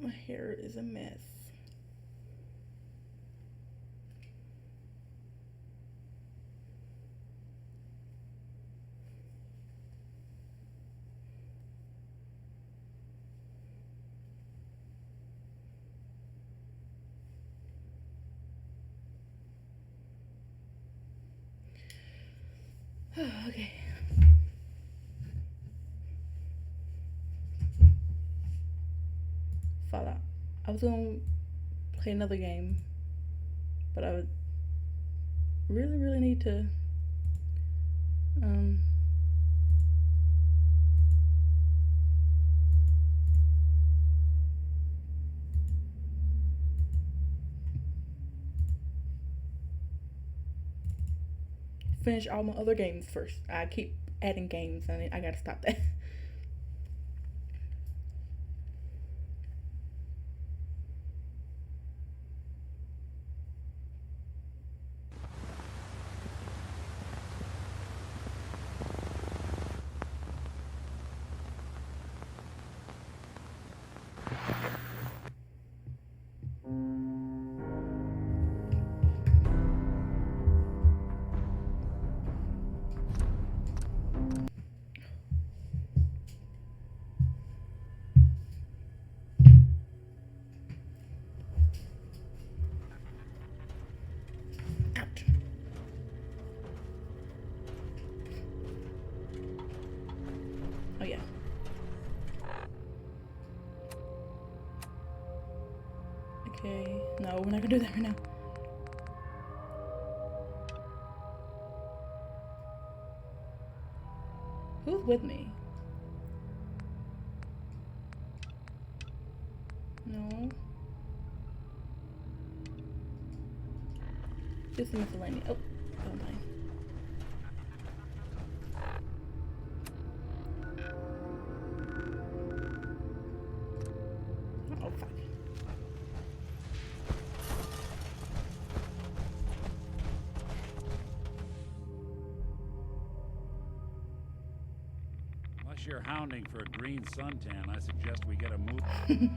My hair is a mess. Okay. Fallout. I was gonna play another game, but I would really, really need to um finish all my other games first. I keep adding games, and I gotta stop that. Ouch. Oh yeah. Okay. No, we're not gonna do that right now. Who's with me? No. Just a miscellaneous. Oh, don't mind. Oh fuck. Unless you're hounding for a green suntan, I suggest we get a move.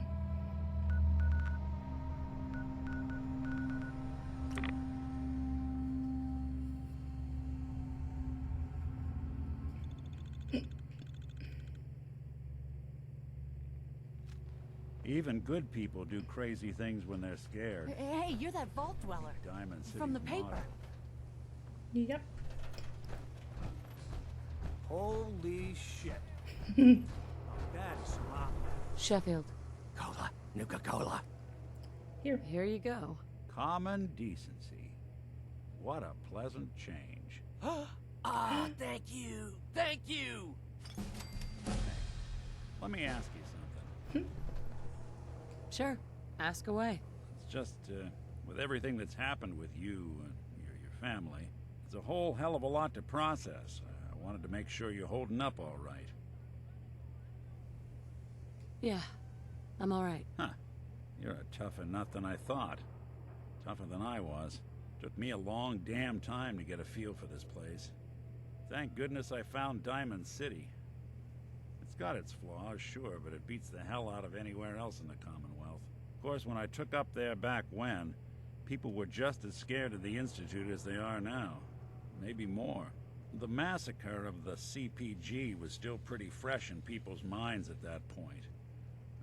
Even good people do crazy things when they're scared. Hey, you're that vault dweller. Diamond City's From the paper. motto. Yep. Holy shit. That's hot. Sheffield. Cola. Nuka-Cola. Here. Here you go. Common decency. What a pleasant change. Ah, thank you. Thank you. Let me ask you something. Sure. Ask away. It's just, with everything that's happened with you and your family, it's a whole hell of a lot to process. I wanted to make sure you're holding up all right. Yeah. I'm all right. Huh. You're a tougher nut than I thought. Tougher than I was. Took me a long damn time to get a feel for this place. Thank goodness I found Diamond City. It's got its flaws, sure, but it beats the hell out of anywhere else in the Commonwealth. Of course, when I took up there back when, people were just as scared of the Institute as they are now. Maybe more. The massacre of the CPG was still pretty fresh in people's minds at that point.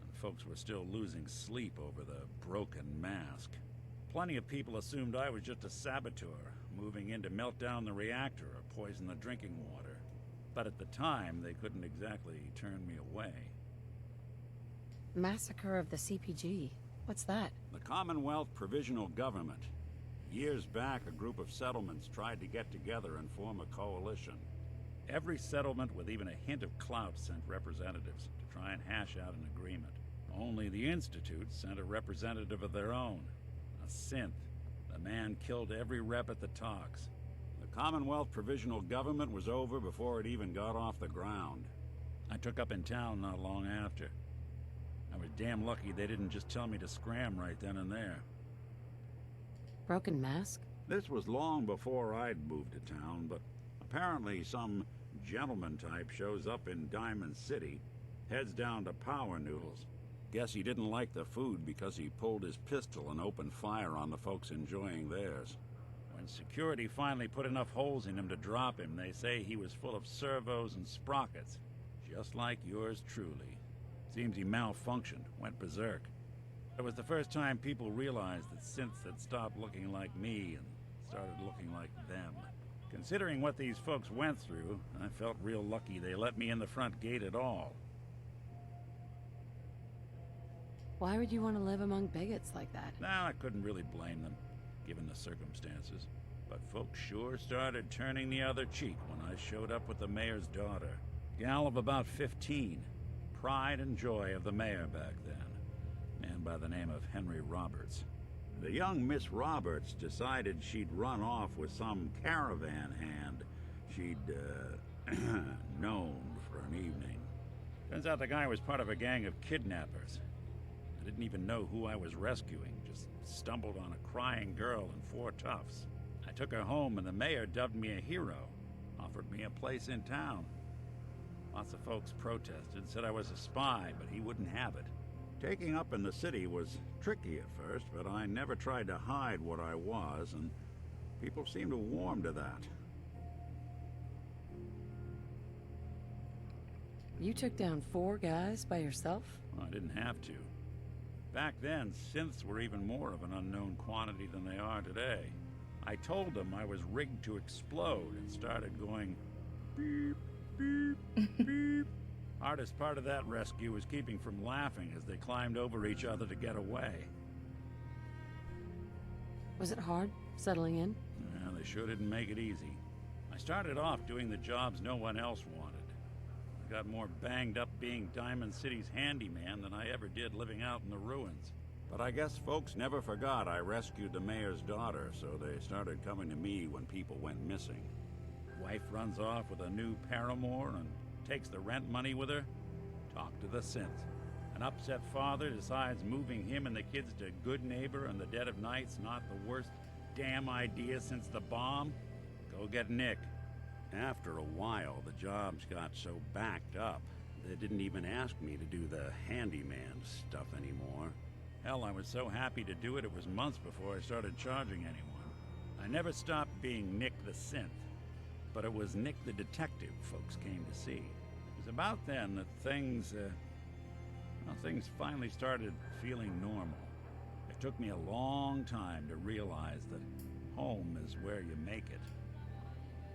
And folks were still losing sleep over the broken mask. Plenty of people assumed I was just a saboteur, moving in to melt down the reactor or poison the drinking water. But at the time, they couldn't exactly turn me away. Massacre of the CPG. What's that? The Commonwealth Provisional Government. Years back, a group of settlements tried to get together and form a coalition. Every settlement with even a hint of clout sent representatives to try and hash out an agreement. Only the Institute sent a representative of their own. A synth. The man killed every rep at the talks. The Commonwealth Provisional Government was over before it even got off the ground. I took up in town not long after. I was damn lucky they didn't just tell me to scram right then and there. Broken mask? This was long before I'd moved to town, but apparently some gentleman type shows up in Diamond City, heads down to Power Noodles. Guess he didn't like the food because he pulled his pistol and opened fire on the folks enjoying theirs. When security finally put enough holes in him to drop him, they say he was full of servos and sprockets, just like yours truly. Seems he malfunctioned, went berserk. It was the first time people realized that synths had stopped looking like me and started looking like them. Considering what these folks went through, I felt real lucky they let me in the front gate at all. Why would you want to live among bigots like that? Now, I couldn't really blame them, given the circumstances. But folks sure started turning the other cheek when I showed up with the mayor's daughter. Gal of about 15. Pride and joy of the mayor back then. Man by the name of Henry Roberts. The young Miss Roberts decided she'd run off with some caravan hand she'd, known for an evening. Turns out the guy was part of a gang of kidnappers. I didn't even know who I was rescuing, just stumbled on a crying girl and 4 toughs. I took her home and the mayor dubbed me a hero, offered me a place in town. Lots of folks protested, said I was a spy, but he wouldn't have it. Taking up in the city was tricky at first, but I never tried to hide what I was, and people seemed to warm to that. You took down 4 guys by yourself? Well, I didn't have to. Back then, synths were even more of an unknown quantity than they are today. I told them I was rigged to explode and started going beep, beep, beep. Hardest part of that rescue was keeping from laughing as they climbed over each other to get away. Was it hard, settling in? Yeah, they sure didn't make it easy. I started off doing the jobs no one else wanted. I got more banged up being Diamond City's handyman than I ever did living out in the ruins. But I guess folks never forgot I rescued the mayor's daughter, so they started coming to me when people went missing. Wife runs off with a new paramour and takes the rent money with her. Talk to the synth. An upset father decides moving him and the kids to Good Neighbor in the dead of night's not the worst damn idea since the bomb. Go get Nick. After a while, the jobs got so backed up, they didn't even ask me to do the handyman stuff anymore. Hell, I was so happy to do it, it was months before I started charging anyone. I never stopped being Nick the synth, but it was Nick the detective folks came to see. It was about then that things finally started feeling normal. It took me a long time to realize that home is where you make it.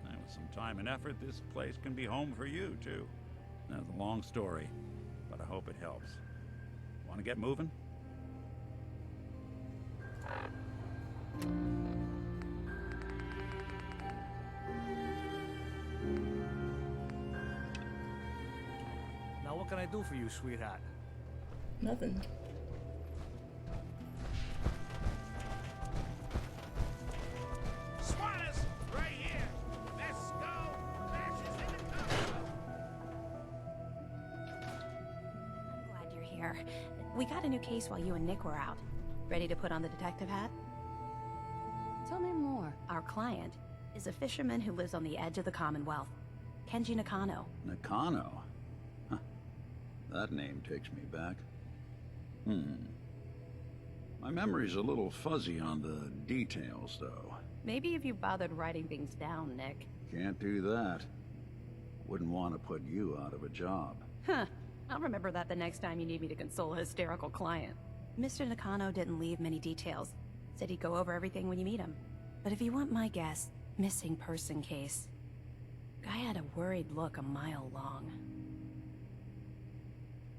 And with some time and effort, this place can be home for you, too. That's a long story, but I hope it helps. Want to get moving? Now what can I do for you, sweetheart? Nothing. Squatters! Right here! Let's go! Matches in the cover! I'm glad you're here. We got a new case while you and Nick were out. Ready to put on the detective hat? Tell me more. Our client is a fisherman who lives on the edge of the Commonwealth. Kenji Nakano. Nakano? Huh. That name takes me back. My memory's a little fuzzy on the details, though. Maybe if you bothered writing things down, Nick. Can't do that. Wouldn't want to put you out of a job. Huh. I'll remember that the next time you need me to console a hysterical client. Mr. Nakano didn't leave many details. Said he'd go over everything when you meet him. But if you want my guess, missing person case. Guy had a worried look a mile long.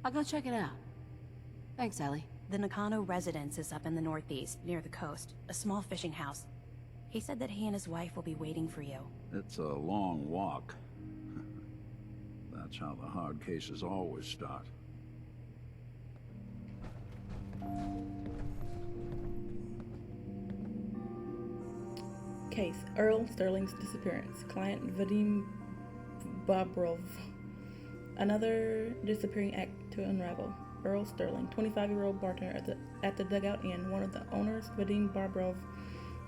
I'll go check it out. Thanks, Ellie. The Nakano residence is up in the northeast, near the coast. A small fishing house. He said that he and his wife will be waiting for you. It's a long walk. That's how the hard cases always start. Case: Earl Sterling's disappearance. Client Vadim Bobrov. Another disappearing act to unravel. Earl Sterling, 25-year-old bartender at the Dugout Inn. One of the owners, Vadim Bobrov,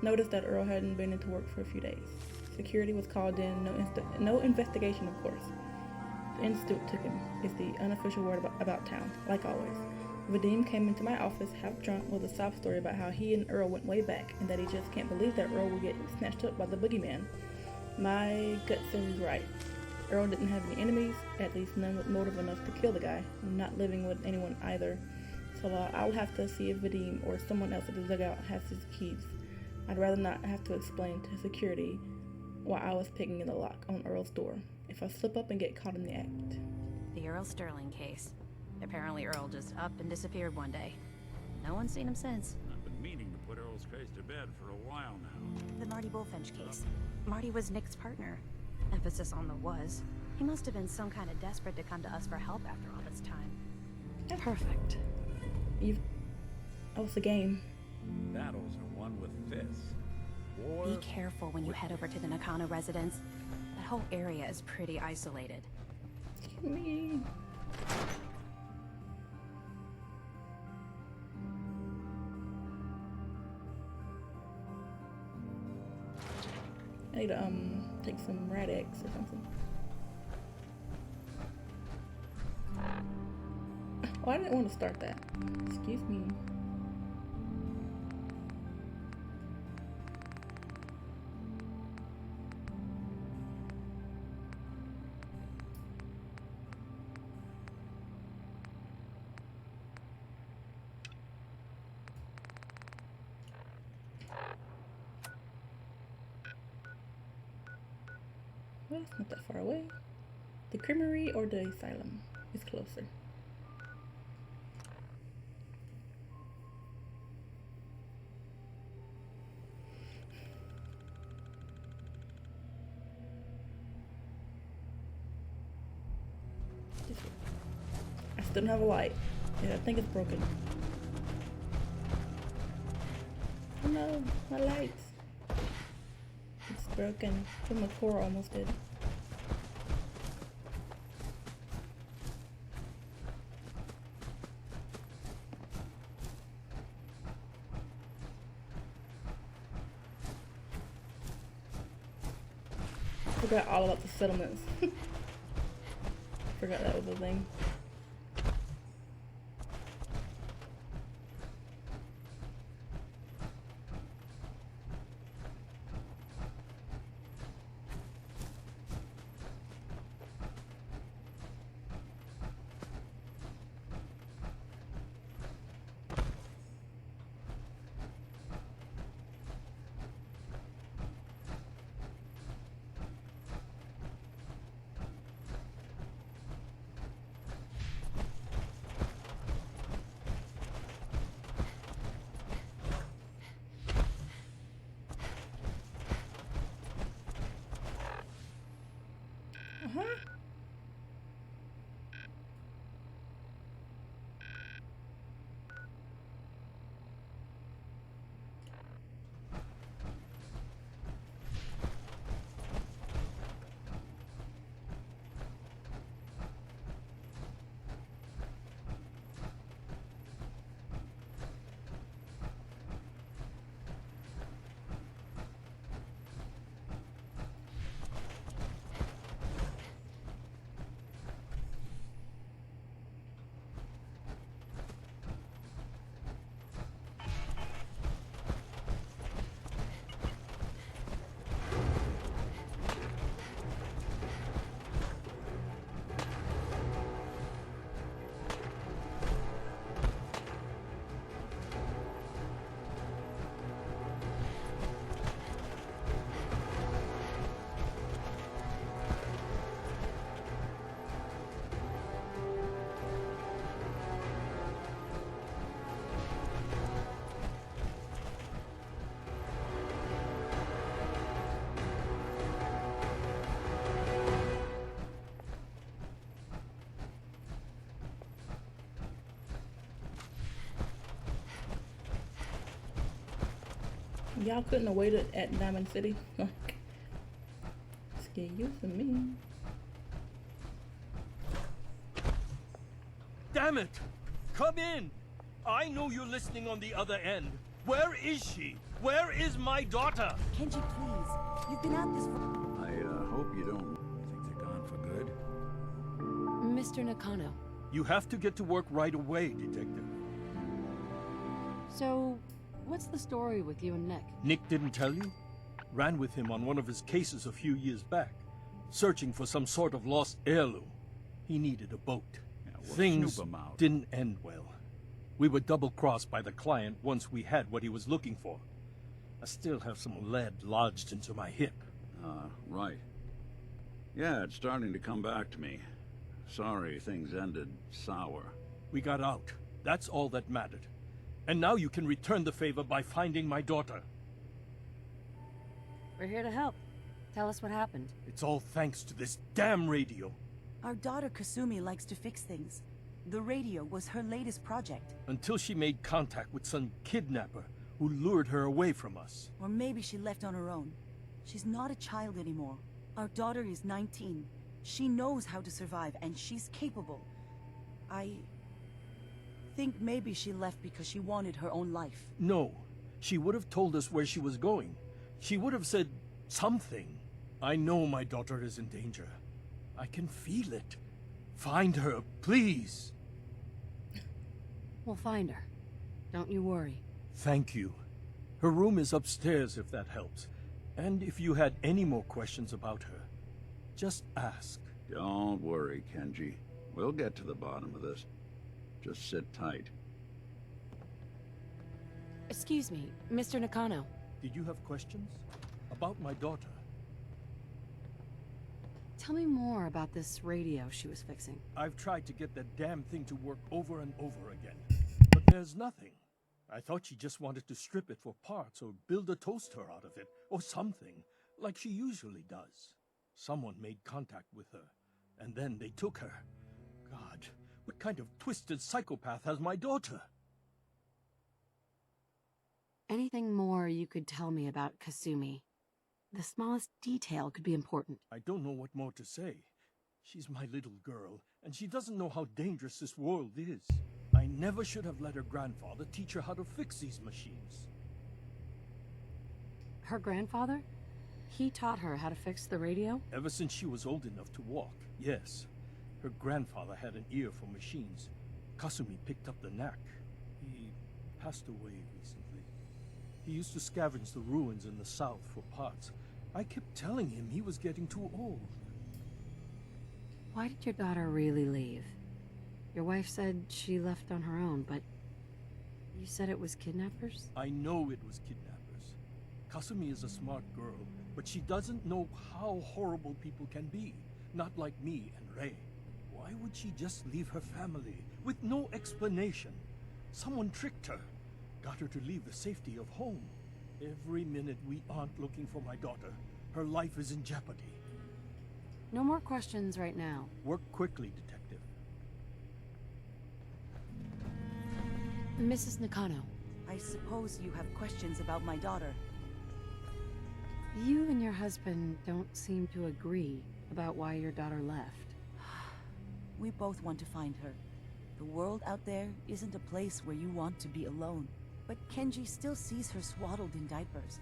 noticed that Earl hadn't been into work for a few days. Security was called in. No investigation, of course. The Institute took him, is the unofficial word about town, like always. Vadim came into my office half drunk with a sob story about how he and Earl went way back and that he just can't believe that Earl would get snatched up by the boogeyman. My gut says he's right. Earl didn't have any enemies, at least none with motive enough to kill the guy, not living with anyone either. So I'll have to see if Vadim or someone else at the Dugout has his keys. I'd rather not have to explain to security why I was picking in the lock on Earl's door, if I slip up and get caught in the act. The Earl Sterling case. Apparently Earl just up and disappeared one day. No one's seen him since. I've been meaning to put Earl's case to bed for a while now. The Marty Bullfinch case. Marty was Nick's partner. Emphasis on the was. He must have been some kind of desperate to come to us for help after all this time. Perfect. Oh, it's a game. Battles are won with fists. War... Be careful when you head over to the Nakano residence. That whole area is pretty isolated. Excuse me. I need to take some Rad-X or something. Oh, I didn't want to start that. Excuse me. Well, it's not that far away. The creamery or the asylum is closer. I still don't have a light. Yeah, I think it's broken. Oh no, my lights. It's broken. But my core almost did. Forgot all about the settlements. Forgot that was a thing. Y'all couldn't have waited at Diamond City. Excuse me. Damn it! Come in! I know you're listening on the other end. Where is she? Where is my daughter? Kenji, please. You've been at this for... I hope you don't think they're gone for good. Mr. Nakano, You have to get to work right away, Detective. so what's the story with you and Nick? Nick didn't tell you? Ran with him on one of his cases a few years back, searching for some sort of lost heirloom. He needed a boat. Yeah, we'll Things snoop 'em out. didn't end well. We were double-crossed by the client once we had what he was looking for. I still have some lead lodged into my hip. Right. Yeah, it's starting to come back to me. Sorry things ended sour. We got out. That's all that mattered. And now you can return the favor by finding my daughter. We're here to help. Tell us what happened. It's all thanks to this damn radio. Our daughter Kasumi likes to fix things. The radio was her latest project. Until she made contact with some kidnapper who lured her away from us. Or maybe she left on her own. She's not a child anymore. Our daughter is 19. She knows how to survive, and she's capable. I think maybe she left because she wanted her own life. No, she would have told us where she was going. She would have said something. I know my daughter is in danger. I can feel it. Find her, please. We'll find her. Don't you worry. Thank you. Her room is upstairs if that helps. And if you had any more questions about her, just ask. Don't worry, Kenji. We'll get to the bottom of this. Just sit tight. Excuse me, Mr. Nakano. Did you have questions? About my daughter? Tell me more about this radio she was fixing. I've tried to get that damn thing to work over and over again, but there's nothing. I thought she just wanted to strip it for parts or build a toaster out of it, or something, like she usually does. Someone made contact with her, and then they took her. God, what kind of twisted psychopath has my daughter? Anything more you could tell me about Kasumi? The smallest detail could be important. I don't know what more to say. She's my little girl, and she doesn't know how dangerous this world is. I never should have let her grandfather teach her how to fix these machines. Her grandfather? He taught her how to fix the radio? Ever since she was old enough to walk, yes. Her grandfather had an ear for machines. Kasumi picked up the knack. He passed away recently. He used to scavenge the ruins in the south for parts. I kept telling him he was getting too old. Why did your daughter really leave? Your wife said she left on her own, but you said it was kidnappers? I know it was kidnappers. Kasumi is a smart girl, but she doesn't know how horrible people can be. Not like me and Rei. Why would she just leave her family with no explanation? Someone tricked her. Got her to leave the safety of home. Every minute we aren't looking for my daughter, her life is in jeopardy. No more questions right now. Work quickly, Detective. Mrs. Nakano, I suppose you have questions about my daughter. you and your husband don't seem to agree about why your daughter left. We both want to find her. The world out there isn't a place where you want to be alone. But Kenji still sees her swaddled in diapers.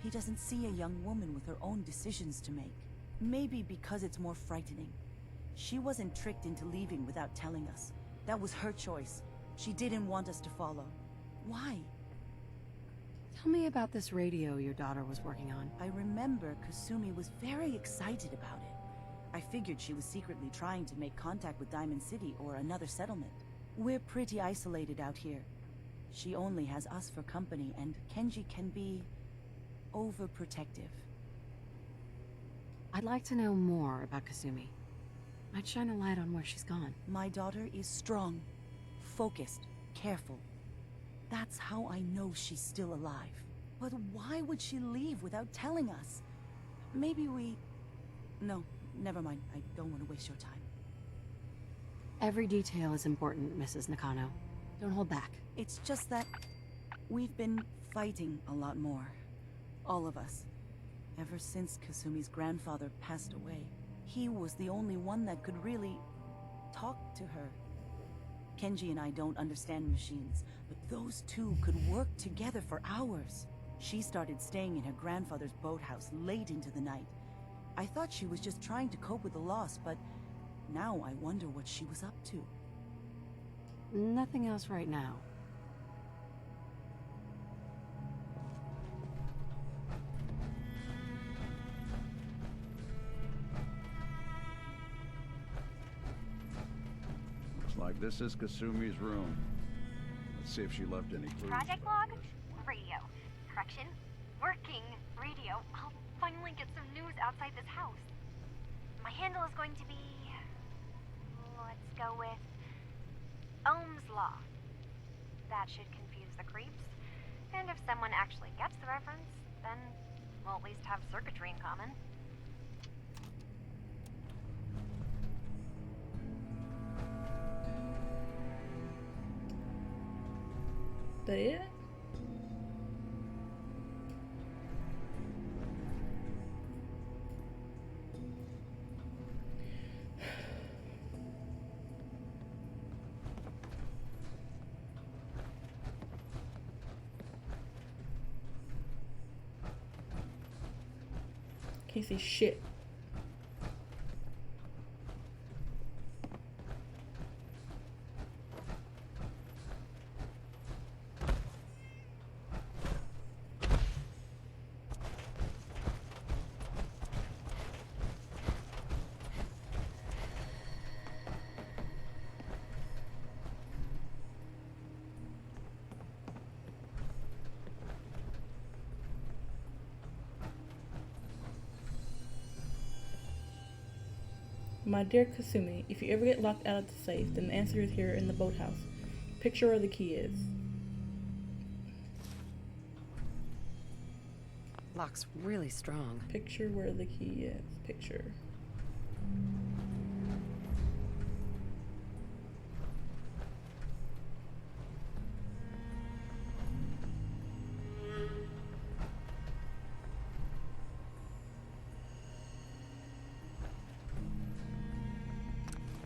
He doesn't see a young woman with her own decisions to make. Maybe because it's more frightening. She wasn't tricked into leaving without telling us. That was her choice. She didn't want us to follow. Why? Tell me about this radio your daughter was working on. I remember Kasumi was very excited about it. I figured she was secretly trying to make contact with Diamond City or another settlement. We're pretty isolated out here. She only has us for company, and Kenji can be overprotective. I'd like to know more about Kasumi. Might shine a light on where she's gone. My daughter is strong, focused, careful. That's how I know she's still alive. But why would she leave without telling us? Maybe we... No, never mind. I don't want to waste your time. Every detail is important, Mrs. Nakano. Don't hold back. It's just that we've been fighting a lot more. All of us. Ever since Kasumi's grandfather passed away, he was the only one that could really talk to her. Kenji and I don't understand machines, but those two could work together for hours. She started staying in her grandfather's boathouse late into the night. I thought she was just trying to cope with the loss, but now I wonder what she was up to. Nothing else right now. Looks like this is Kasumi's room. Let's see if she left any clues. Project log? Radio. Correction? Working radio. I'll finally get some news outside this house. My handle is going to be... let's go with... Ohm's Law. That should confuse the creeps. And if someone actually gets the reference, then we'll at least have circuitry in common. That it? Can't see shit. My dear Kasumi, if you ever get locked out of the safe, then the answer is here in the boathouse. Picture where the key is. Lock's really strong. Picture where the key is. Picture.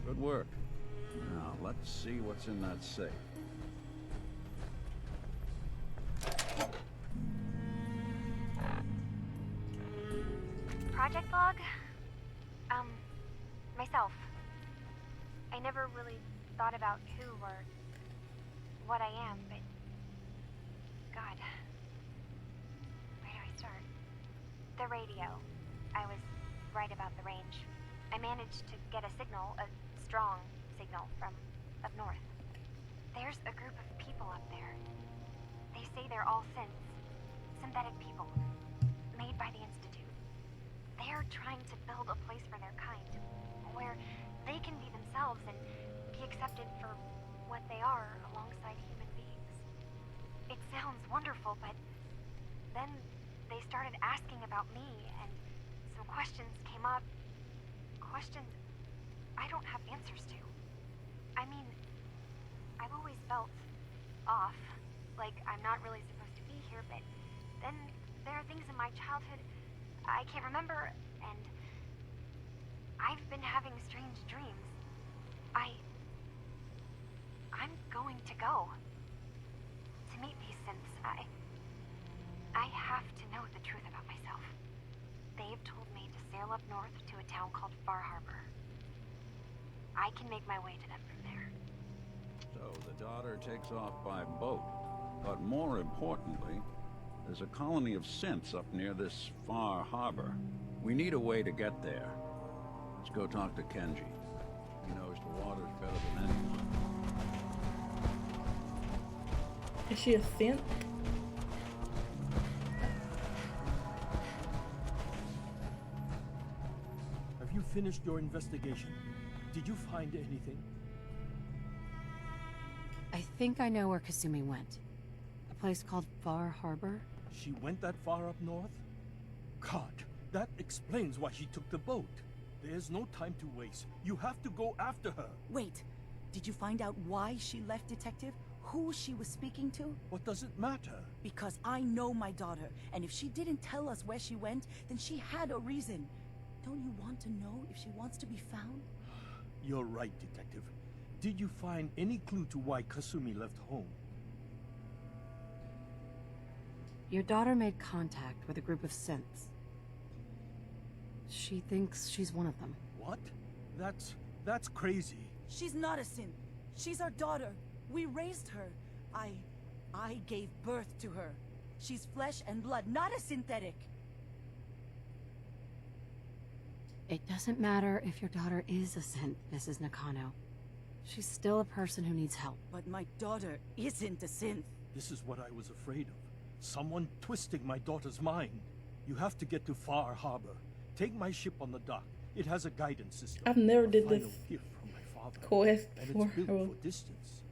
Good work. Now, let's see what's in that safe. Project log? Myself. I never really thought about who or what I am, but... God. Where do I start? The radio. I was right about the range. I managed to get a signal, a strong signal, from up north. There's a group of people up there. They say they're all synthetic people, made by the Institute. They're trying to build a place for their kind, where they can be themselves and be accepted for what they are alongside human beings. It sounds wonderful, but then they started asking about me, and some questions came up. Questions I don't have answers to. I mean, I've always felt off, like I'm not really supposed to be here, but then there are things in my childhood I can't remember, and I've been having strange dreams. I'm going to go to meet these synths. I have to know the truth about myself. They've told me to sail up north to a town called Far Harbor. I can make my way to them from there. So the daughter takes off by boat. But more importantly, there's a colony of synths up near this Far Harbor. We need a way to get there. Let's go talk to Kenji. He knows the waters better than anyone. Is she a synth? Have you finished your investigation? Did you find anything? I think I know where Kasumi went. A place called Far Harbor? She went that far up north? God, that explains why she took the boat. There's no time to waste. You have to go after her. Wait, did you find out why she left, Detective? who she was speaking to? What does it matter? Because I know my daughter, and if she didn't tell us where she went, then she had a reason. Don't you want to know if she wants to be found? You're right, Detective. Did you find any clue to why Kasumi left home? Your daughter made contact with a group of synths. She thinks she's one of them. What? That's crazy. She's not a synth. She's our daughter. We raised her. I gave birth to her. She's flesh and blood, not a synthetic. It doesn't matter if your daughter is a synth, Mrs. Nakano. She's still a person who needs help. But my daughter isn't a synth. This is what I was afraid of. Someone twisting my daughter's mind. You have to get to Far Harbor. Take my ship on the dock. It has a guidance system. I've never a did final this gift from my father. quest And before. it's built I will- for distance.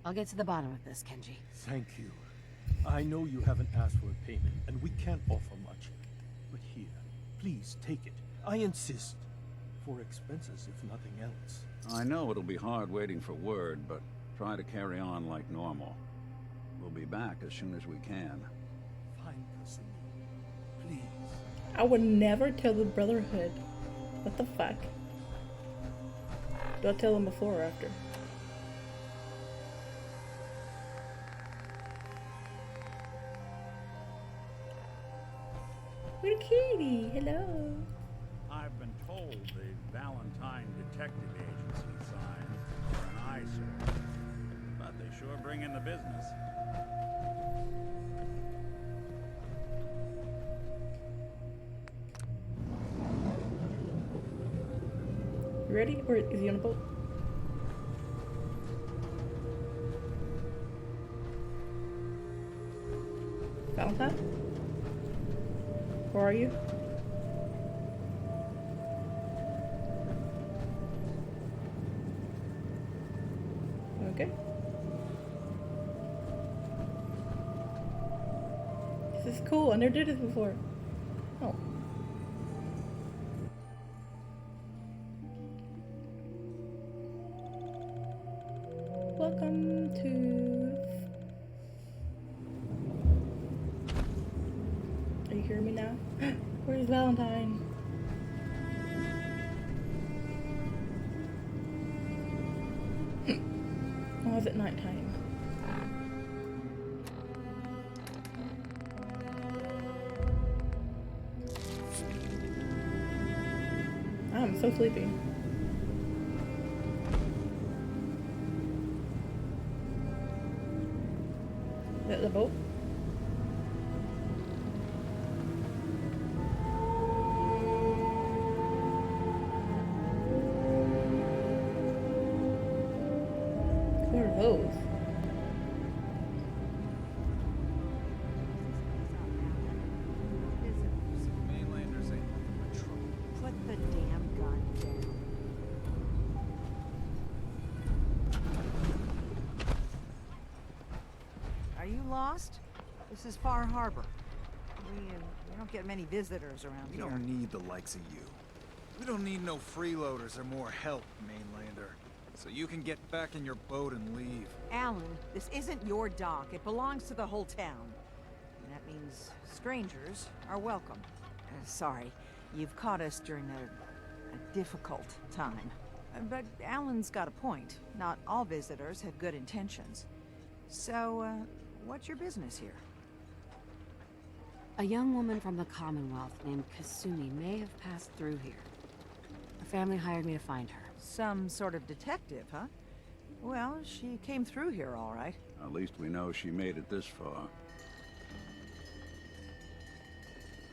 I'll get to the bottom of this, Kenji. Thank you. I know you haven't asked for a payment, and we can't offer much. But here, please take it. I insist. For expenses, if nothing else. I know it'll be hard waiting for word, but try to carry on like normal. We'll be back as soon as we can. Fine, Kasumi. Please. I would never tell the Brotherhood. What the fuck? Do I tell them before or after? We're kitty. Hello. I've been told the Valentine Detective Agency signs are an eyesore, but they sure bring in the business. You ready? Or is he on a boat? Valentine? Where are you? Okay. This is cool. I never did this before. Oh. Welcome to... Are you hearing me now? Where's Valentine? Oh, is it nighttime? I'm so sleepy. Is that the boat? What are those? Mainlanders ain't looking for trouble. Put the damn gun down. Are you lost? This is Far Harbor. We don't get many visitors around We here. don't need the likes of you. We don't need no freeloaders or more help, Mainlander. So you can get back in your boat and leave. Alan, this isn't your dock. It belongs to the whole town. And that means strangers are welcome. Sorry, you've caught us during a difficult time. But Alan's got a point. Not all visitors have good intentions. So, what's your business here? A young woman from the Commonwealth named Kasumi may have passed through here. Her family hired me to find her. Some sort of detective, huh? Well, she came through here all right. At least we know she made it this far.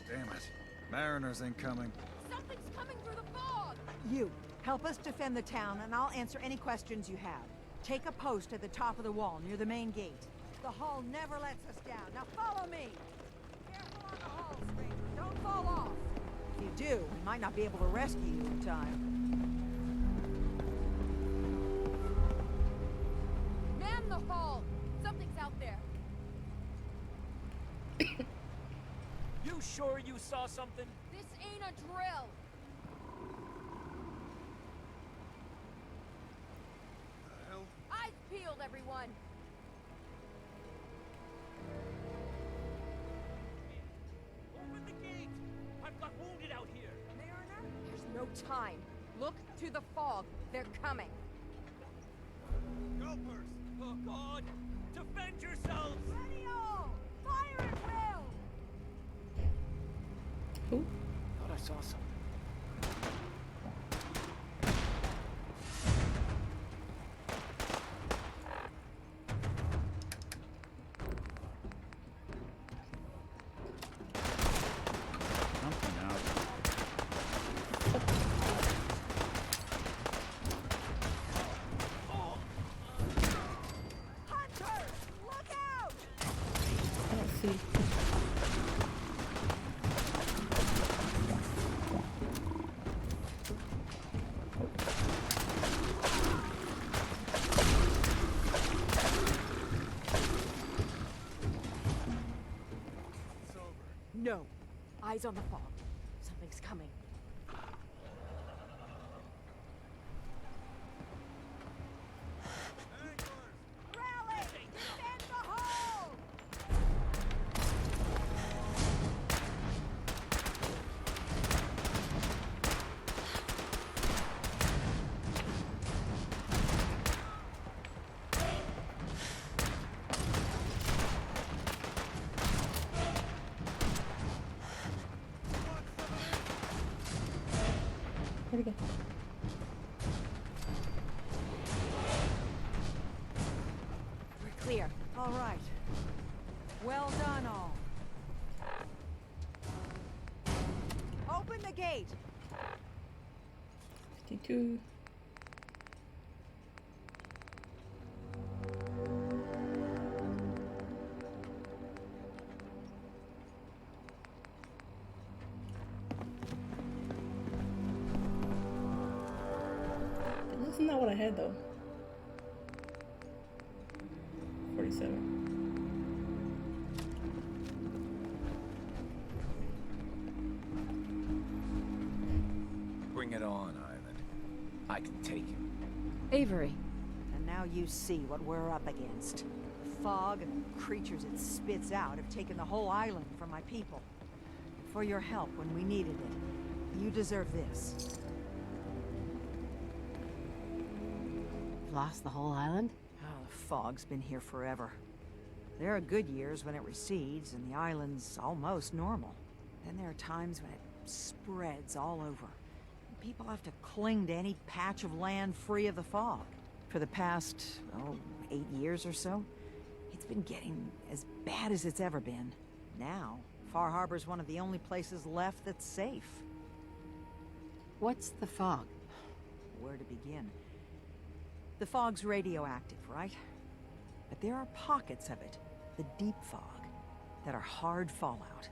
Damn it. Mariners incoming. Something's coming through the fog! You, help us defend the town, and I'll answer any questions you have. Take a post at the top of the wall, near the main gate. The hull never lets us down. Now follow me! Careful on the hull, stranger. Don't fall off. If you do, we might not be able to rescue you in time. Man the hull! Something's out there. You sure you saw something? This ain't a drill. The hell? Eyes peeled. everyone! Open the gate! I've got wounded out here! Mariner? There's no time. Look to the fog. They're coming. Gophers! Oh God! Defend yourselves! Ready all! Fire at will! Who? Thought I saw something. Something out. Hunters! Look out! I don't see. No. Eyes on the fog. Something's coming. Rally! Defend the hole! Where'd he go? We're clear. All right. Well done, all. Open the gate. 52. That's not what I had though. 47. Bring it on, Island. I can take him. Avery. And now you see what we're up against. The fog and the creatures it spits out have taken the whole island from my people. For your help when we needed it. You deserve this. Lost the whole island? Oh, the fog's been here forever. There are good years when it recedes and the island's almost normal. Then there are times when it spreads all over. People have to cling to any patch of land free of the fog. For the past, 8 years or so, it's been getting as bad as it's ever been. Now, Far Harbor's one of the only places left that's safe. What's the fog? Where to begin? The fog's radioactive, right? But there are pockets of it, the deep fog, that are hard fallout.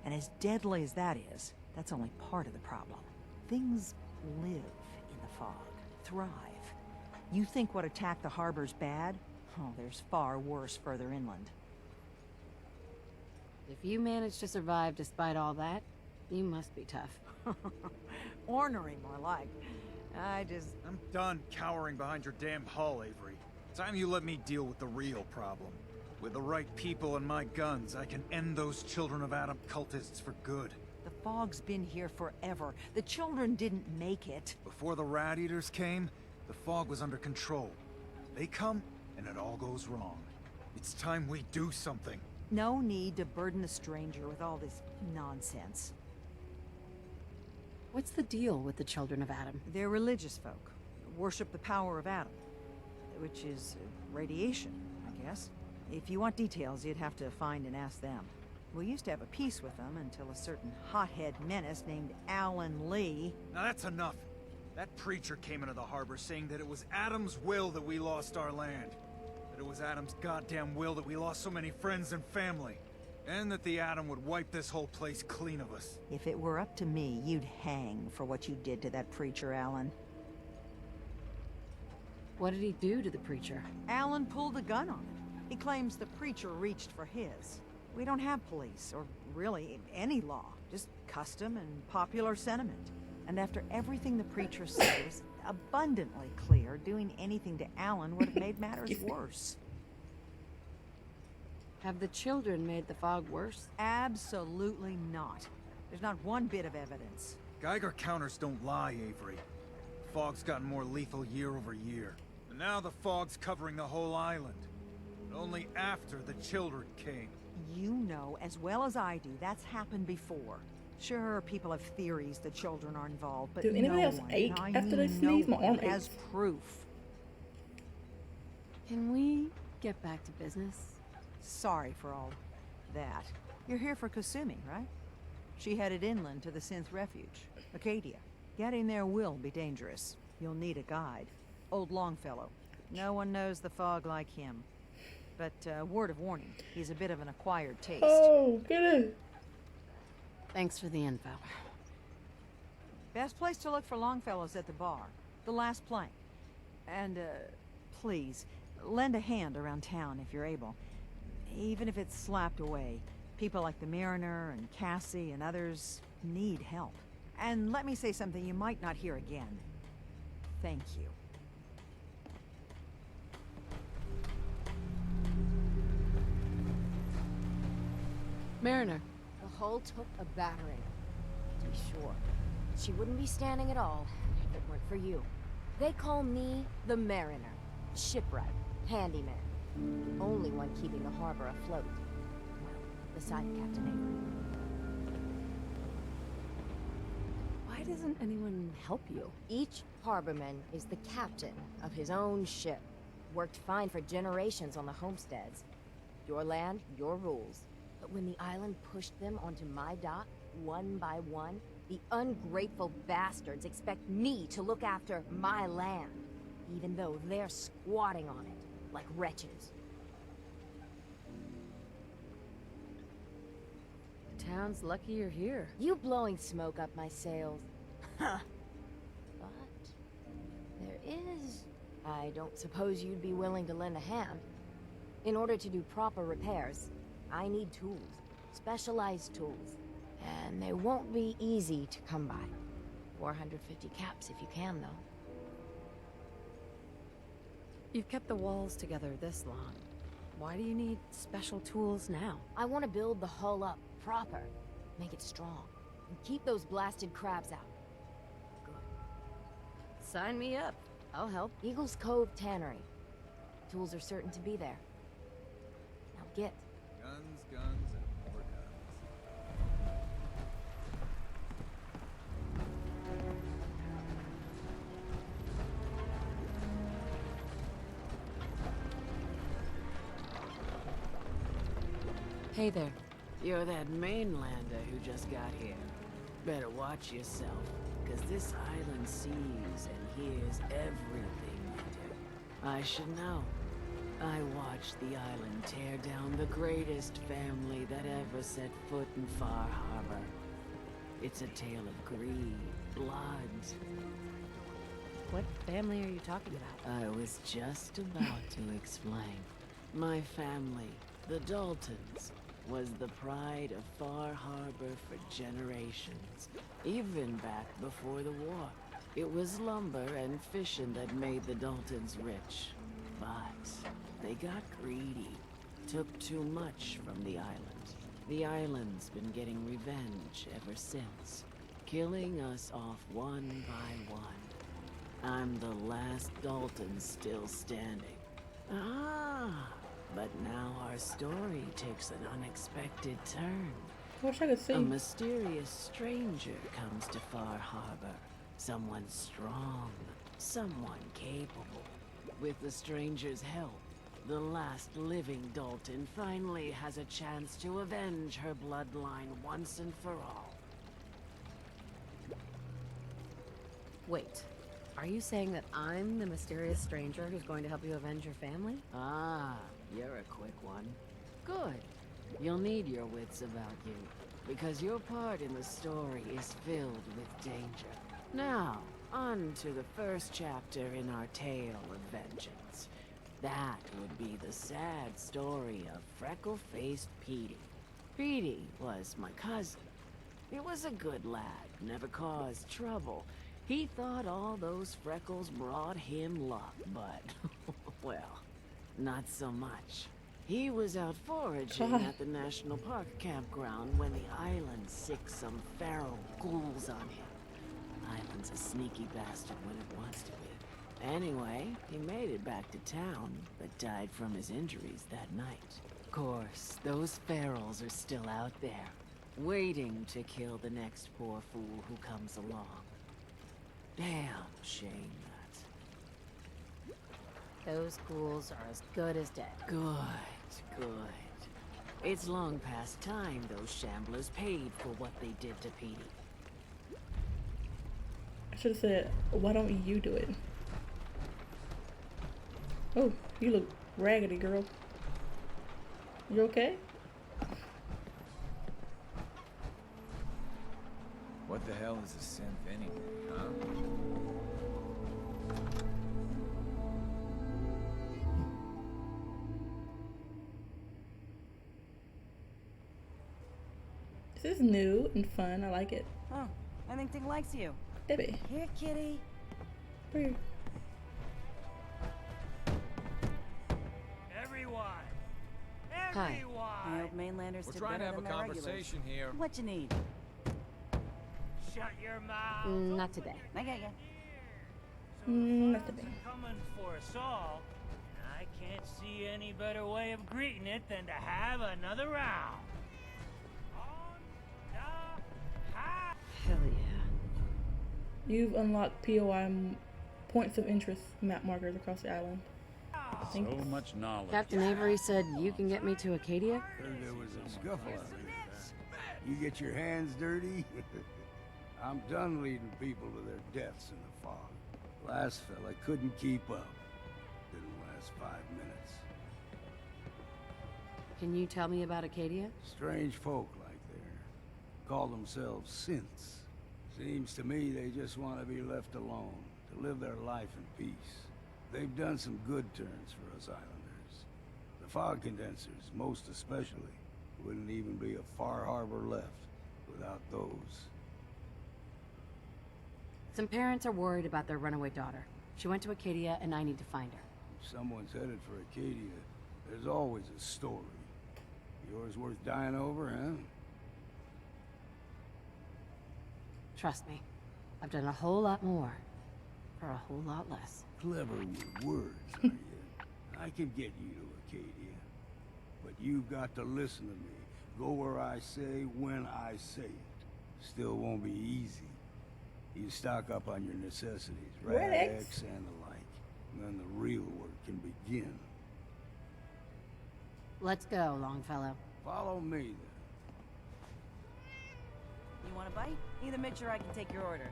And as deadly as that is, that's only part of the problem. Things live in the fog, thrive. You think what attacked the harbor's bad? Oh, there's far worse further inland. If you managed to survive despite all that, you must be tough. Ornery, more like. I'm done cowering behind your damn hull, Avery. Time you let me deal with the real problem. With the right people and my guns, I can end those Children of Adam cultists for good. The fog's been here forever. The children didn't make it. Before the Rat Eaters came, the fog was under control. They come, and it all goes wrong. It's time we do something. No need to burden the stranger with all this nonsense. What's the deal with the Children of Adam? They're religious folk. Worship the power of Adam. Which is radiation, I guess. If you want details, you'd have to find and ask them. We used to have a peace with them until a certain hothead menace named Alan Lee... Now that's enough. That preacher came into the harbor saying that it was Adam's will that we lost our land. That it was Adam's goddamn will that we lost so many friends and family. And that the Atom would wipe this whole place clean of us. If it were up to me, you'd hang for what you did to that preacher, Alan. What did he do to the preacher? Alan pulled a gun on it. He claims the preacher reached for his. We don't have police, or really any law. Just custom and popular sentiment. And after everything the preacher says, abundantly clear doing anything to Alan would have made matters worse. Have the children made the fog worse? Absolutely not. There's not one bit of evidence. Geiger counters don't lie, Avery. Fog's gotten more lethal year over year. And now the fog's covering the whole island. But only after the children came. You know as well as I do that's happened before. Sure, people have theories the children are involved, but Do anybody no else one, ache and I after they mean sneeze? no My one, arm has aches. proof. Can we get back to business? Sorry for all that. You're here for Kasumi, right? She headed inland to the Synth Refuge, Acadia. Getting there will be dangerous. You'll need a guide. Old Longfellow. No one knows the fog like him. But word of warning, he's a bit of an acquired taste. Oh, get it. Thanks for the info. Best place to look for Longfellow's at the bar. The last plank. And, please, lend a hand around town if you're able. Even if it's slapped away. People like the Mariner and Cassie and others need help. And let me say something you might not hear again. Thank you. Mariner. The hull took a battering, to be sure. She wouldn't be standing at all if it weren't for you. They call me the Mariner. Shipwright, handyman. The only one keeping the harbor afloat. Well, beside Captain Avery. Why doesn't anyone help you? Each harborman is the captain of his own ship. Worked fine for generations on the homesteads. Your land, your rules. But when the island pushed them onto my dock, one by one, the ungrateful bastards expect me to look after my land, even though they're squatting on it, like wretches. The town's lucky you're here. You blowing smoke up my sails. Huh. But there is... I don't suppose you'd be willing to lend a hand. In order to do proper repairs, I need tools. Specialized tools. And they won't be easy to come by. 450 caps if you can, though. You've kept the walls together this long. Why do you need special tools now? I want to build the hull up proper. Make it strong. And keep those blasted crabs out. Good. Sign me up. I'll help. Eagles Cove Tannery. Tools are certain to be there. Now get. Guns, guns, and more guns. Hey there. You're that mainlander who just got here. Better watch yourself, because this island sees and hears everything you do. I should know. I watched the island tear down the greatest family that ever set foot in Far Harbor. It's a tale of greed, blood. What family are you talking about? I was just about to explain. My family, the Daltons, was the pride of Far Harbor for generations, even back before the war. It was lumber and fishing that made the Daltons rich, but they got greedy, took too much from the island. The island's been getting revenge ever since, killing us off one by one. I'm the last Dalton still standing. But now our story takes an unexpected turn. I wish I could see. A mysterious stranger comes to Far Harbor. Someone strong, someone capable. With the stranger's help, the last living Dalton finally has a chance to avenge her bloodline once and for all. Wait. Are you saying that I'm the mysterious stranger who's going to help you avenge your family? Ah, you're a quick one. Good. You'll need your wits about you, because your part in the story is filled with danger. Now, on to the first chapter in our tale of vengeance. That would be the sad story of freckle-faced Petey. Petey was my cousin. He was a good lad, never caused trouble. He thought all those freckles brought him luck, but, well, not so much. He was out foraging at the National Park campground when the island sicked some feral ghouls on him. Island's a sneaky bastard when it wants to be. Anyway, he made it back to town, but died from his injuries that night. Of course, those ferals are still out there, waiting to kill the next poor fool who comes along. Damn shame that. Those ghouls are as good as dead. Good, good. It's long past time those shamblers paid for what they did to Petey. I should have said, why don't you do it? Oh, you look raggedy, girl. You okay? What the hell is a synth anyway, huh? This is new and fun. I like it. Oh, I think Ting likes you. Debbie. Here, kitty. Here. Everyone! Hi. Everyone! I hope mainlanders We're did trying to better have a than their regulars. conversation here. What you need? Shut your mouth. Not today. I get ya. Not today. Coming for us all. I can't see any better way of greeting it than to have another round. On the high. Hell yeah. You've unlocked POI points of interest map markers across the island. So much knowledge. Captain Avery said you can get me to Acadia? Heard there was a scuffle out there. You get your hands dirty? I'm done leading people to their deaths in the fog. Last fella couldn't keep up. Didn't last 5 minutes. Can you tell me about Acadia? Strange folk like there. Call themselves synths. Seems to me they just want to be left alone, to live their life in peace. They've done some good turns for us islanders. The fog condensers, most especially, wouldn't even be a Far Harbor left without those. Some parents are worried about their runaway daughter. She went to Acadia and I need to find her. If someone's headed for Acadia, there's always a story. Yours worth dying over, huh? Trust me, I've done a whole lot more for a whole lot less. Clever with words, are you? I can get you to Acadia. But you've got to listen to me. Go where I say, when I say it. Still won't be easy. You stock up on your necessities, rags and the like. And then the real work can begin. Let's go, Longfellow. Follow me, then. You want a bite? Either Mitch or I can take your order.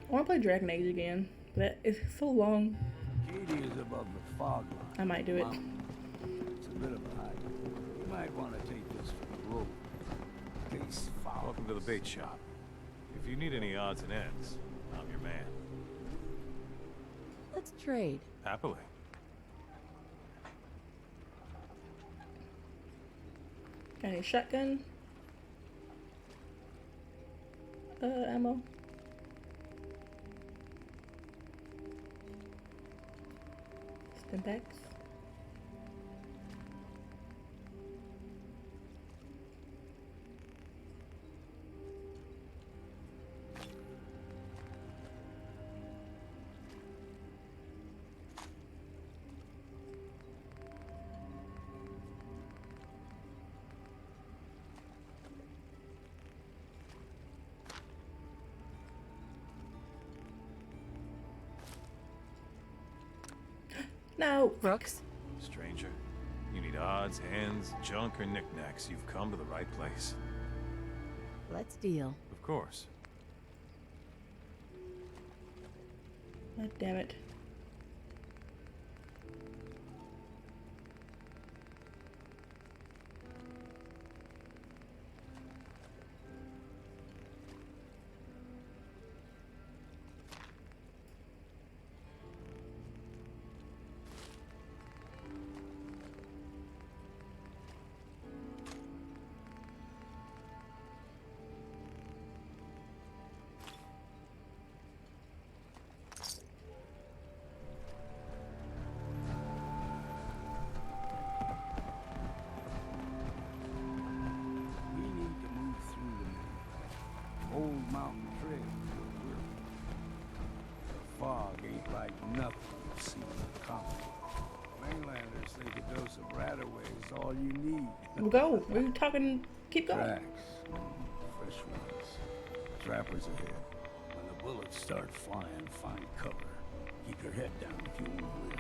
I want to play Dragon Age again, but it's so long. Acadia is above the fog line. I might do it. It's a bit of a hike. You might want to take this for the road. Case follows. Welcome to the bait shop. If you need any odds and ends, I'm your man. Let's trade. Happily. Got any shotgun? Ammo? Stimpaks? No! Brooks? Stranger, you need odds, ends, junk, or knickknacks, you've come to the right place. Let's deal. Of course. God damn it. mountain trail feel weary. The fog ain't like nothing you've seen in Compton. Mainlanders think a dose of Radaway is all you need. Go. We're talking. Keep going. Tracks. Fresh ones. Trappers ahead. When the bullets start flying, find cover. Keep your head down if you want to live.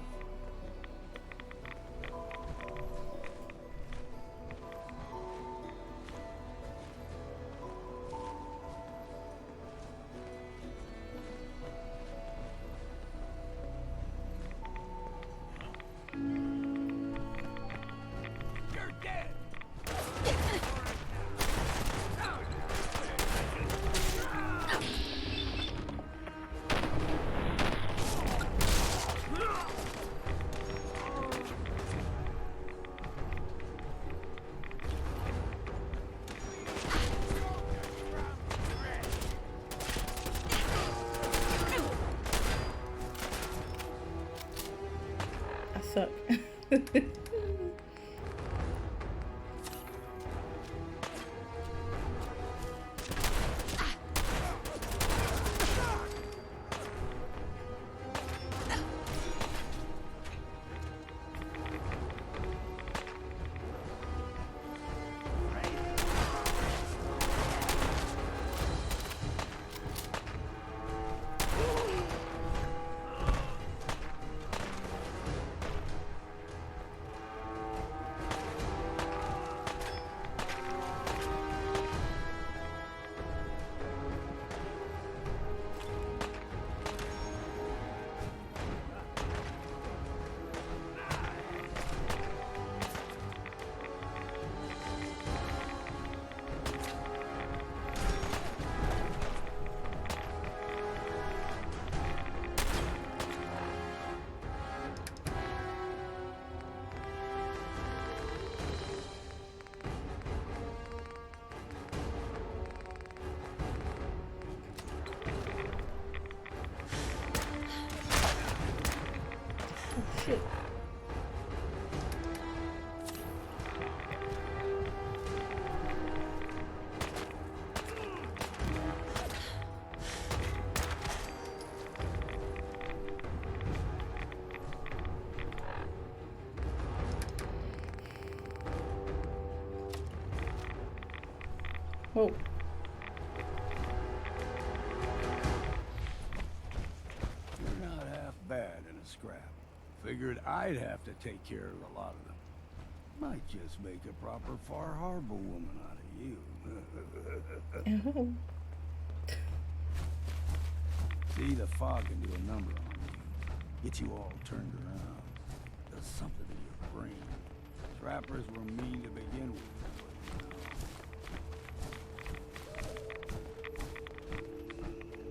Suck. Shit. Whoa. You're not half bad in a scrap. Figured I'd have to take care of a lot of them. Might just make a proper Far Harbor woman out of you. See, the fog can do a number on you. Get you all turned around. Does something to your brain. Trappers were mean to begin with.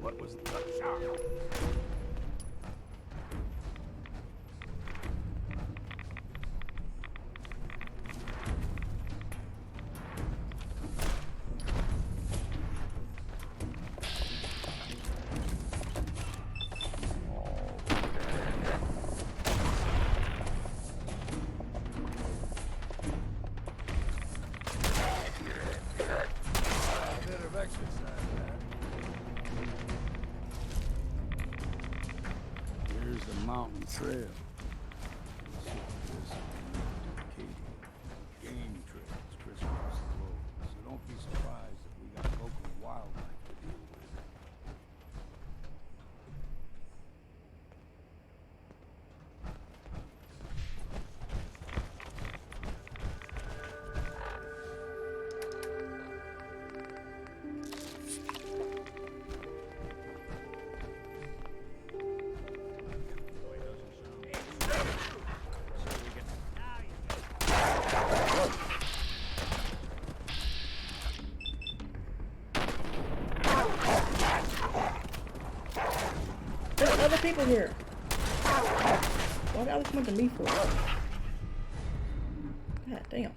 What was the shot? Here's the mountain trail. Game trails crisscross the road, so don't be surprised if we got local wildlife to deal with. There's other people here. Why y'all come to me for? God damn.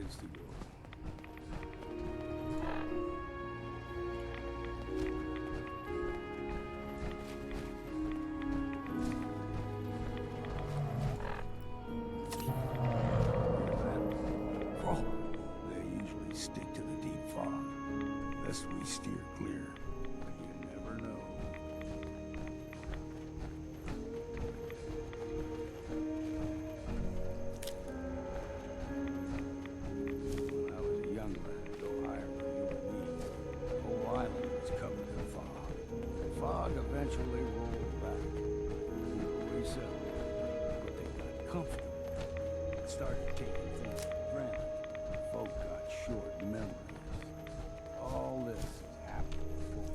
ways to go. They usually stick to the deep fog. Lest we steer clear. But you never know. When I was a young lad, no higher than you and me, the whole island was covered in fog. The fog eventually rolled back. People resettled, but they got comfortable and started taking things for granted. Folk got short memories. All this has happened before.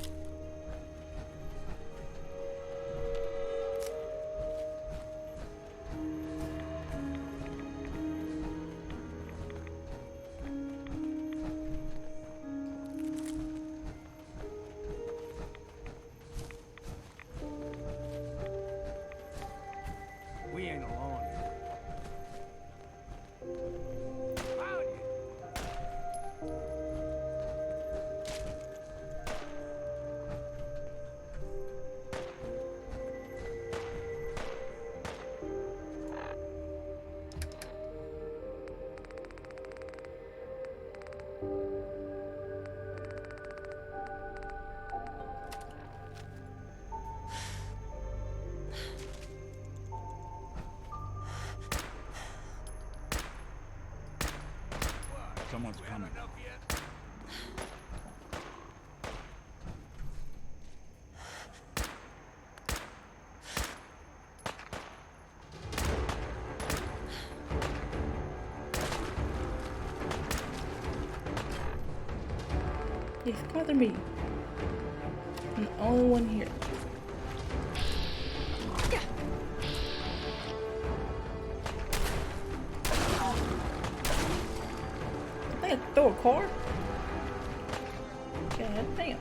We ain't alone here. Found you. Someone's coming. Yes, bother me. I'm the only one here. I think I throw a car. God damn.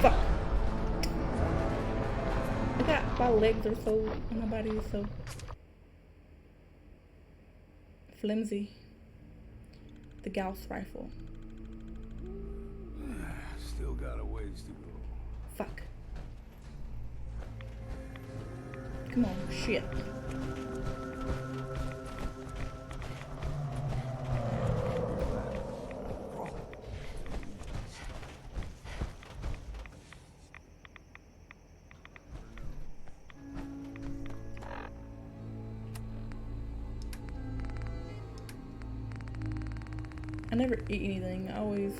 Fuck. I got my legs are so, my body is so flimsy. The Gauss rifle. Still got a ways to go. Fuck. Come on, shit. I never eat anything. I always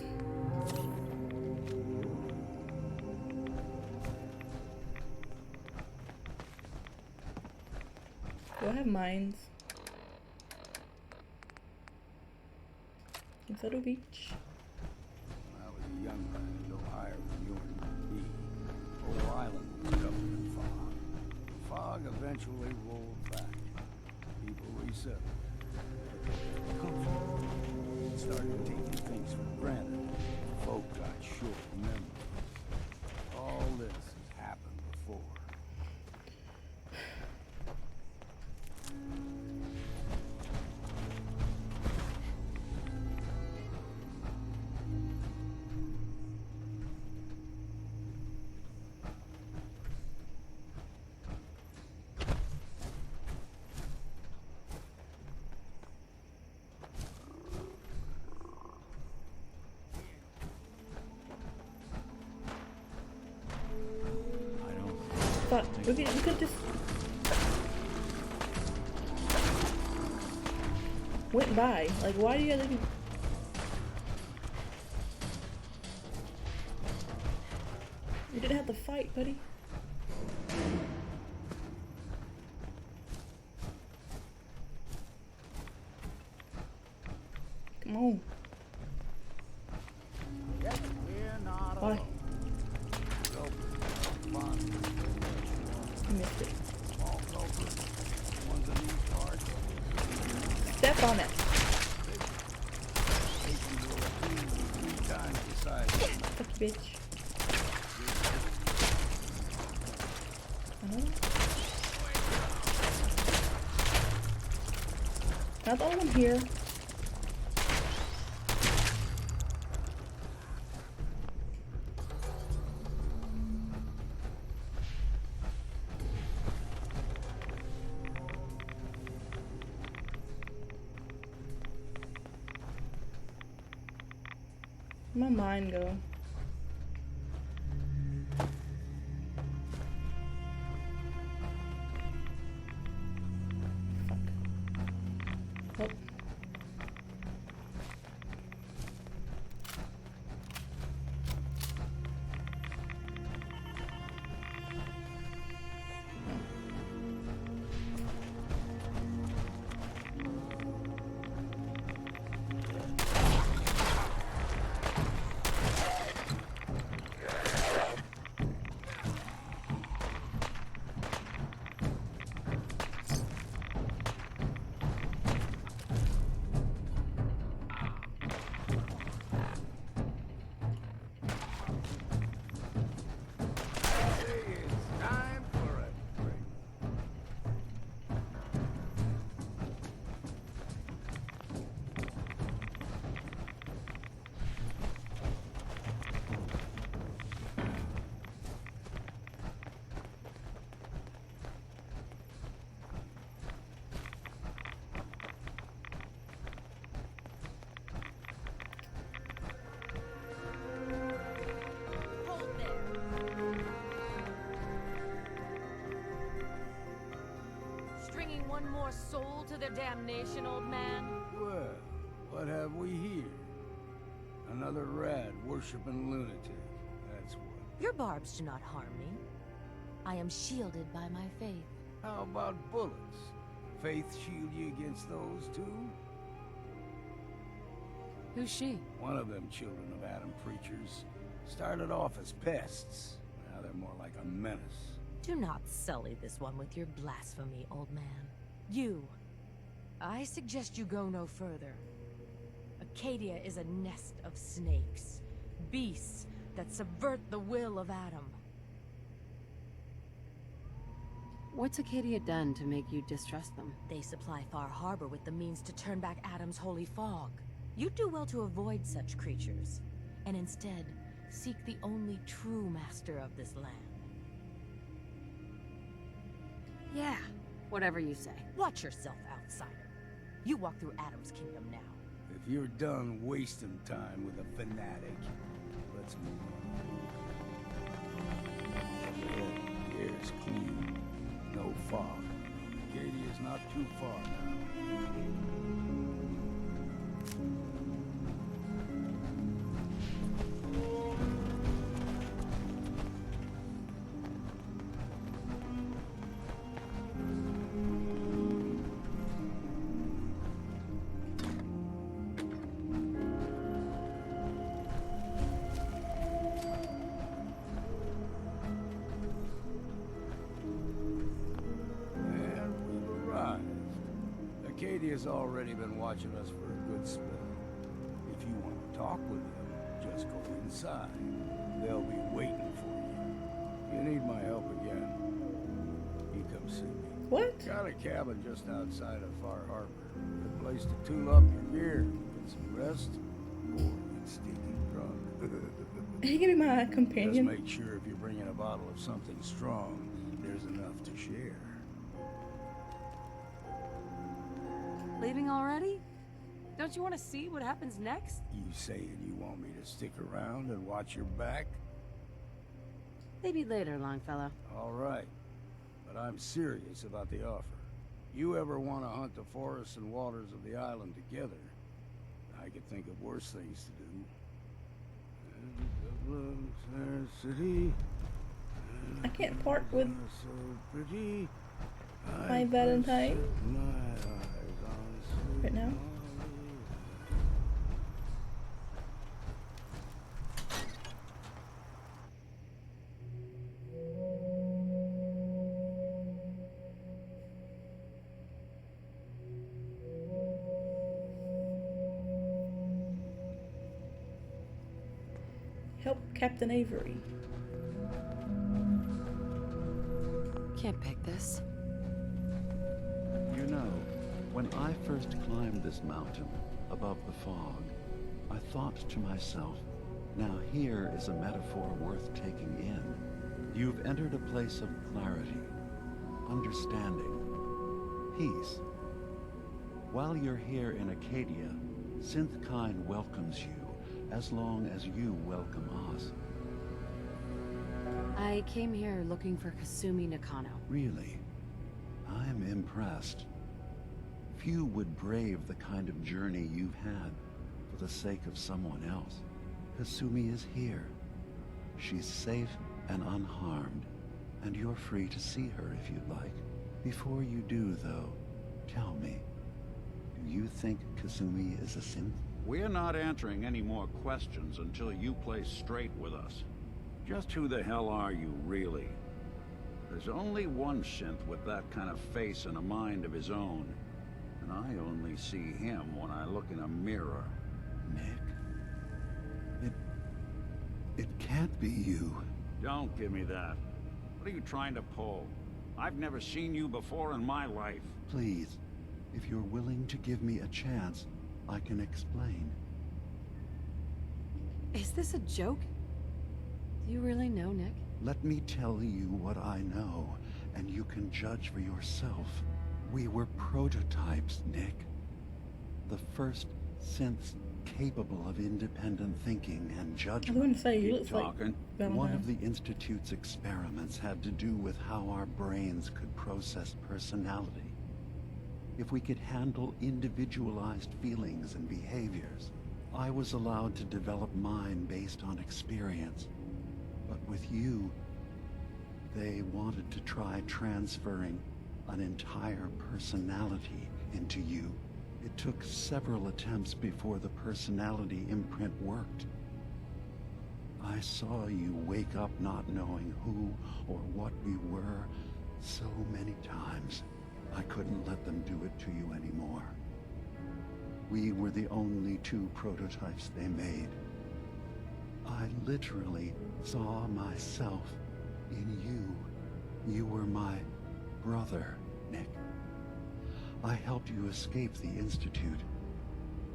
do I have mines? Inside Beach. When I was a young lad, no higher than you and me, the whole island was covered in fog. The fog eventually rolled back. People resettled. Comfortable. Started taking things for granted. Folk got short memories. All this has happened before. But we could just went by. Like, why do you gotta? You didn't have to fight, buddy. Come on. Why? I missed it. Small culprits, ones in these parts, bitch. Not all of them here. Where'd my mind go? Fuck. Oh. One more soul to their damnation, old man? Well, what have we here? Another rat worshipping lunatic. That's what. Your barbs do not harm me. I am shielded by my faith. How about bullets? Faith shield you against those too? Who's she? One of them children of Adam preachers. Started off as pests. Now they're more like a menace. Do not sully this one with your blasphemy, old man. You. I suggest you go no further. Acadia is a nest of snakes. Beasts that subvert the will of Adam. What's Acadia done to make you distrust them? They supply Far Harbor with the means to turn back Adam's holy fog. You'd do well to avoid such creatures, and instead seek the only true master of this land. Yeah, whatever you say. Watch yourself, outsider. You walk through Adam's kingdom now. If you're done wasting time with a fanatic, let's move on. The air's clean. No fog. Acadia's not too far now. Acadia's already been watching us for a good spell. If you want to talk with them, just go inside. They'll be waiting for you. You need my help again, you come see me. What? Got a cabin just outside of Far Harbor. Good place to tool up your gear, get some rest, or get stinking drunk. He can be my companion. Just make sure if you're bringing a bottle of something strong, there's enough to share. Leaving already? Don't you want to see what happens next? You saying you want me to stick around and watch your back? Maybe later, Longfellow. All right. But I'm serious about the offer. You ever want to hunt the forests and waters of the island together, I could think of worse things to do. City. I can't part with so pretty. my Valentine right now. Help Captain Avery. Can't pick this. You know, when I first climbed this mountain above the fog, I thought to myself, now here is a metaphor worth taking in. You've entered a place of clarity, understanding, peace. While you're here in Acadia, Synthkind welcomes you as long as you welcome us. I came here looking for Kasumi Nakano. Really? I'm impressed. Few would brave the kind of journey you've had for the sake of someone else. Kasumi is here. She's safe and unharmed, and you're free to see her if you'd like. Before you do, though, tell me, do you think Kasumi is a synth? We're not answering any more questions until you play straight with us. Just who the hell are you, really? There's only one synth with that kind of face and a mind of his own. And I only see him when I look in a mirror. Nick. It can't be you. Don't give me that. What are you trying to pull? I've never seen you before in my life. Please, if you're willing to give me a chance, I can explain. Is this a joke? Do you really know, Nick? Let me tell you what I know, and you can judge for yourself. We were prototypes, Nick. The first synths capable of independent thinking and judgment. I was going to say, he Keep looks like talking. Valentine. One of the Institute's experiments had to do with how our brains could process personality. If we could handle individualized feelings and behaviors, I was allowed to develop mine based on experience. But with you, they wanted to try transferring an entire personality into you. It took several attempts before the personality imprint worked. I saw you wake up not knowing who or what we were so many times. I couldn't let them do it to you anymore. We were the only two prototypes they made. I literally saw myself in you. You were my brother, Nick. I helped you escape the Institute.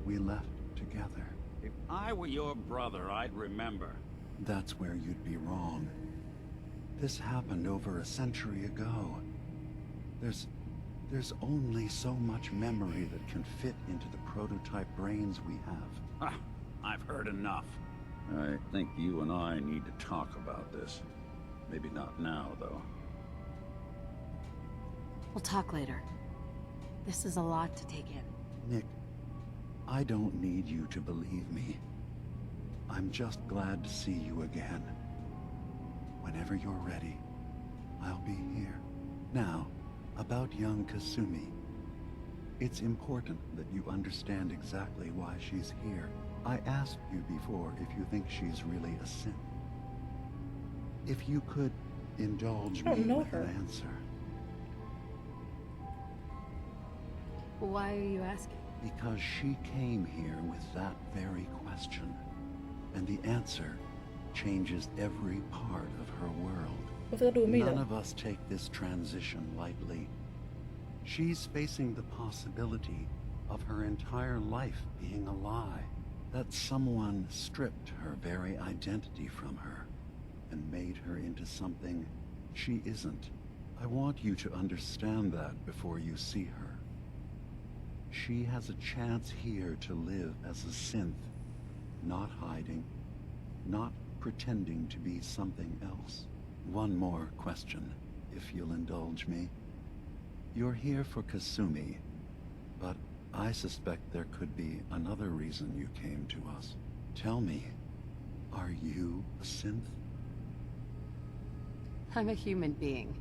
We left together. If I were your brother, I'd remember. That's where you'd be wrong. This happened over a century ago. There's only so much memory that can fit into the prototype brains we have. Ah, I've heard enough. I think you and I need to talk about this. Maybe not now, though. We'll talk later. This is a lot to take in. Nick, I don't need you to believe me. I'm just glad to see you again. Whenever you're ready, I'll be here. Now, about young Kasumi. It's important that you understand exactly why she's here. I asked you before if you think she's really a synth. If you could indulge me with an answer. Why are you asking? Because she came here with that very question. And the answer changes every part of her world. What's that do with me, None though? of us take this transition lightly. She's facing the possibility of her entire life being a lie. That someone stripped her very identity from her and made her into something she isn't. I want you to understand that before you see her. She has a chance here to live as a synth, not hiding, not pretending to be something else. One more question, if you'll indulge me. You're here for Kasumi, but I suspect there could be another reason you came to us. Tell me, are you a synth? I'm a human being,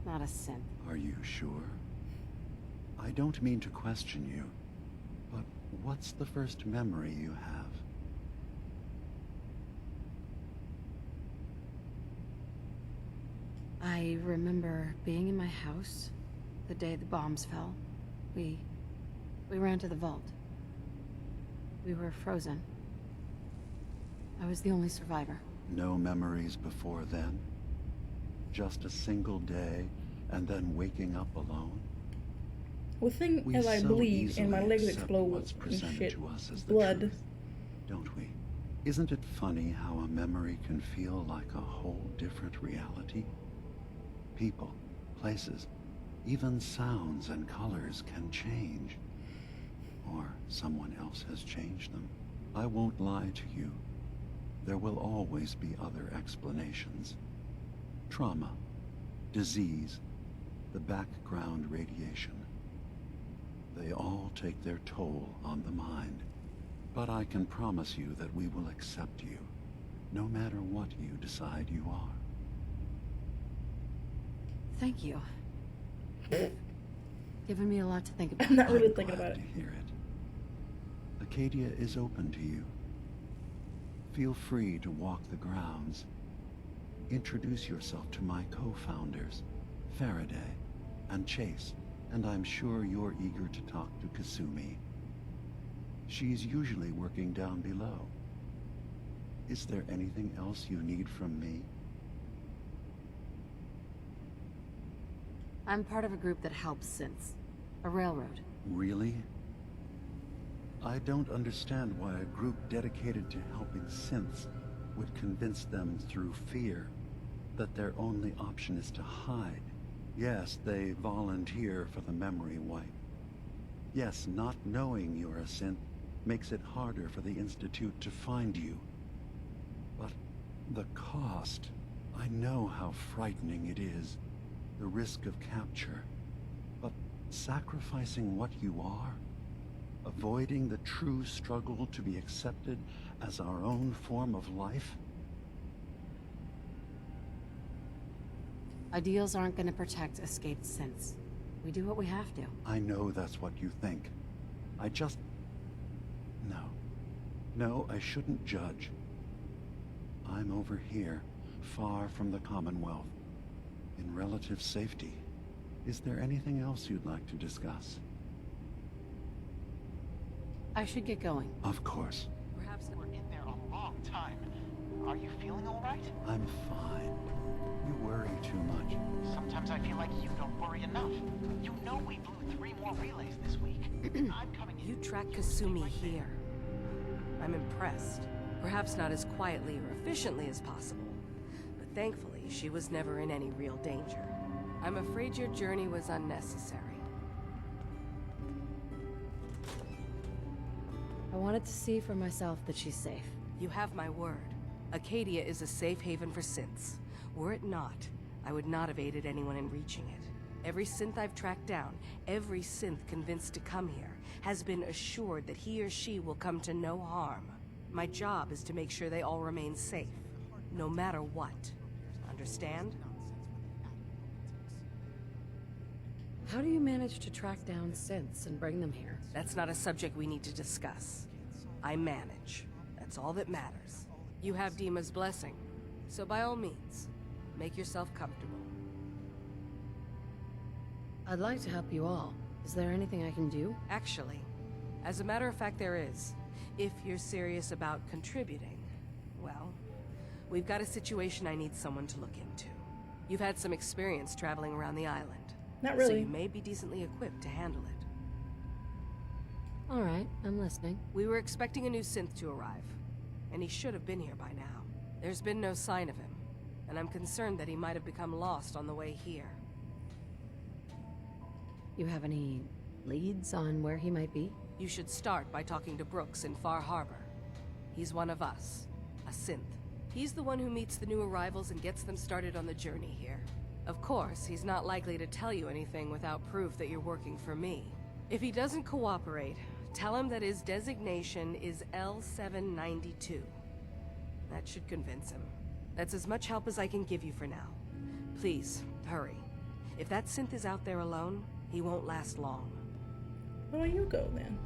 not a synth. Are you sure? I don't mean to question you, but what's the first memory you have? I remember being in my house the day the bombs fell. We ran to the vault. We were frozen. I was the only survivor. No memories before then? Just a single day, and then waking up alone? Well, thing We as I so bleed and my easily legs accept explode what's and presented shit, to us as the blood. truth, don't we? Isn't it funny how a memory can feel like a whole different reality? People, places, even sounds and colors can change. Or someone else has changed them. I won't lie to you. There will always be other explanations. Trauma, disease, the background radiation. They all take their toll on the mind. But I can promise you that we will accept you, no matter what you decide you are. Thank you. Given me a lot to think about. I'm not really I'm thinking glad about it. to hear it. Acadia is open to you. Feel free to walk the grounds. Introduce yourself to my co-founders, Faraday and Chase, and I'm sure you're eager to talk to Kasumi. She's usually working down below. Is there anything else you need from me? I'm part of a group that helps synths. A railroad. Really? I don't understand why a group dedicated to helping synths would convince them through fear that their only option is to hide. Yes, they volunteer for the memory wipe. Yes, not knowing you're a synth makes it harder for the Institute to find you. But the cost, I know how frightening it is. The risk of capture. But sacrificing what you are, avoiding the true struggle to be accepted as our own form of life? Ideals aren't going to protect escaped synths. We do what we have to. I know that's what you think. I just... No, I shouldn't judge. I'm over here, far from the Commonwealth, in relative safety. Is there anything else you'd like to discuss? I should get going. Of course. Perhaps we're in there a long time. Are you feeling all right? I'm fine. You worry too much. Sometimes I feel like you don't worry enough. You know we blew 3 more relays this week. I'm coming in. You tracked Kasumi here. I'm impressed. Perhaps not as quietly or efficiently as possible, but thankfully she was never in any real danger. I'm afraid your journey was unnecessary. I wanted to see for myself that she's safe. You have my word. Acadia is a safe haven for synths. Were it not, I would not have aided anyone in reaching it. Every synth I've tracked down, every synth convinced to come here, has been assured that he or she will come to no harm. My job is to make sure they all remain safe, no matter what. Understand? How do you manage to track down synths and bring them here? That's not a subject we need to discuss. I manage. That's all that matters. You have Dima's blessing, so by all means, make yourself comfortable. I'd like to help you all. Is there anything I can do? Actually, as a matter of fact, there is. If you're serious about contributing, well, we've got a situation I need someone to look into. You've had some experience traveling around the island. Not really. So you may be decently equipped to handle it. All right, I'm listening. We were expecting a new synth to arrive, and he should have been here by now. There's been no sign of him, and I'm concerned that he might have become lost on the way here. You have any leads on where he might be? You should start by talking to Brooks in Far Harbor. He's one of us, a synth. He's the one who meets the new arrivals and gets them started on the journey here. Of course, he's not likely to tell you anything without proof that you're working for me. If he doesn't cooperate, tell him that his designation is L792. That should convince him. That's as much help as I can give you for now. Please, hurry. If that synth is out there alone, he won't last long. Where will you go then?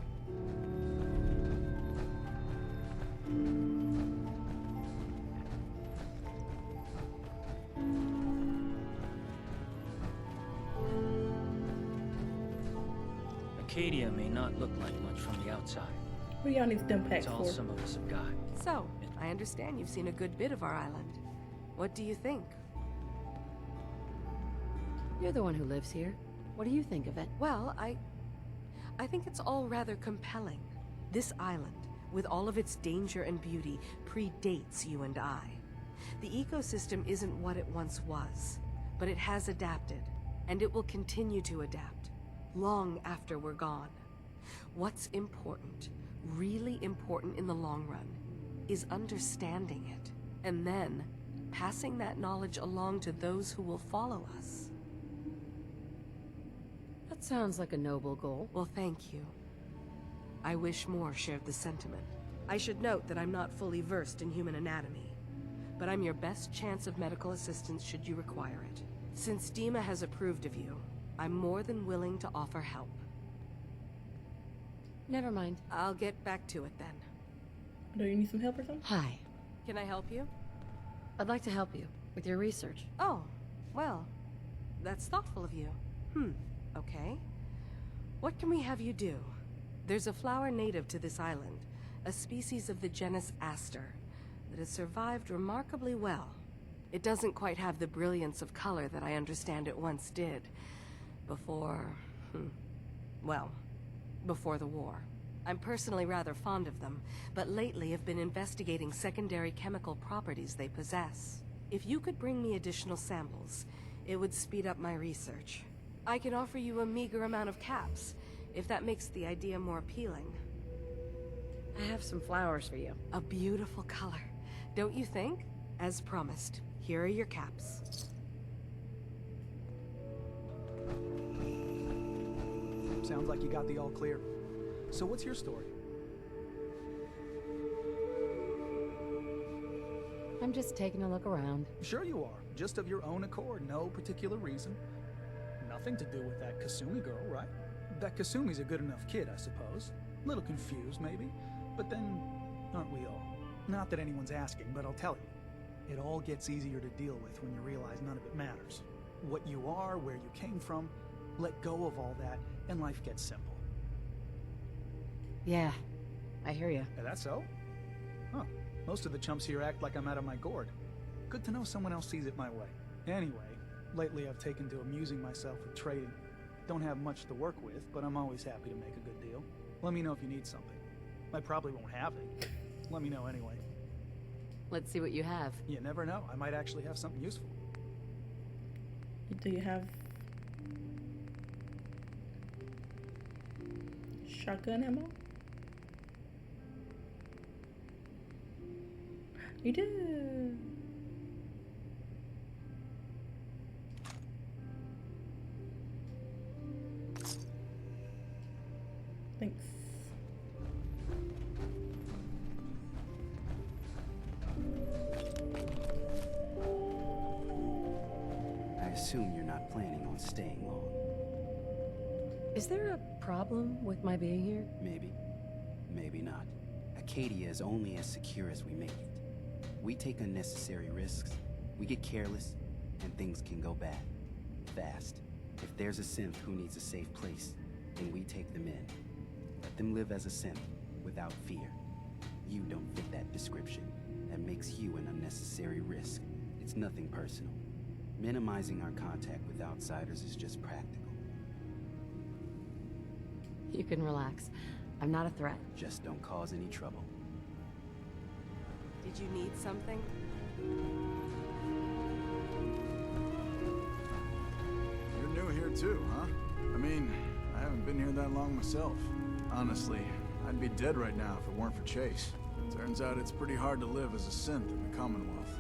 Acadia may not look like much from the outside. What do y'all need stim packs It's all for? some of us have got. So, I understand you've seen a good bit of our island. What do you think? You're the one who lives here. What do you think of it? Well, I think it's all rather compelling. This island, with all of its danger and beauty, predates you and I. The ecosystem isn't what it once was, but it has adapted, and it will continue to adapt, long after we're gone. What's important, really important in the long run, is understanding it, and then passing that knowledge along to those who will follow us. That sounds like a noble goal. Well, thank you. I wish more shared the sentiment. I should note that I'm not fully versed in human anatomy, but I'm your best chance of medical assistance should you require it. Since Dima has approved of you, I'm more than willing to offer help. Never mind. I'll get back to it then. Do you need some help or something? Hi. Can I help you? I'd like to help you with your research. Oh, well, that's thoughtful of you. Okay. What can we have you do? There's a flower native to this island, a species of the genus Aster, that has survived remarkably well. It doesn't quite have the brilliance of color that I understand it once did. Before the war. I'm personally rather fond of them, but lately have been investigating secondary chemical properties they possess. If you could bring me additional samples, it would speed up my research. I can offer you a meager amount of caps, if that makes the idea more appealing. I have some flowers for you. A beautiful color, don't you think? As promised, here are your caps. Sounds like you got the all clear. So what's your story? I'm just taking a look around. Sure you are. Just of your own accord, no particular reason. Nothing to do with that Kasumi girl, right? That Kasumi's a good enough kid, I suppose. A little confused, maybe. But then, aren't we all? Not that anyone's asking, but I'll tell you. It all gets easier to deal with when you realize none of it matters. What you are, where you came from, let go of all that, and life gets simple. Yeah, I hear you. Is that so? Huh. Most of the chumps here act like I'm out of my gourd. Good to know someone else sees it my way. Anyway, lately I've taken to amusing myself with trading. Don't have much to work with, but I'm always happy to make a good deal. Let me know if you need something. I probably won't have it. Let me know anyway. Let's see what you have. You never know. I might actually have something useful. Do you have shotgun ammo? You do. Thanks. I assume you're not planning on staying long. Is there a problem with my being here? Maybe. Maybe not. Acadia is only as secure as we make it. We take unnecessary risks, we get careless, and things can go bad. Fast. If there's a synth who needs a safe place, then we take them in. Let them live as a synth, without fear. You don't fit that description. That makes you an unnecessary risk. It's nothing personal. Minimizing our contact with outsiders is just practical. You can relax. I'm not a threat. Just don't cause any trouble. Did you need something? You're new here too, huh? I mean, I haven't been here that long myself. Honestly, I'd be dead right now if it weren't for Chase. Turns out it's pretty hard to live as a synth in the Commonwealth.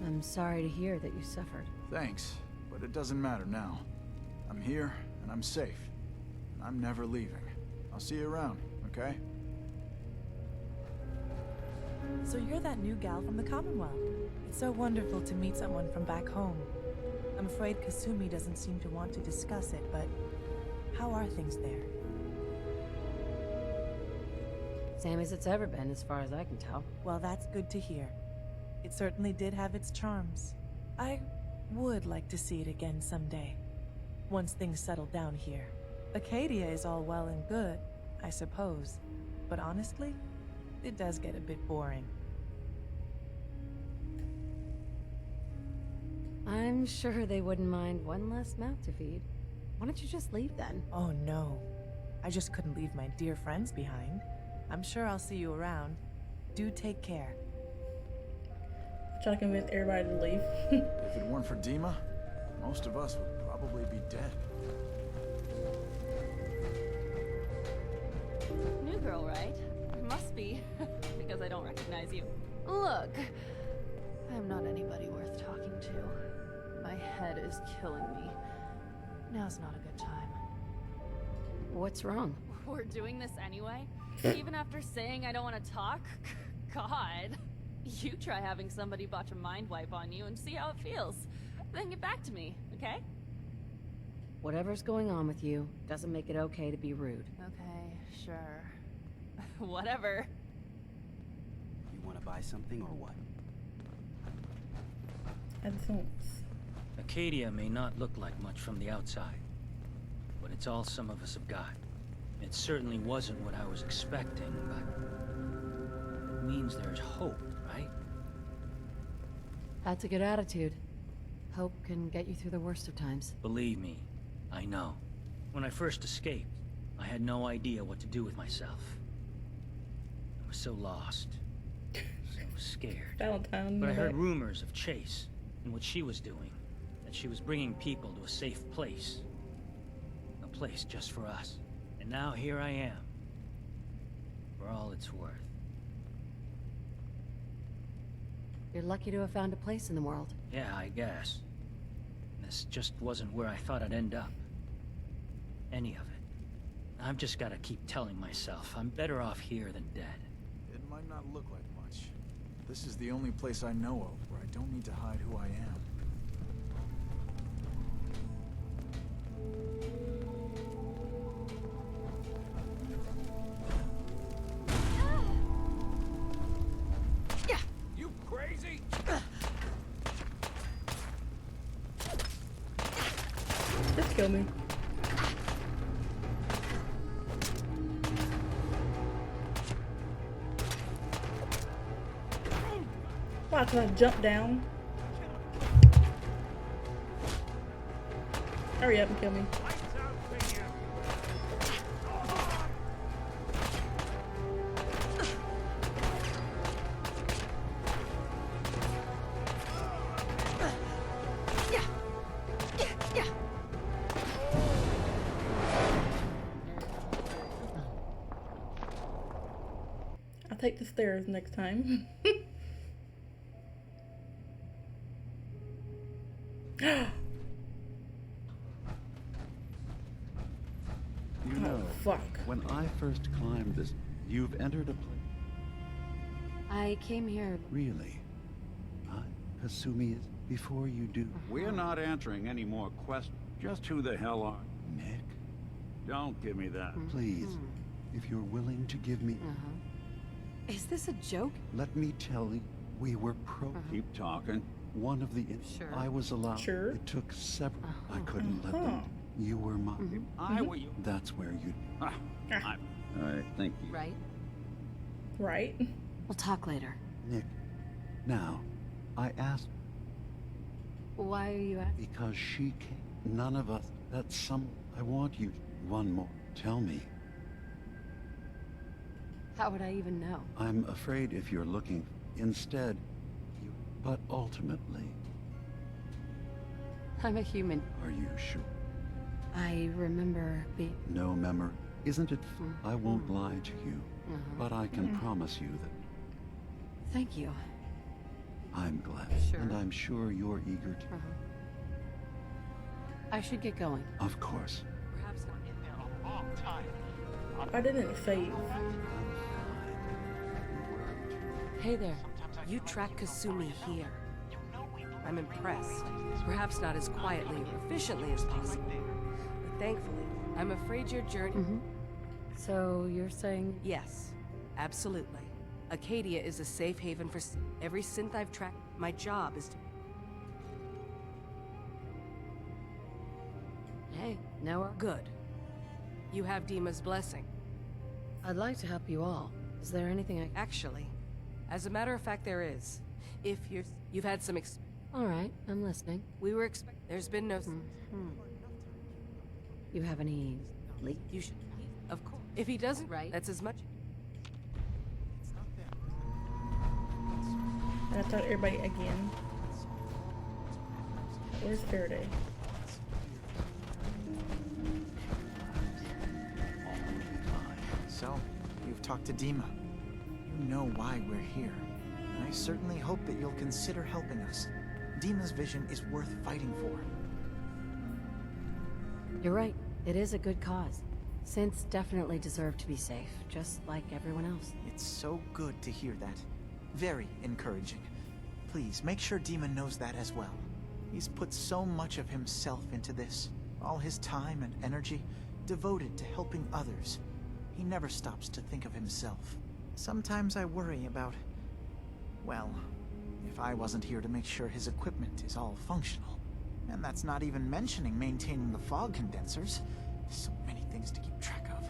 I'm sorry to hear that you suffered. Thanks, but it doesn't matter now. I'm here, and I'm safe. And I'm never leaving. I'll see you around, okay? So you're that new gal from the Commonwealth. It's so wonderful to meet someone from back home. I'm afraid Kasumi doesn't seem to want to discuss it, but how are things there? Same as it's ever been, as far as I can tell. Well, that's good to hear. It certainly did have its charms. I would like to see it again someday, once things settle down here. Acadia is all well and good, I suppose, but honestly, it does get a bit boring. I'm sure they wouldn't mind one less mouth to feed. Why don't you just leave then? Oh no. I just couldn't leave my dear friends behind. I'm sure I'll see you around. Do take care. Try to convince everybody to leave. If it weren't for Dima, most of us would probably be dead. New girl, right? Must be, because I don't recognize you. Look, I'm not anybody worth talking to. My head is killing me. Now's not a good time. What's wrong? We're doing this anyway? Even after saying I don't want to talk? God. You try having somebody botch a mind wipe on you and see how it feels. Then get back to me, okay? Whatever's going on with you doesn't make it okay to be rude. Okay, sure. Whatever. You want to buy something or what? Acadia may not look like much from the outside, but it's all some of us have got. It certainly wasn't what I was expecting, but it means there's hope, right? That's a good attitude. Hope can get you through the worst of times. Believe me, I know. When I first escaped, I had no idea what to do with myself. I was so lost, so scared. Valentine, But I heard rumors of Chase and what she was doing, that she was bringing people to a safe place. A place just for us. And now here I am, for all it's worth. You're lucky to have found a place in the world. Yeah, I guess. This just wasn't where I thought I'd end up. Any of it. I've just gotta keep telling myself I'm better off here than dead. It might not look like much. This is the only place I know of where I don't need to hide who I am. You crazy? Just kill me. Why can I jump down? Hurry up and kill me. I'll take the stairs next time. You know, fuck. When I first climbed this, you've entered a place. I came here... Really? Kasumi is... Before you do... We're not answering any more questions. Just who the hell are you? Nick? Don't give me that. Please, if you're willing to give me... Is this a joke? Let me tell you, we were Keep talking. One of the... Sure. I was allowed. Sure. It took several... I couldn't let them... You were mine. I were you. That's where you... I think you. Right? Right. We'll talk later. Nick, now, I asked... Why are you asking? Because she came. None of us... That's some... I want you... One more. Tell me. How would I even know? I'm afraid if you're looking... Instead... You... But ultimately... I'm a human. Are you sure? I remember being... No memory. Isn't it... I won't lie to you. But I can promise you that... Thank you. I'm glad. Sure. And I'm sure you're eager to... I should get going. Of course. Perhaps not in there a long time. I didn't save. Hey there. You tracked Kasumi here. I'm impressed. Perhaps not as quietly or efficiently as possible. But thankfully, I'm afraid your journey... So, you're saying... Yes, absolutely. Acadia is a safe haven for every synth I've tracked. My job is to... Hey, now we're... Good. You have Dima's blessing. I'd like to help you all, Is there anything I... Actually, as a matter of fact, there is. If you've had some All right, I'm listening. We were there's been no... You have any... leak? You should... Of course. If he doesn't, Right. that's as much... And I tell everybody again. Where's Faraday? So, you've talked to Dima. You know why we're here. And I certainly hope that you'll consider helping us. Dima's vision is worth fighting for. You're right. It is a good cause. Synths definitely deserve to be safe, just like everyone else. It's so good to hear that. Very encouraging. Please, make sure Dima knows that as well. He's put so much of himself into this. All his time and energy devoted to helping others. He never stops to think of himself. Sometimes I worry about... well, if I wasn't here to make sure his equipment is all functional. And that's not even mentioning maintaining the fog condensers. So many things to keep track of.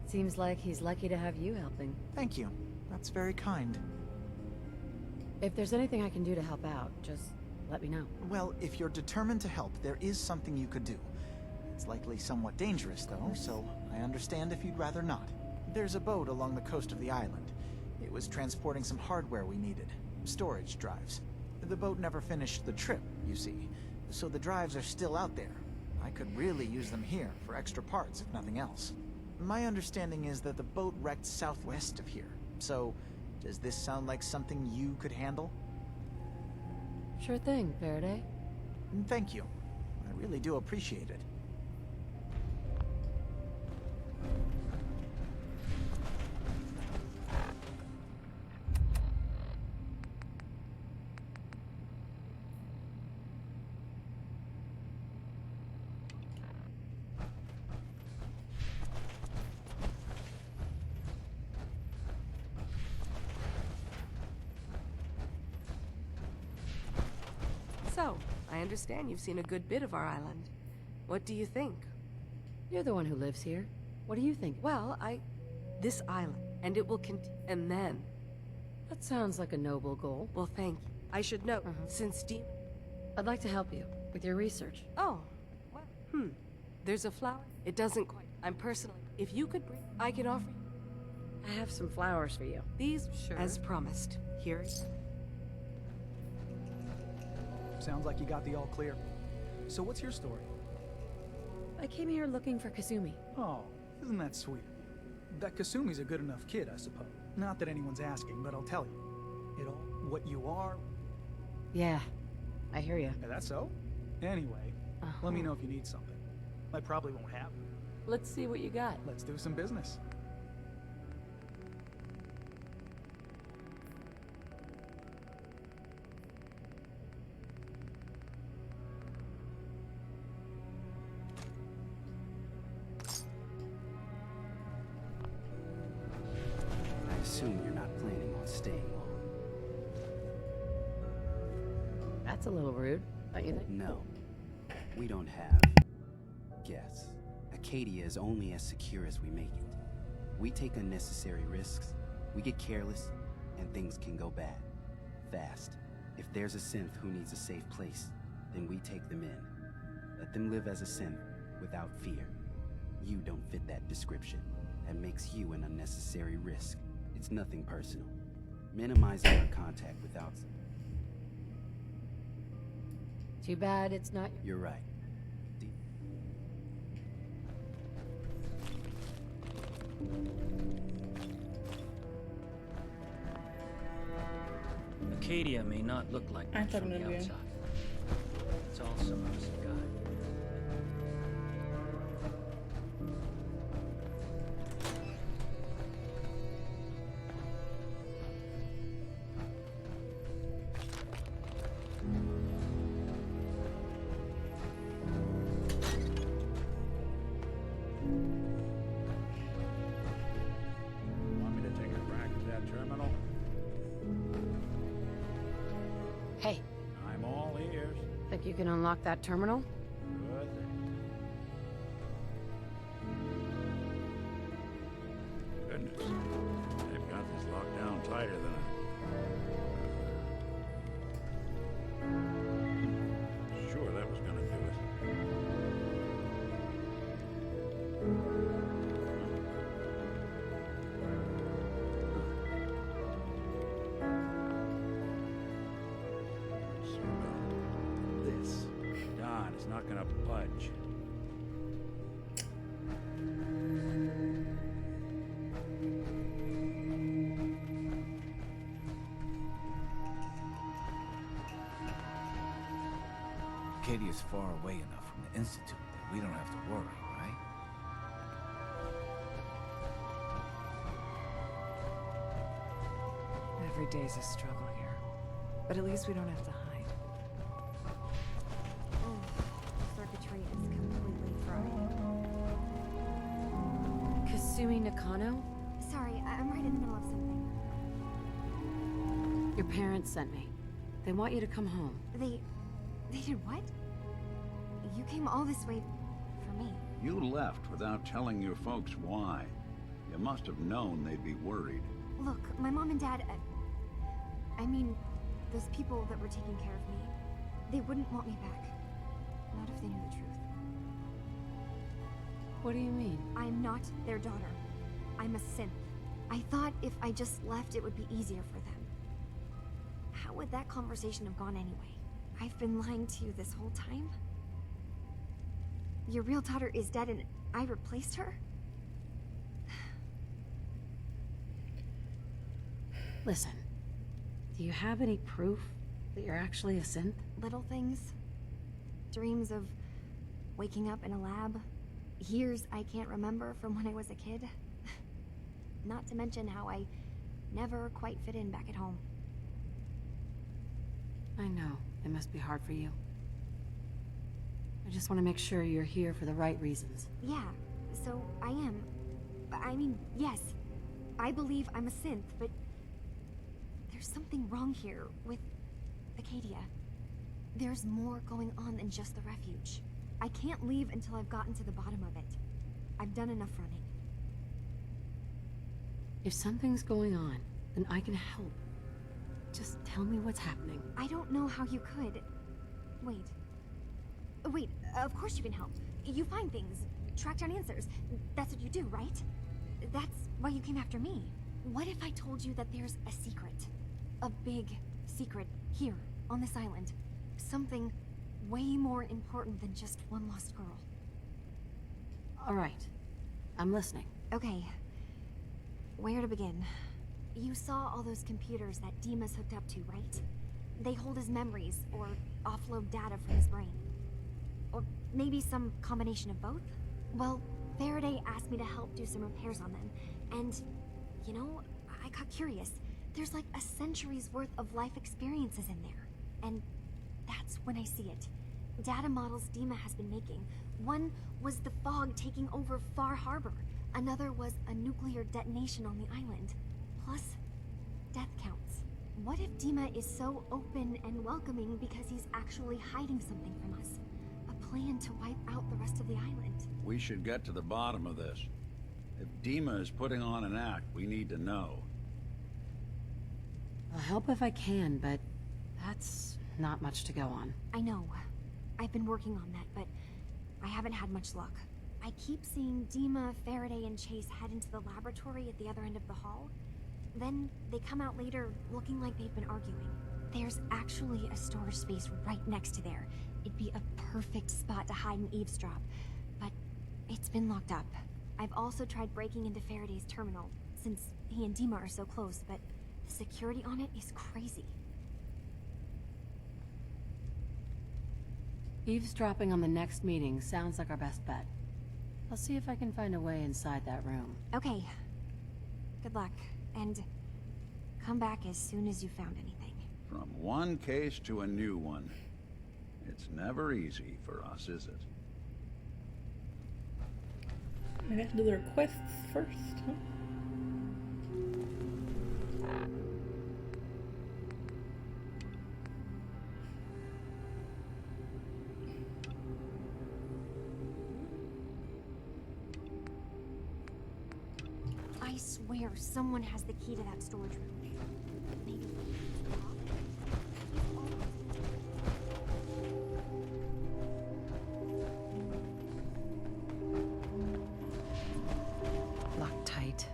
Seems like he's lucky to have you helping. Thank you. That's very kind. If there's anything I can do to help out, just let me know. Well, if you're determined to help, there is something you could do. It's likely somewhat dangerous, though, so I understand if you'd rather not. There's a boat along the coast of the island. It was transporting some hardware we needed. Storage drives. The boat never finished the trip, you see, so the drives are still out there. I could really use them here for extra parts, if nothing else. My understanding is that the boat wrecked southwest of here, so does this sound like something you could handle? Sure thing, Faraday. Thank you. I really do appreciate it. So, I understand you've seen a good bit of our island. What do you think? You're the one who lives here. What do you think? Well, this island, and it will and then... That sounds like a noble goal. Well, thank you. I should know, since Dima... I'd like to help you with your research. Oh, well, There's a flower. It doesn't quite... I'm personally... If you could bring... I can offer you... I have some flowers for you. These, as promised. Here. Sounds like you got the all clear. So what's your story? I came here looking for Kasumi. Oh, isn't that sweet? That Kasumi's a good enough kid, I suppose. Not that anyone's asking, but I'll tell you. It all... what you are... Yeah, I hear you. Is that so? Anyway, let me know if you need something. I probably won't have it. Let's see what you got. Let's do some business. I assume you're not planning on staying long. That's a little rude, don't you think? No. We don't have... guests. Acadia is only as secure as we make it. We take unnecessary risks, we get careless, and things can go bad. Fast. If there's a synth who needs a safe place, then we take them in. Let them live as a synth, without fear. You don't fit that description. That makes you an unnecessary risk. It's nothing personal. Minimizing our contact without... Too bad it's not... You're right. Acadia may not look like I'm much from talking the to you. outside. It's all some of us have got. Want me to take a crack at that terminal? Hey, I'm all ears. think you can unlock that terminal? Good. Goodness. not gonna budge. Acadia's far away enough from the Institute that we don't have to worry, right? Every day's a struggle here. But at least we don't have to hide. Oh, circuitry is completely fried. Kasumi Nakano? Sorry, I'm right in the middle of something. Your parents sent me. They want you to come home. They did what? You came all this way for me. You left without telling your folks why. You must have known they'd be worried. Look, my mom and dad, I mean, those people that were taking care of me, they wouldn't want me back. Not if they knew the truth. What do you mean? I'm not their daughter. I'm a synth. I thought if I just left, it would be easier for them. How would that conversation have gone anyway? I've been lying to you this whole time? Your real daughter is dead and I replaced her? Listen, do you have any proof that you're actually a synth? Little things. Dreams of waking up in a lab. Years I can't remember from when I was a kid. Not to mention how I never quite fit in back at home. I know. It must be hard for you. I just want to make sure you're here for the right reasons. Yeah, so I am. I mean, yes. I believe I'm a synth, but there's something wrong here with Acadia. There's more going on than just the refuge. I can't leave until I've gotten to the bottom of it. I've done enough running. If something's going on, then I can help. Just tell me what's happening. I don't know how you could. Wait. Wait, of course you can help. You find things, track down answers. That's what you do, right? That's why you came after me. What if I told you that there's a secret? A big secret here, on this island. Something way more important than just one lost girl. All right. I'm listening. Okay. Where to begin? You saw all those computers that Dima's hooked up to, right? They hold his memories, or offload data from his brain. Or maybe some combination of both? Well, Faraday asked me to help do some repairs on them, and, you know, I got curious. There's like a century's worth of life experiences in there, and that's when I see it. Data models Dima has been making. One was the fog taking over Far Harbor. Another was a nuclear detonation on the island. Plus, death counts. What if Dima is so open and welcoming because he's actually hiding something from us? A plan to wipe out the rest of the island. We should get to the bottom of this. If Dima is putting on an act, we need to know. I'll help if I can, but that's not much to go on. I know. I've been working on that, but I haven't had much luck. I keep seeing Dima, Faraday, and Chase head into the laboratory at the other end of the hall. Then they come out later looking like they've been arguing. There's actually a storage space right next to there. It'd be a perfect spot to hide and eavesdrop, but it's been locked up. I've also tried breaking into Faraday's terminal, since he and Dima are so close, but the security on it is crazy. Eavesdropping on the next meeting sounds like our best bet. I'll see if I can find a way inside that room. Okay. Good luck, and come back as soon as you found anything. From one case to a new one. It's never easy for us, is it? Maybe I have to do the requests first, huh? I swear someone has the key to that storage room. Maybe. Locked tight.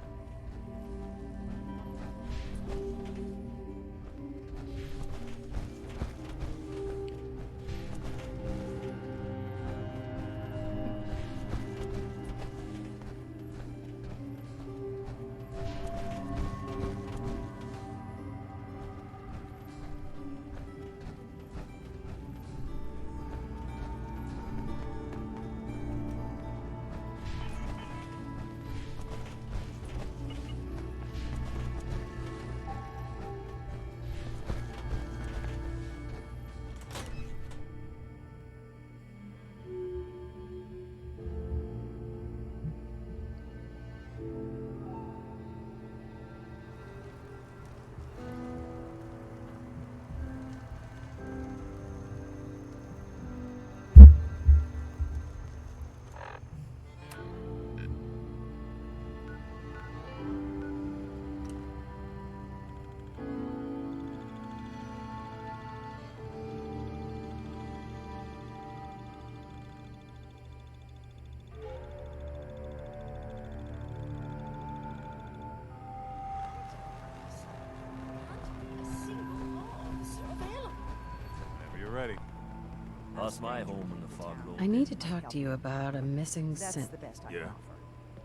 Lost my home in the fog rolled I need to talk to you about a missing synth. Yeah.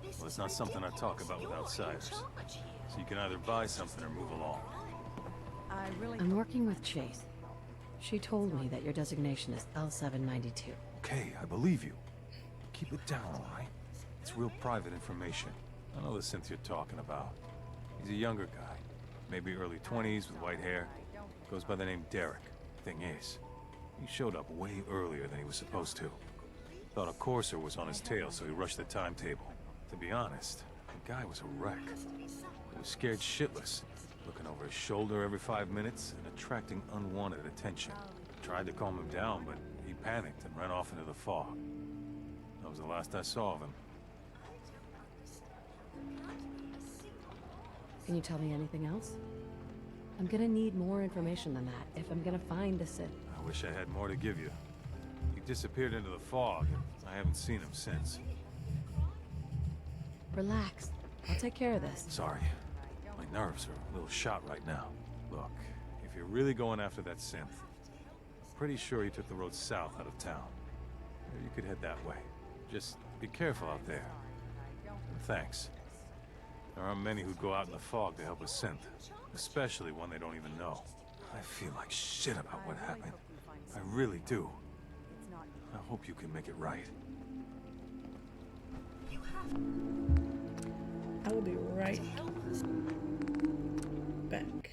Well, it's not something I talk about with outsiders. So you can either buy something or move along. I'm working with Chase. She told me that your designation is L792. Okay, I believe you. Keep it down, all right? It's real private information. I know the synth you're talking about. He's a younger guy. Maybe early 20s with white hair. Goes by the name Derek. Thing is, he showed up way earlier than he was supposed to. Thought a courser was on his tail, so he rushed the timetable. To be honest, the guy was a wreck. He was scared shitless, looking over his shoulder every 5 minutes and attracting unwanted attention. Tried to calm him down, but he panicked and ran off into the fog. That was the last I saw of him. Can you tell me anything else? I'm gonna need more information than that if I'm gonna find the synth. I wish I had more to give you. He disappeared into the fog, and I haven't seen him since. Relax. I'll take care of this. Sorry. My nerves are a little shot right now. Look, if you're really going after that synth, I'm pretty sure he took the road south out of town. Or you could head that way. Just be careful out there. And thanks. There aren't many who go out in the fog to help a synth, especially one they don't even know. I feel like shit about what happened. I really do. I hope you can make it right. I will be right back.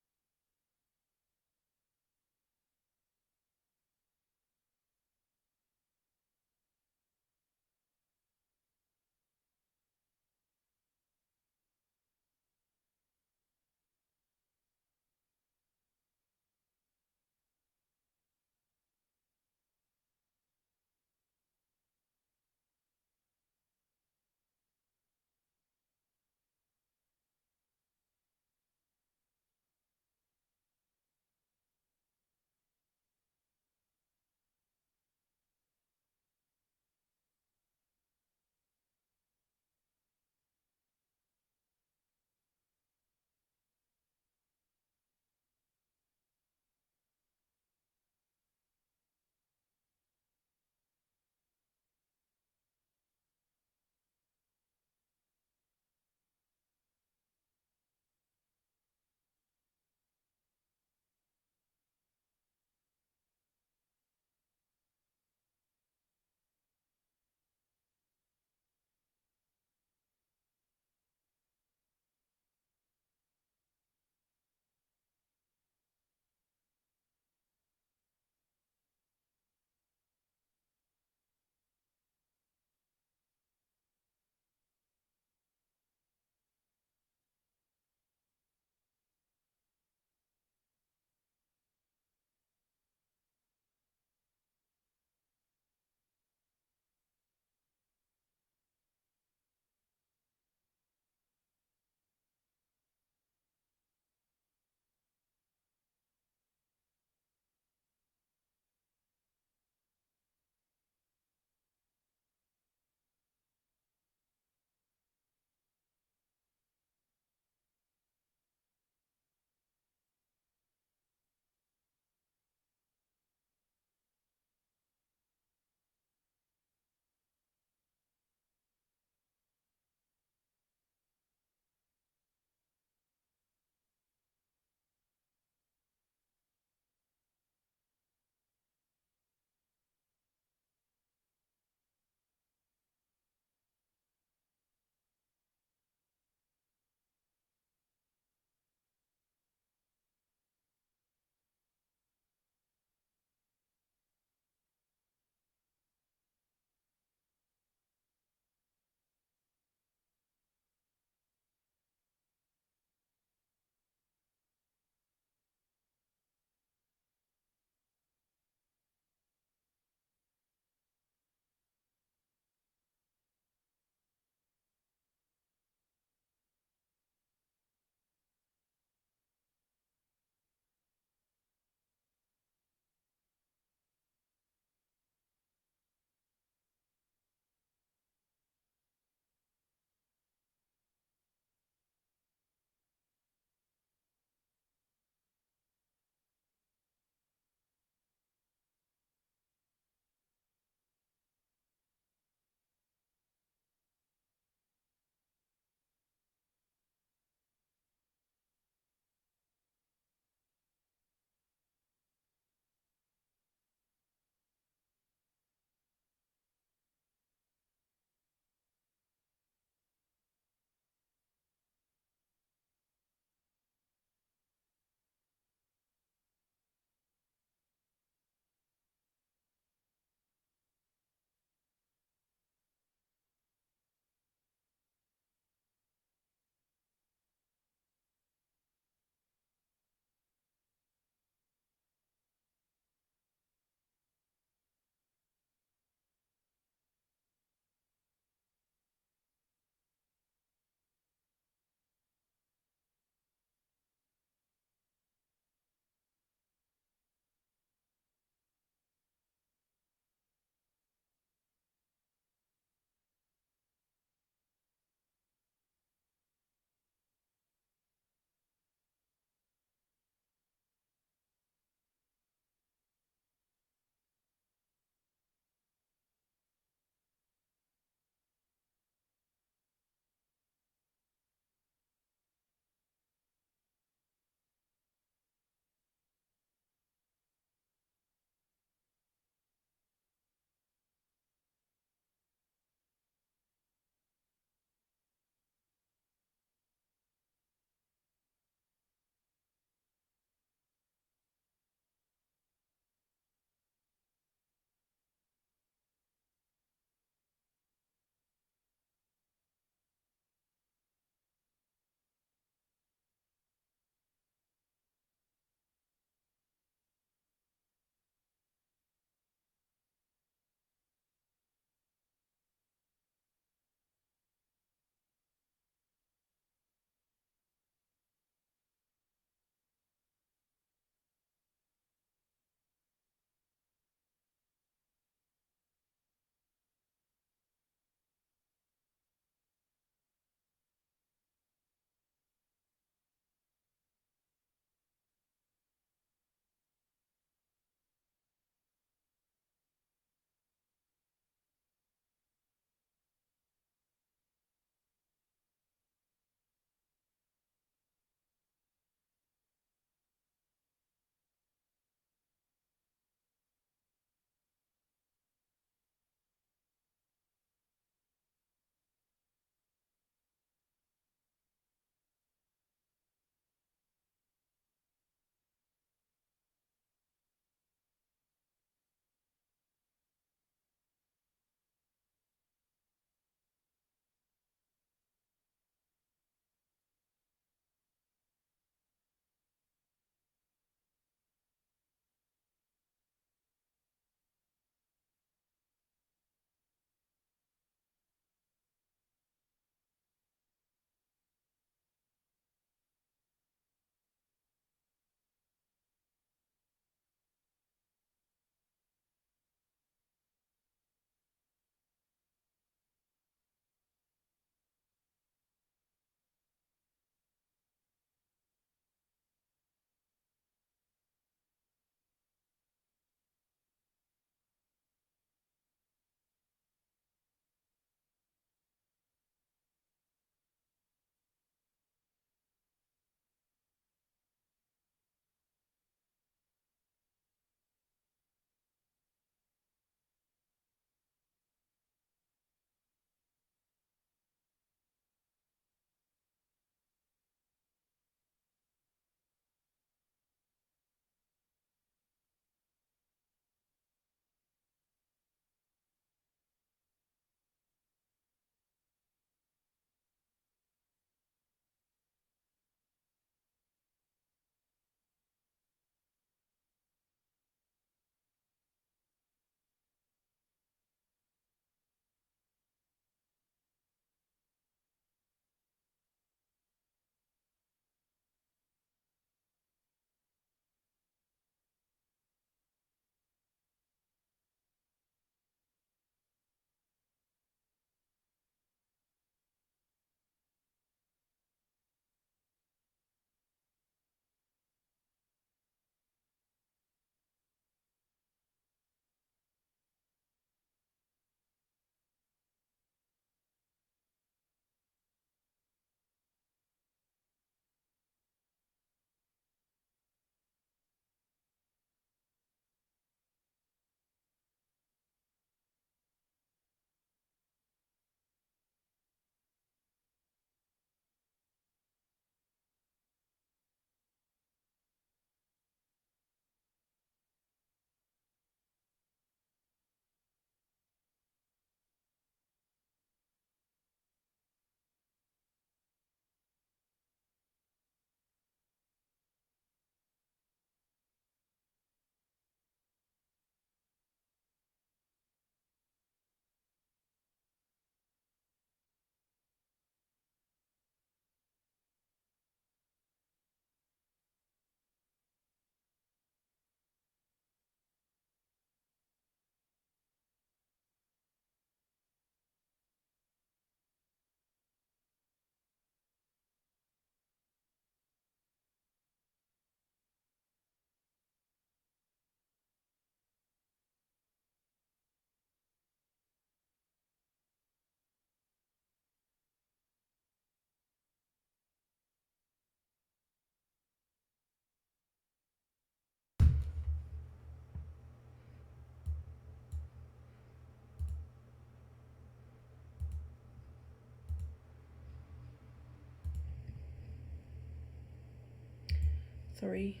3.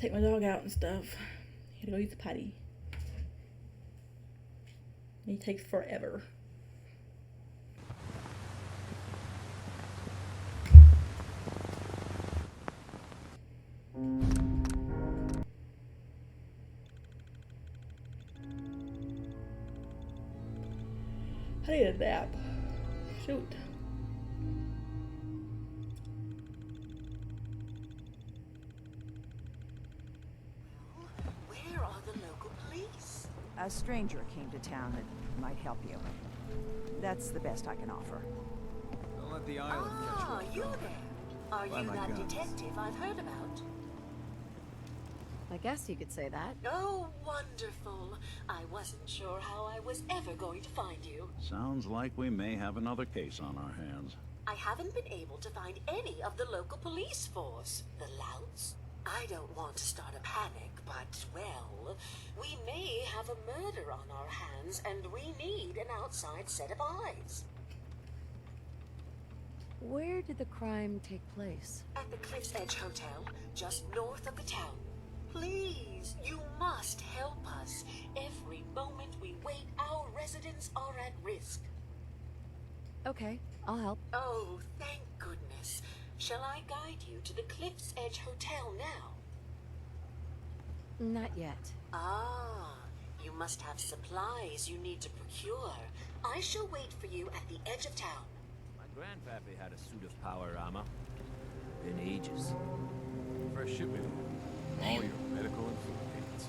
Take my dog out and stuff. He had to go use the potty. He takes forever. I need a nap. Shoot. Where are the local police? A stranger came to town that might help you. That's the best I can offer. Don't let the island catch Ah, you you off guard. there? Are Buy you my that guns. detective I've heard about? I guess you could say that. Oh, wonderful. I wasn't sure how I was ever going to find you. Sounds like we may have another case on our hands. I haven't been able to find any of the local police force. The louts? I don't want to start a panic, but, well, we may have a murder on our hands, and we need an outside set of eyes. Where did the crime take place? At the Cliff's Edge Hotel, just north of the town. Please, you must help us. Every moment we wait, our residents are at risk. Okay, I'll help. Oh, thank goodness. Shall I guide you to the Cliff's Edge Hotel now? Not yet. Ah, you must have supplies you need to procure. I shall wait for you at the edge of town. My grandpappy had a suit of power armor. Been ages. Fresh shipping. All your medical and food needs.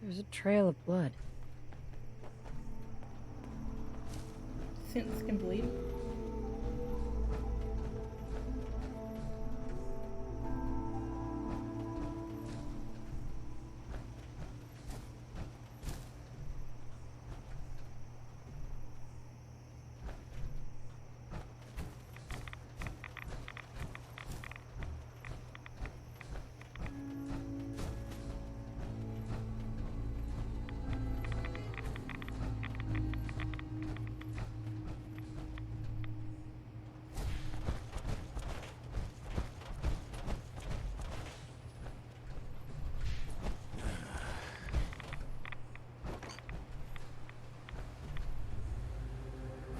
There's a trail of blood. Synths can bleed.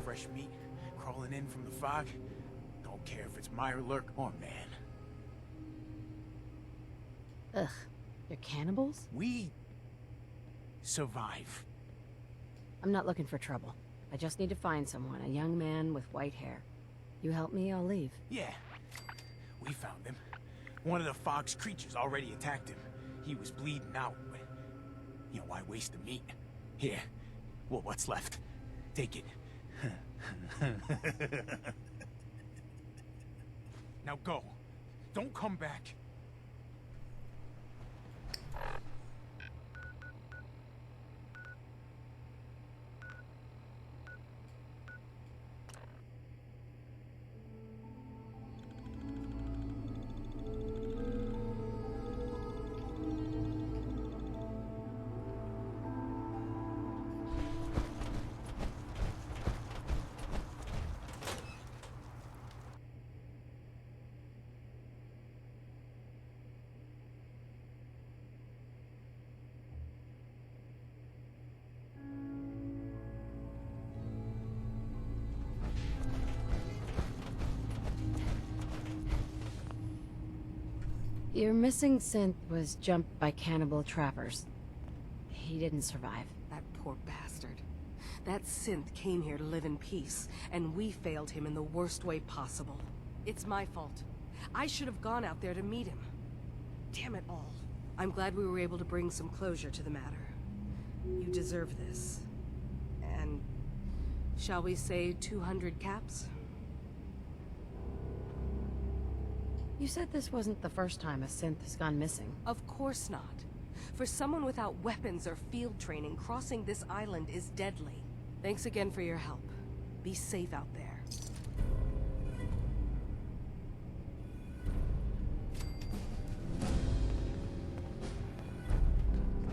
Fresh meat crawling in from the fog. Don't care if it's Mirelurk or man. Ugh. They're cannibals? We survive. I'm not looking for trouble. I just need to find someone, a young man with white hair. You help me, I'll leave. Yeah, we found him. One of the fog's creatures already attacked him. He was bleeding out, but, you know, why waste the meat? Here, well, what's left? Take it. Now go. Don't come back. Your missing synth was jumped by cannibal trappers. He didn't survive. That poor bastard. That synth came here to live in peace, and we failed him in the worst way possible. It's my fault. I should have gone out there to meet him. Damn it all. I'm glad we were able to bring some closure to the matter. You deserve this. And... shall we say 200 caps? You said this wasn't the first time a synth has gone missing. Of course not. For someone without weapons or field training, crossing this island is deadly. Thanks again for your help. Be safe out there.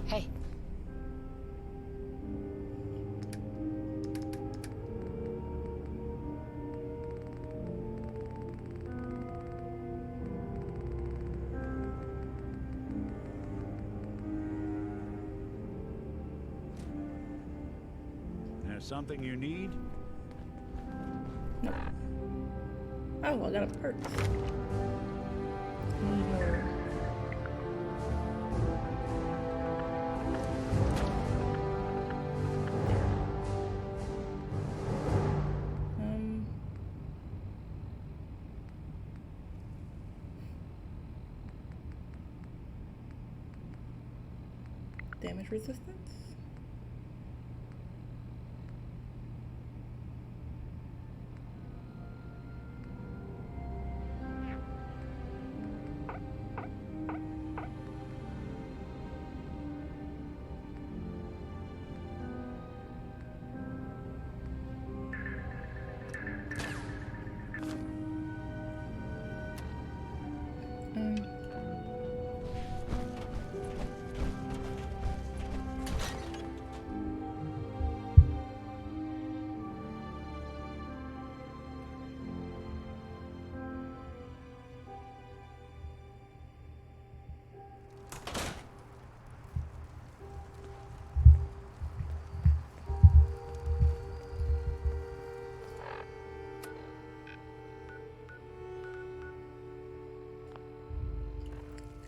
Hey. There's something you need? Nope. Oh, I got a perk. Need more. Damage resistance?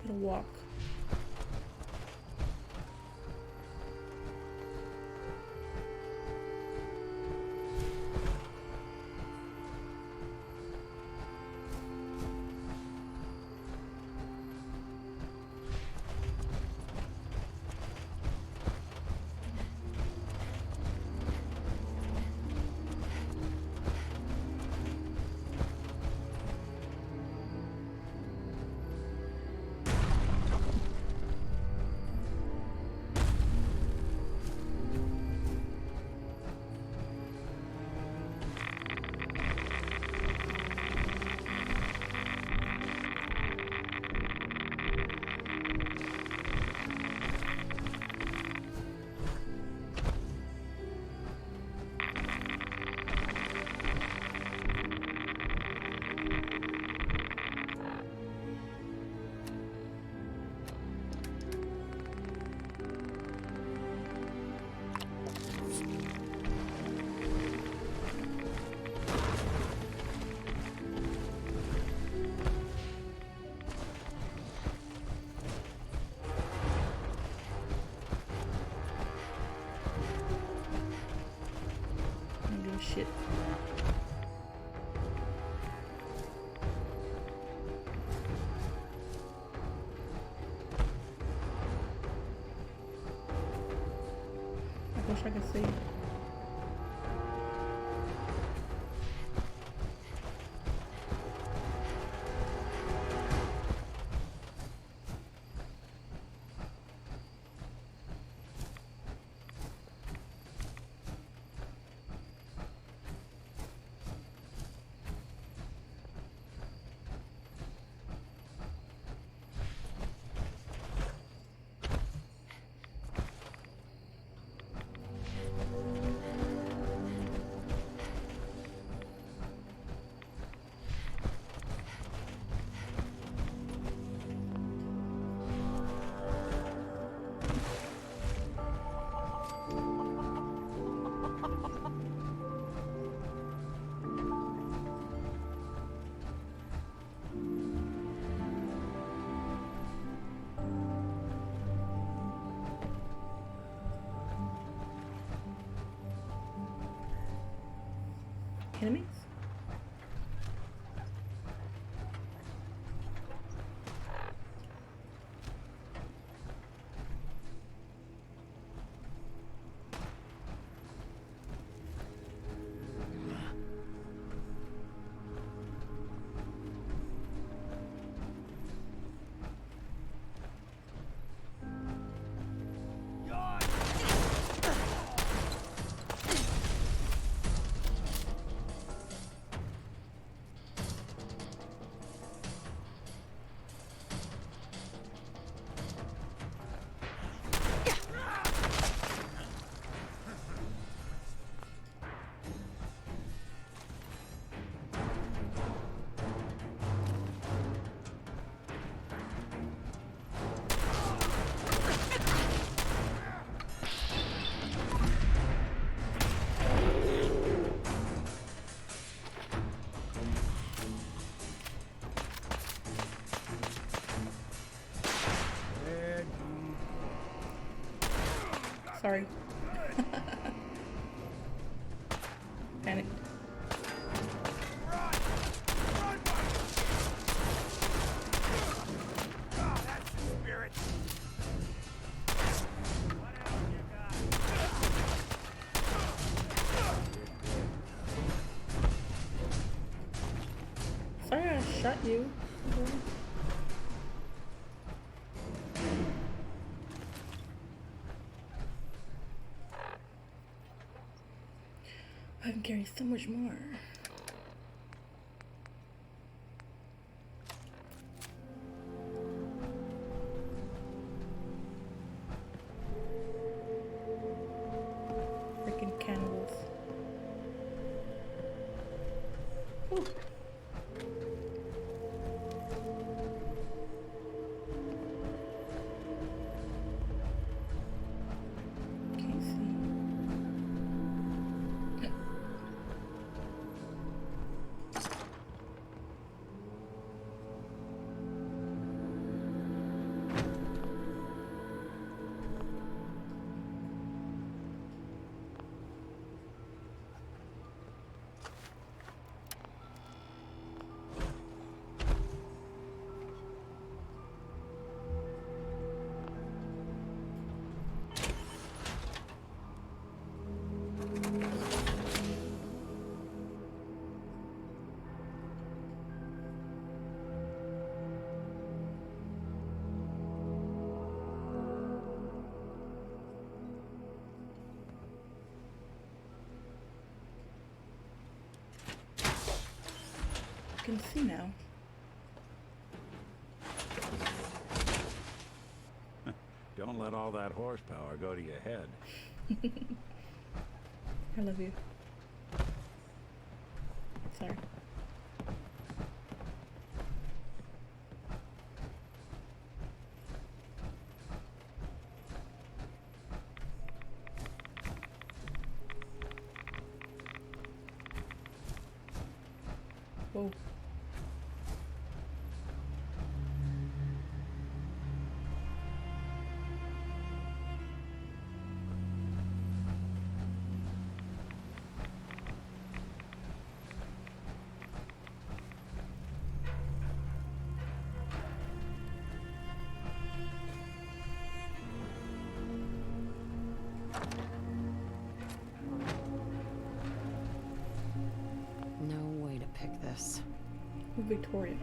Gotta walk. Shit. I wish I could see. Enemies? Sorry. Panicked. Sorry I shot you. I can carry so much more. Freaking cannibals. Ooh. Can't see. I can see now. Don't let all that horsepower go to your head. I love you. Sorry. Whoa. No way to pick this. Victoria.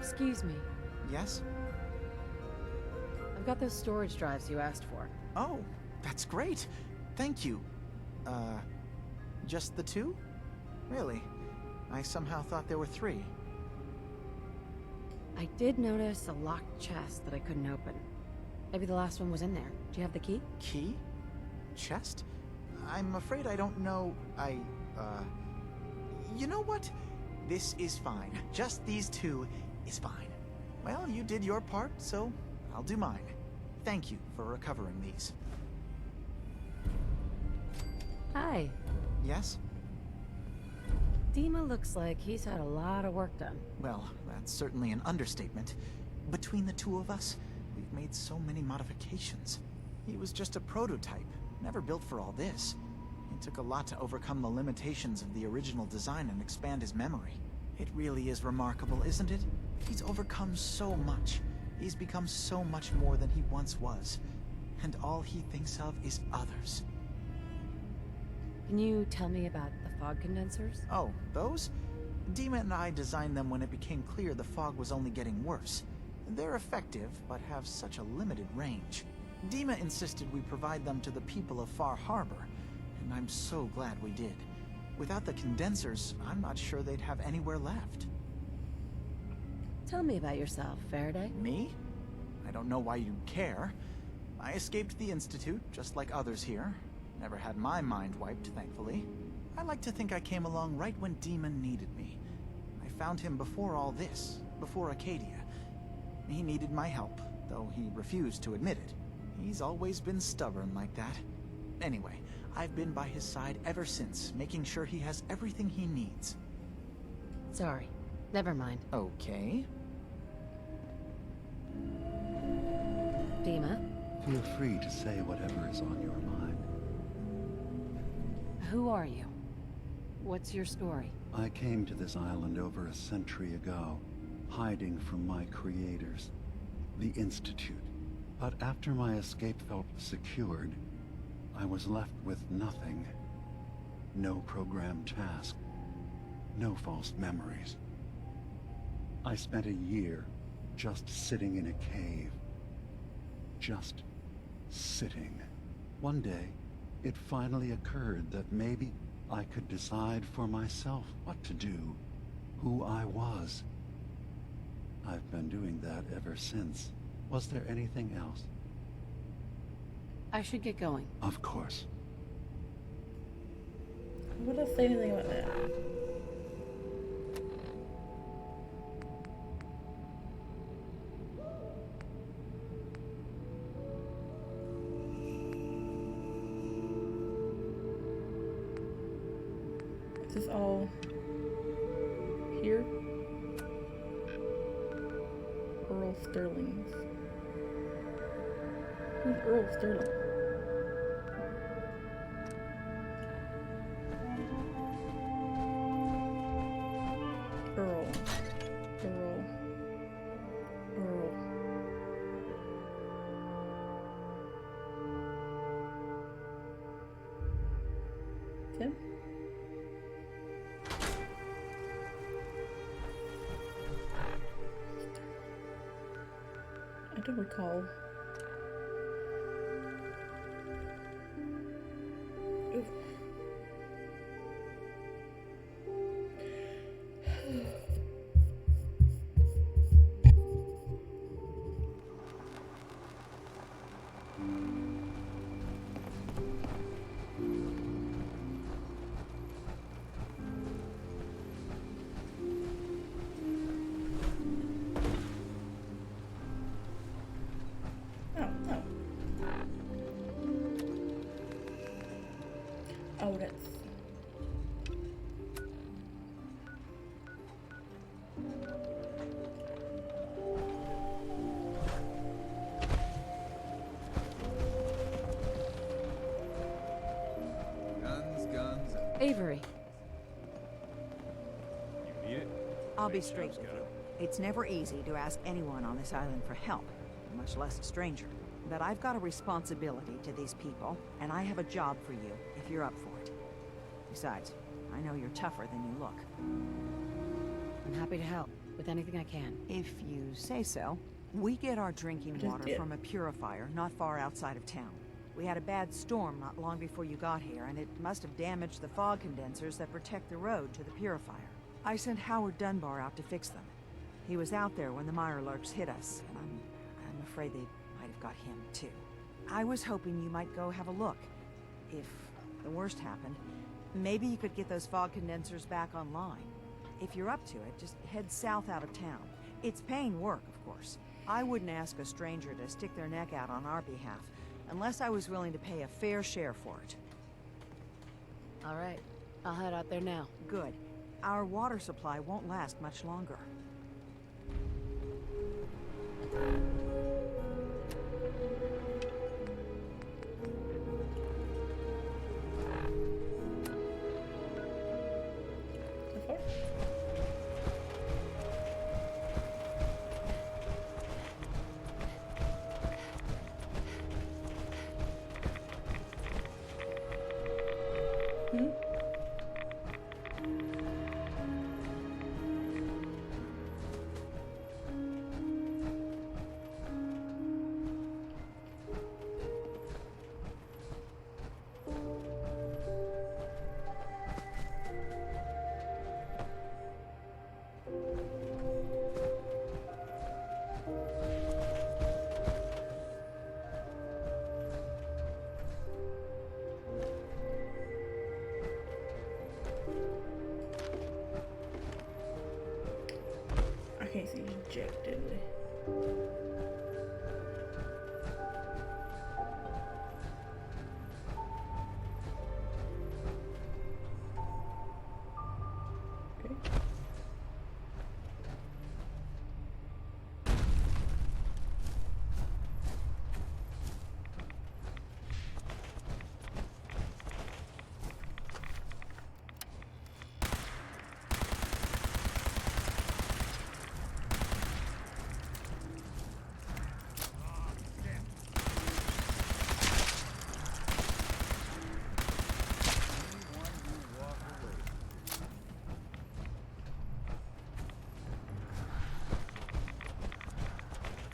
Excuse me. Yes? I've got those storage drives you asked for. Oh, that's great. Thank you. Just the two? Really? I somehow thought there were three. I did notice a locked chest that I couldn't open. Maybe the last one was in there. Do you have the key? Key? Chest? I'm afraid I don't know. You know what? This is fine. Just these two is fine. Well, you did your part, so I'll do mine. Thank you for recovering these. Hi. Yes? Dima looks like he's had a lot of work done. Well, that's certainly an understatement. Between the two of us, we've made so many modifications. He was just a prototype, never built for all this. It took a lot to overcome the limitations of the original design and expand his memory. It really is remarkable, isn't it? He's overcome so much. He's become so much more than he once was. And all he thinks of is others. Can you tell me about the fog condensers? Oh, those? Dima and I designed them when it became clear the fog was only getting worse. They're effective, but have such a limited range. Dima insisted we provide them to the people of Far Harbor, and I'm so glad we did. Without the condensers, I'm not sure they'd have anywhere left. Tell me about yourself, Faraday. Me? I don't know why you'd care. I escaped the Institute, just like others here. Never had my mind wiped, thankfully. I like to think I came along right when Demon needed me. I found him before all this, before Acadia. He needed my help, though he refused to admit it. He's always been stubborn like that. Anyway, I've been by his side ever since, making sure he has everything he needs. Sorry. Never mind. Okay. Dima? Feel free to say whatever is on your mind. Who are you? What's your story? I came to this island over a century ago, hiding from my creators, the Institute. But after my escape felt secured, I was left with nothing. No programmed task. No false memories. I spent a year just sitting in a cave. Just sitting. One day, it finally occurred that maybe I could decide for myself what to do, who I was. I've been doing that ever since. Was there anything else? I should get going. Of course. What does say anything about that? Is this all here? Earl Sterling's. Who's Earl Sterling? Earl. Tim? I don't recall. Oof. Oh, that's... Guns. Avery. You need it? I'll be straight with you. It's never easy to ask anyone on this island for help, much less a stranger. But I've got a responsibility to these people, and I have a job for you, if you're up for it. Besides, I know you're tougher than you look. I'm happy to help with anything I can. If you say so. We get our drinking I just water did. from a purifier not far outside of town. We had a bad storm not long before you got here, and it must have damaged the fog condensers that protect the road to the purifier. I sent Howard Dunbar out to fix them. He was out there when the Mirelurks hit us, and I'm afraid they might have got him, too. I was hoping you might go have a look. If the worst happened, maybe you could get those fog condensers back online. If you're up to it, just head south out of town. It's paying work, of course. I wouldn't ask a stranger to stick their neck out on our behalf, unless I was willing to pay a fair share for it. All right, I'll head out there now. Good. Our water supply won't last much longer. Okay, so ejected.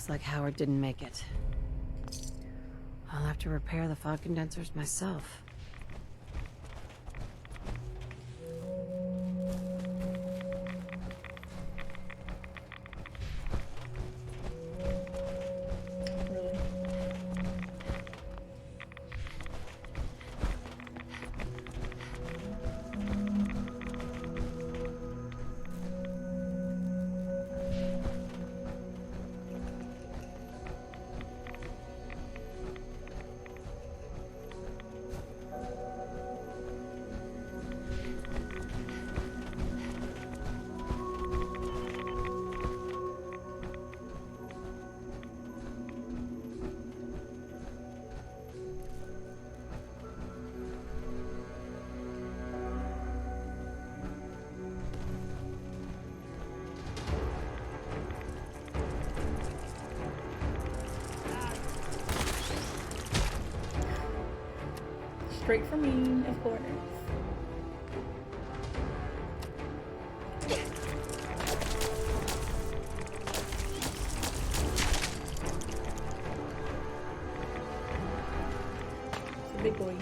Looks like Howard didn't make it. I'll have to repair the fog condensers myself. Straight for me, of course. It's a big boy.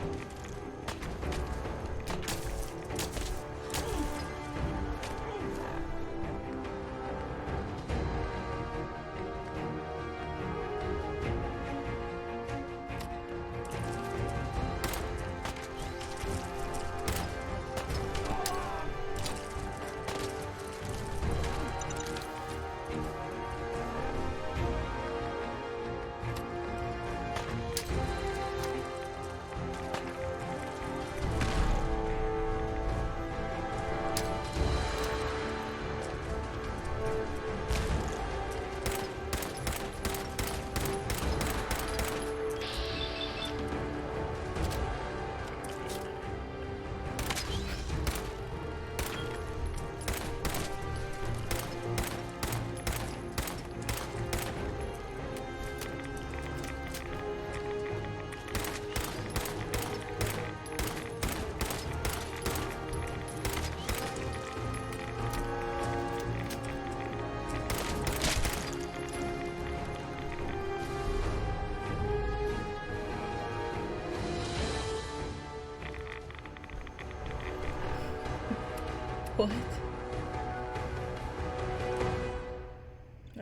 What?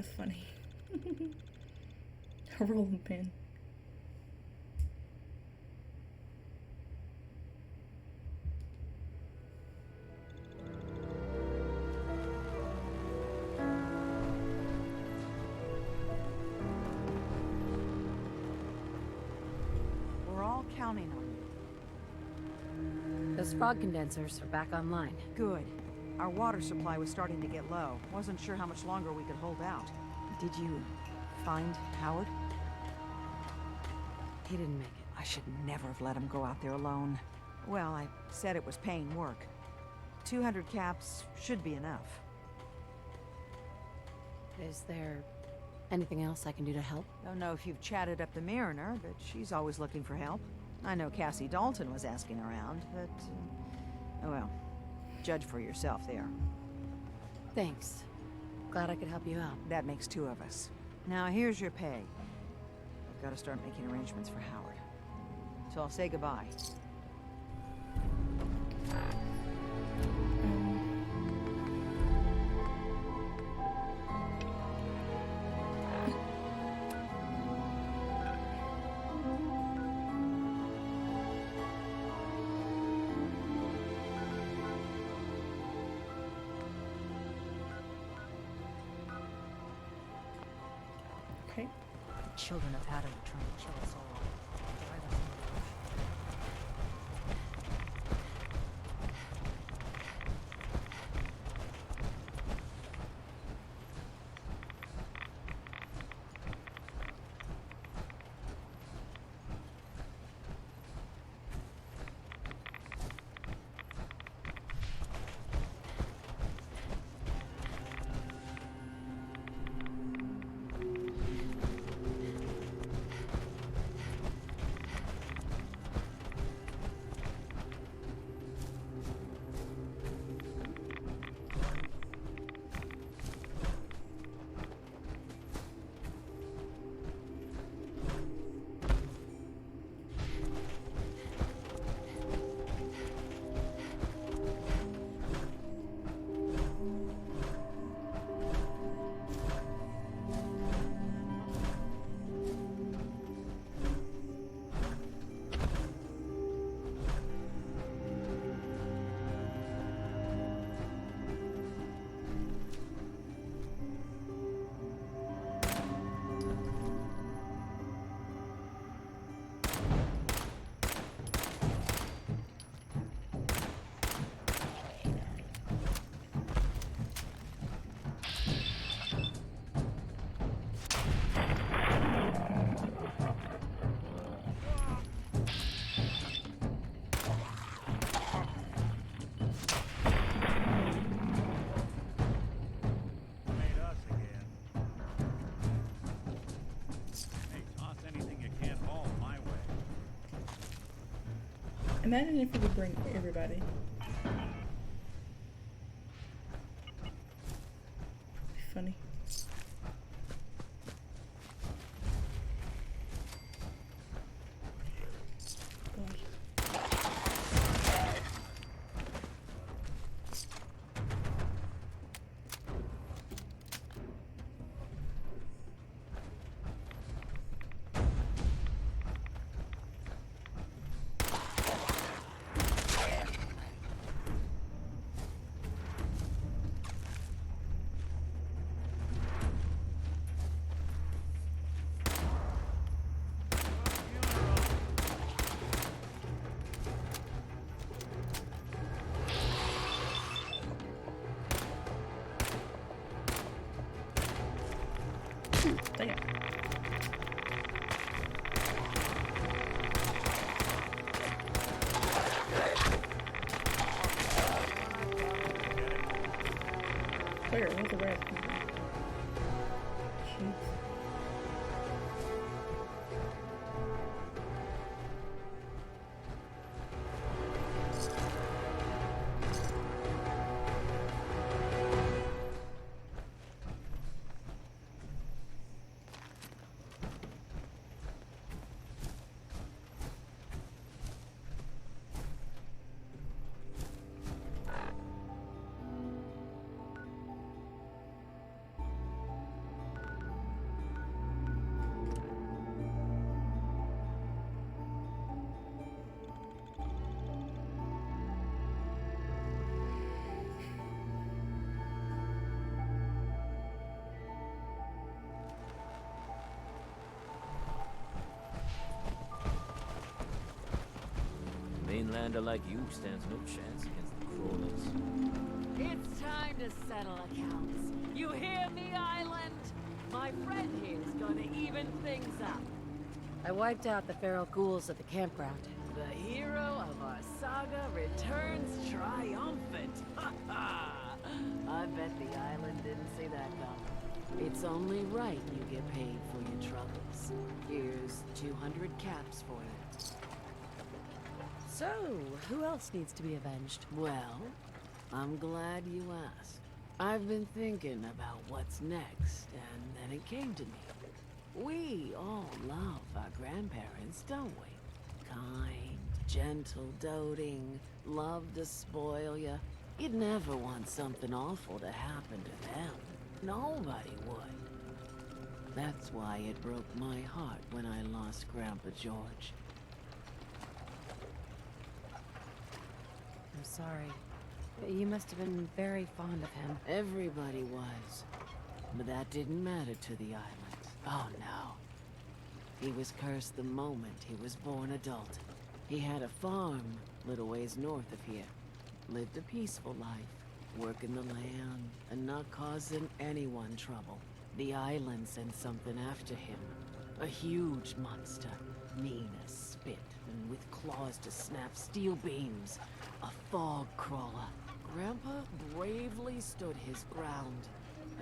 That's funny. A rolling pin. We're all counting on you. Those frog condensers are back online. Good. Our water supply was starting to get low. Wasn't sure how much longer we could hold out. Did you find Howard? He didn't make it. I should never have let him go out there alone. Well, I said it was paying work. 200 caps should be enough. Is there anything else I can do to help? Don't know if you've chatted up the Mariner, but she's always looking for help. I know Cassie Dalton was asking around, but... oh well. Judge for yourself there. Thanks. Glad I could help you out. That makes two of us. Now, here's your pay. I've got to start making arrangements for Howard. So I'll say goodbye. Okay. The children of Adam are trying to kill us all. Drive us into Imagine if we could bring everybody. Funny. Damn. Where? Where's the rest? Jeez. Greenlander like you stands no chance against the crawlers. It's time to settle accounts. You hear me, Island? My friend here's gonna even things up. I wiped out the feral ghouls at the campground. The hero of our saga returns triumphant. Ha ha! I bet the island didn't see that coming. It's only right you get paid for your troubles. Here's 200 caps for you. So, who else needs to be avenged? Well, I'm glad you asked. I've been thinking about what's next, and then it came to me. We all love our grandparents, don't we? Kind, gentle, doting, love to spoil you. You'd never want something awful to happen to them. Nobody would. That's why it broke my heart when I lost Grandpa George. I'm sorry. You must have been very fond of him. Everybody was. But that didn't matter to the island. Oh no. He was cursed the moment he was born adult. He had a farm little ways north of here. Lived a peaceful life, working the land and not causing anyone trouble. The island sent something after him. A huge monster, mean as spit and with claws to snap steel beams. A fog crawler. Grandpa bravely stood his ground.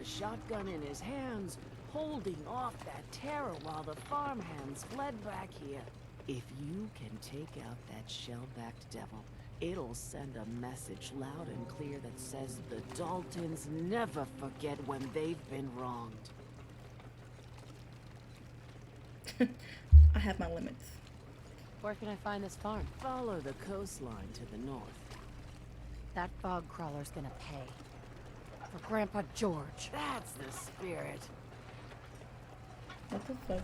A shotgun in his hands, holding off that terror while the farmhands fled back here. If you can take out that shell-backed devil, it'll send a message loud and clear that says the Daltons never forget when they've been wronged. I have my limits. Where can I find this farm? Follow the coastline to the north. That fog crawler's gonna pay. For Grandpa George. That's the spirit. What the fuck?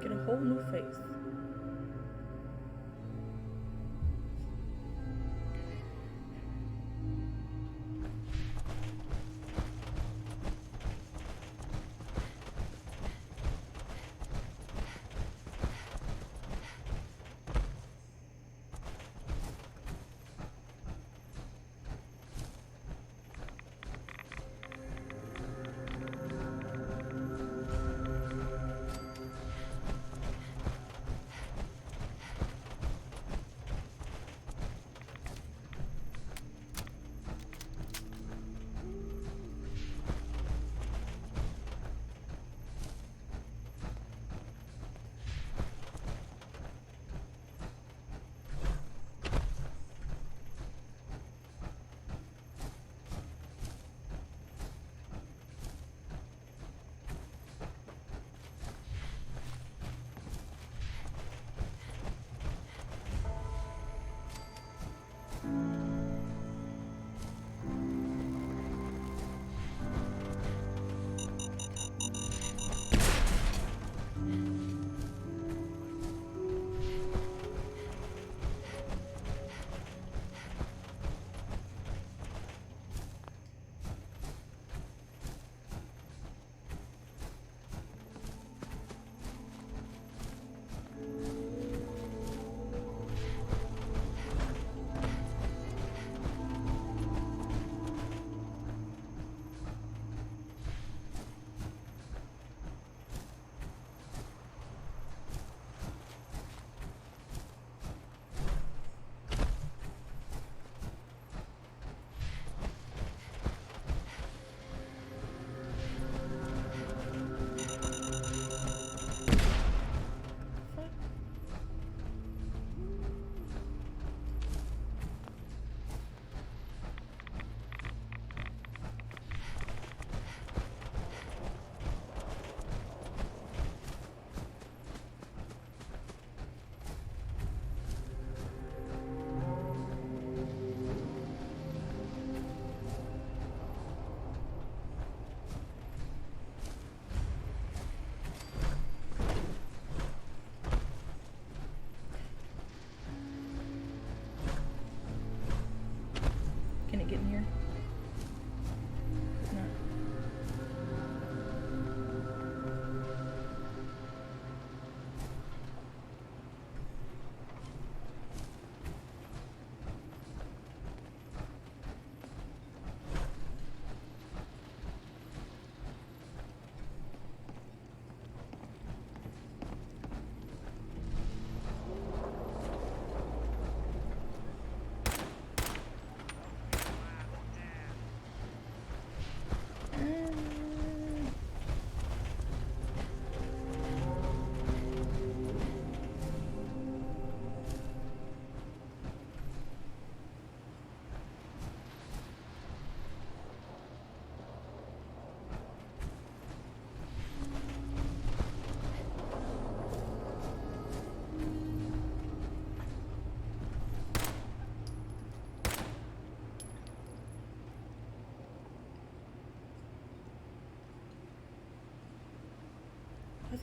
Get a whole new face.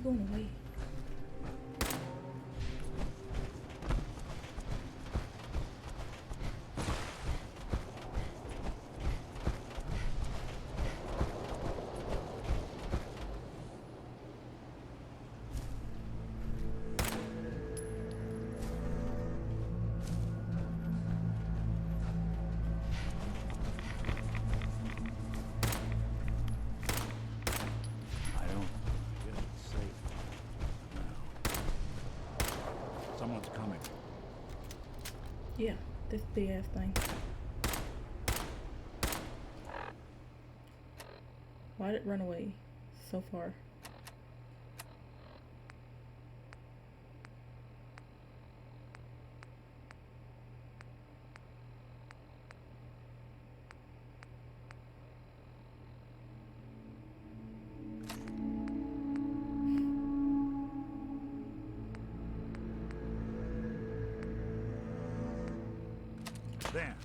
going away? Someone's coming. Yeah, this big ass thing. Why did it run away so far? There.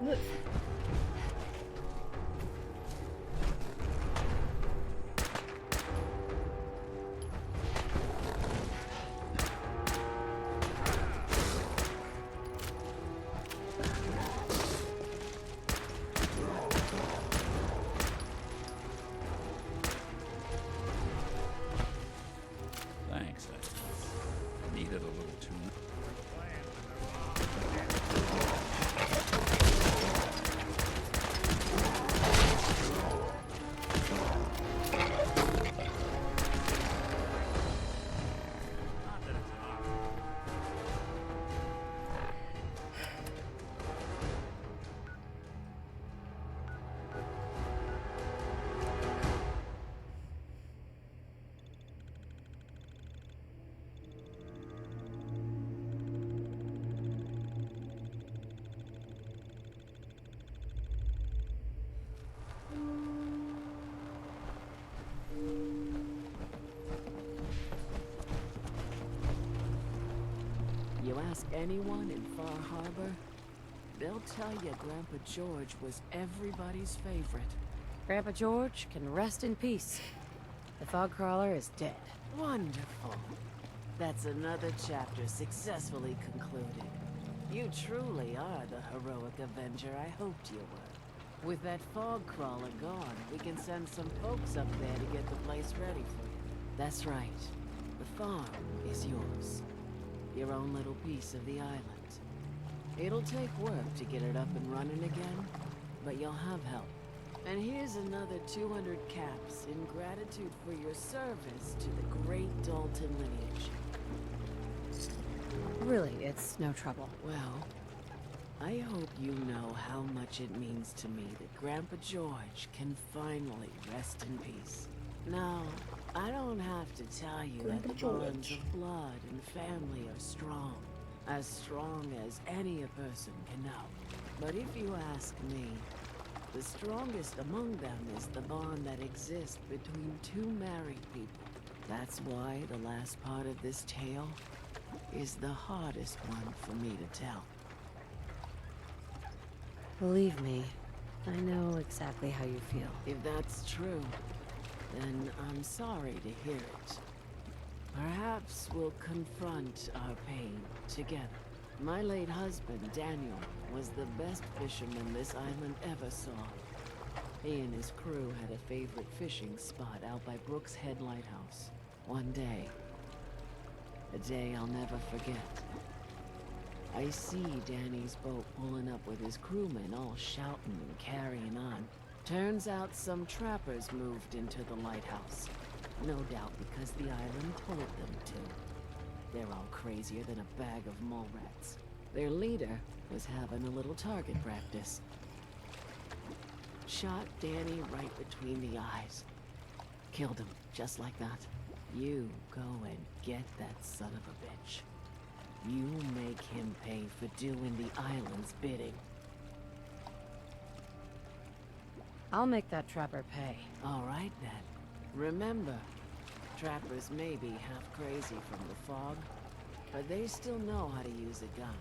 Look. Thanks. I needed a little tuna. You ask anyone in Far Harbor, they'll tell you Grandpa George was everybody's favorite. Grandpa George can rest in peace. The fog crawler is dead. Wonderful. That's another chapter successfully concluded. You truly are the heroic Avenger I hoped you were. With that fog crawler gone, we can send some folks up there to get the place ready for you. That's right. The farm is yours. Your own little piece of the island. It'll take work to get it up and running again, but you'll have help. And here's another 200 caps in gratitude for your service to the great Dalton lineage. Really, it's no trouble. Well, I hope you know how much it means to me that Grandpa George can finally rest in peace. Now, I don't have to tell you that the bonds of blood and family are strong. As strong as any a person can know. But if you ask me, the strongest among them is the bond that exists between two married people. That's why the last part of this tale is the hardest one for me to tell. Believe me, I know exactly how you feel. If that's true, then I'm sorry to hear it. Perhaps we'll confront our pain together. My late husband, Daniel, was the best fisherman this island ever saw. He and his crew had a favorite fishing spot out by Brooks Head Lighthouse. One day, a day I'll never forget, I see Danny's boat pulling up with his crewmen all shouting and carrying on. Turns out some trappers moved into the lighthouse. No doubt because the island told them to. They're all crazier than a bag of mole rats. Their leader was having a little target practice. Shot Danny right between the eyes. Killed him, just like that. You go and get that son of a bitch. You make him pay for doing the island's bidding. I'll make that trapper pay. All right, then. Remember, trappers may be half crazy from the fog, but they still know how to use a gun.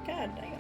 God damn.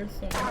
Earthstone.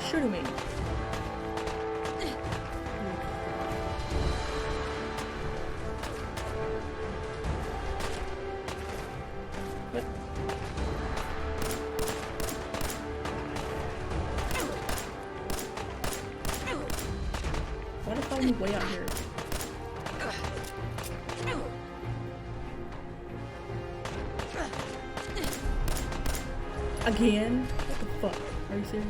shooting me? What? Why the fuck are you way out here? Again? What the fuck? Are you serious?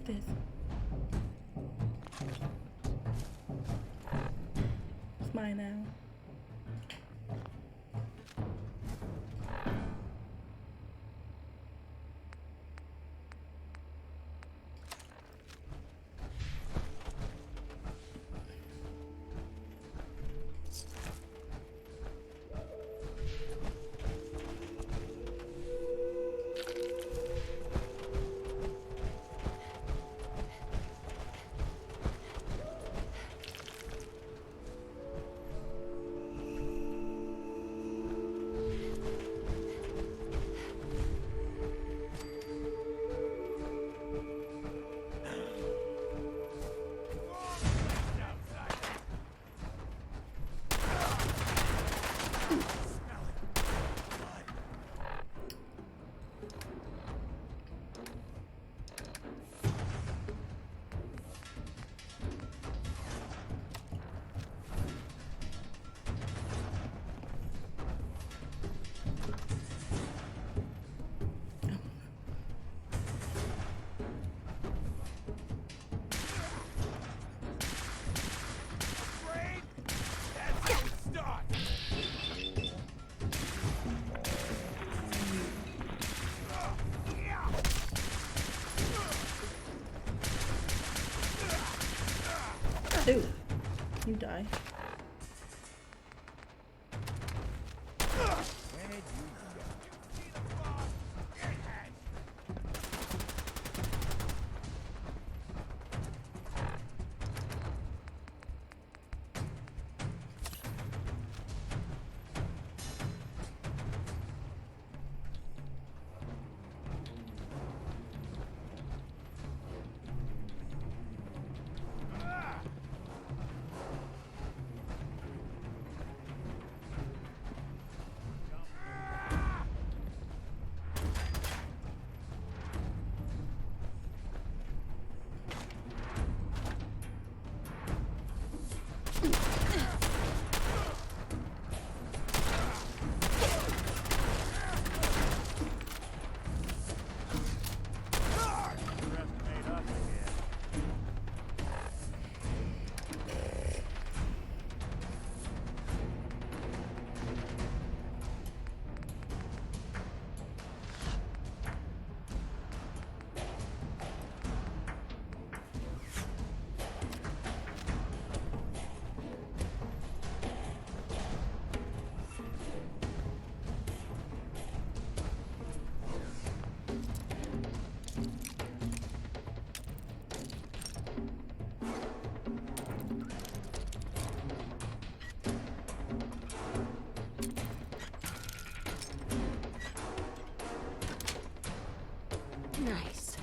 This. It's mine now. Dude, you die. Nice.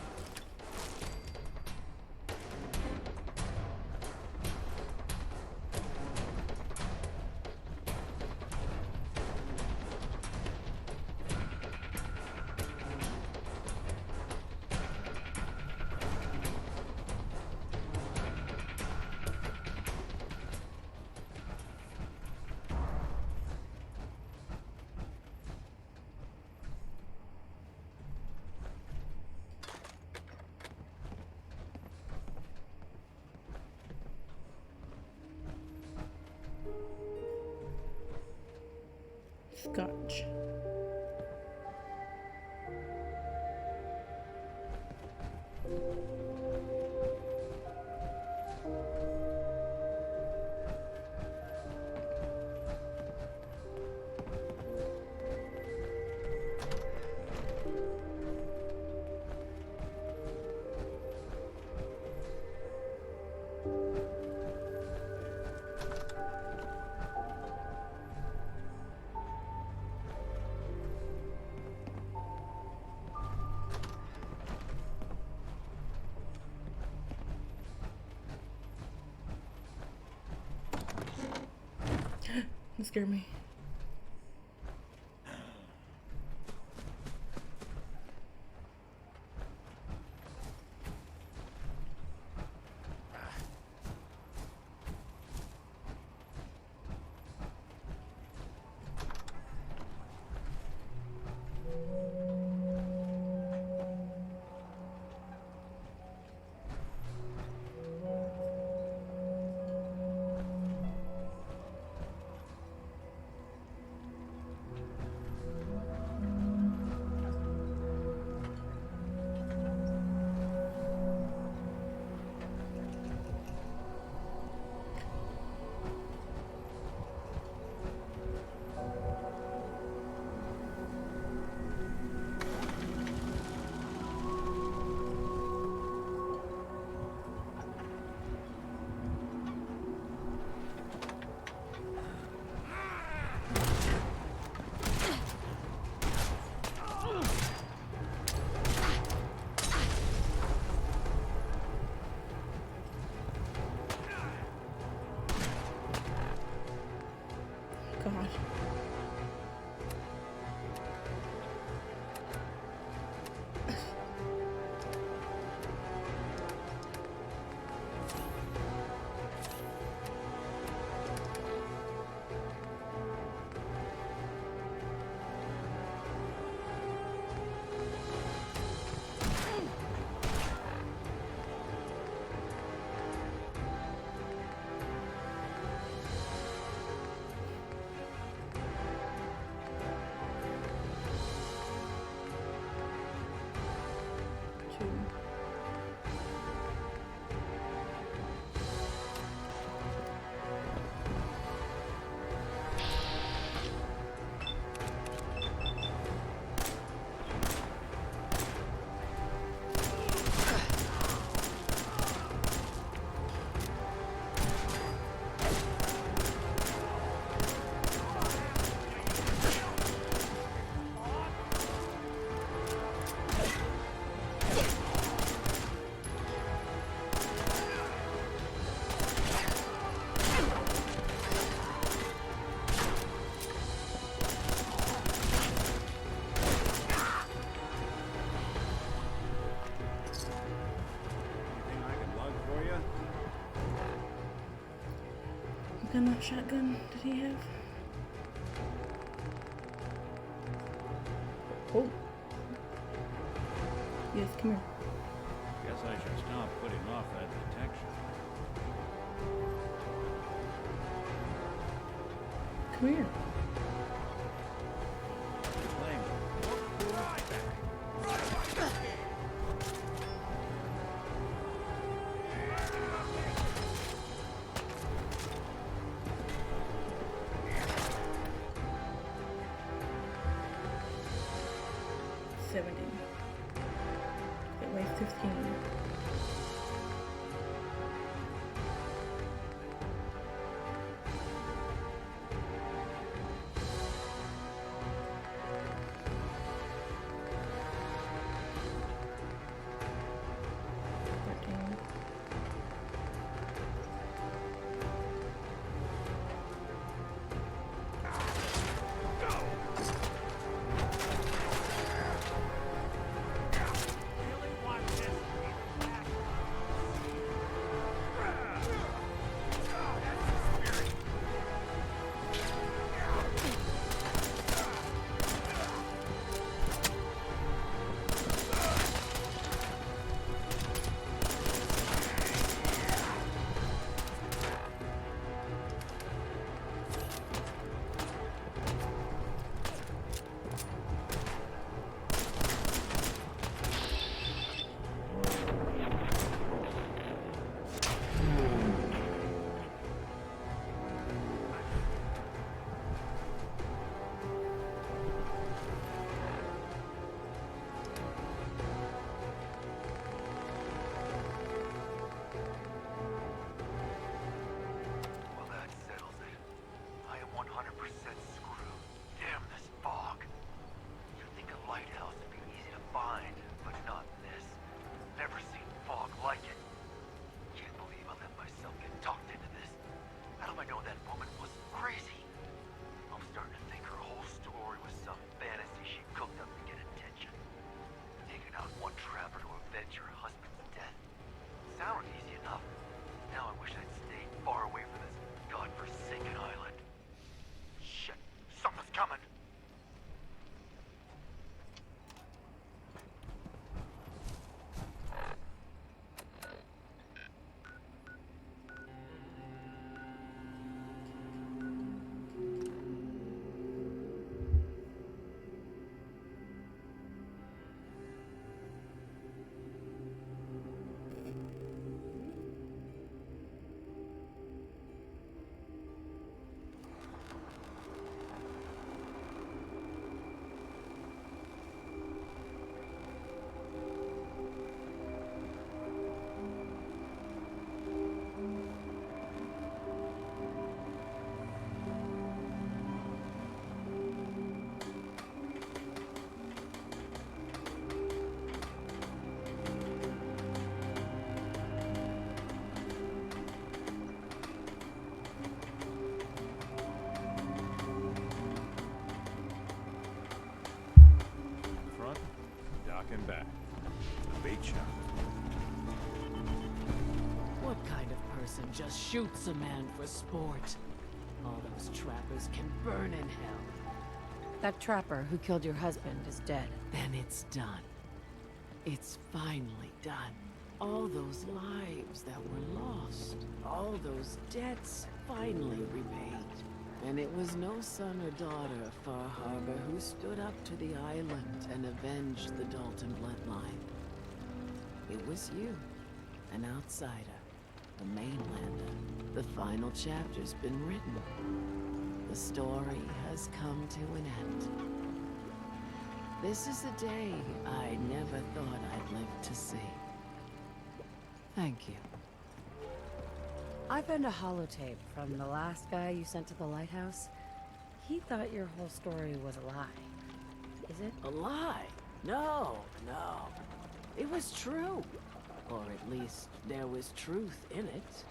Gotch. That scared me. God. What kind of shotgun did he have? Oh. Yes, come here. Guess I should stop putting off that detection. Come here. It weighs 15. Dalton just shoots a man for sport. All those trappers can burn in hell. That trapper who killed your husband is dead. Then it's done. It's finally done. All those lives that were lost, all those debts finally repaid. And it was no son or daughter of Far Harbor who stood up to the island and avenged the Dalton bloodline. It was you, an outsider, a mainlander. The final chapter's been written. The story has come to an end. This is a day I never thought I'd live to see. Thank you. I found a holotape from the last guy you sent to the lighthouse. He thought your whole story was a lie. Is it? A lie? No, no. It was true. Or at least there was truth in it.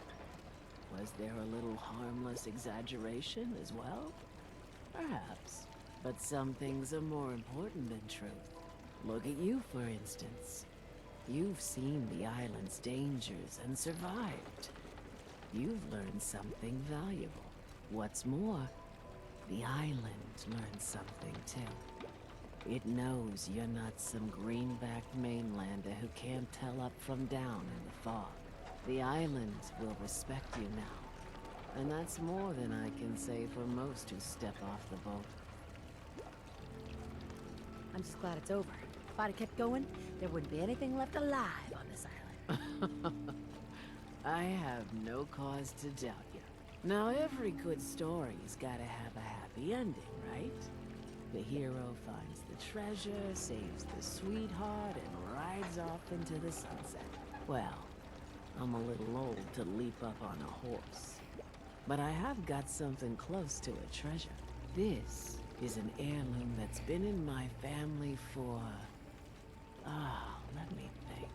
Was there a little harmless exaggeration as well? Perhaps. But some things are more important than truth. Look at you, for instance. You've seen the island's dangers and survived. You've learned something valuable. What's more, the island learned something too. It knows you're not some greenbacked mainlander who can't tell up from down in the fog. The island will respect you now. And that's more than I can say for most who step off the boat. I'm just glad it's over. If I'd have kept going, there wouldn't be anything left alive on this island. I have no cause to doubt you. Now, every good story's gotta have a happy ending, right? The hero finds the treasure, saves the sweetheart, and rides off into the sunset. Well, I'm a little old to leap up on a horse. But I have got something close to a treasure. This is an heirloom that's been in my family for... let me think.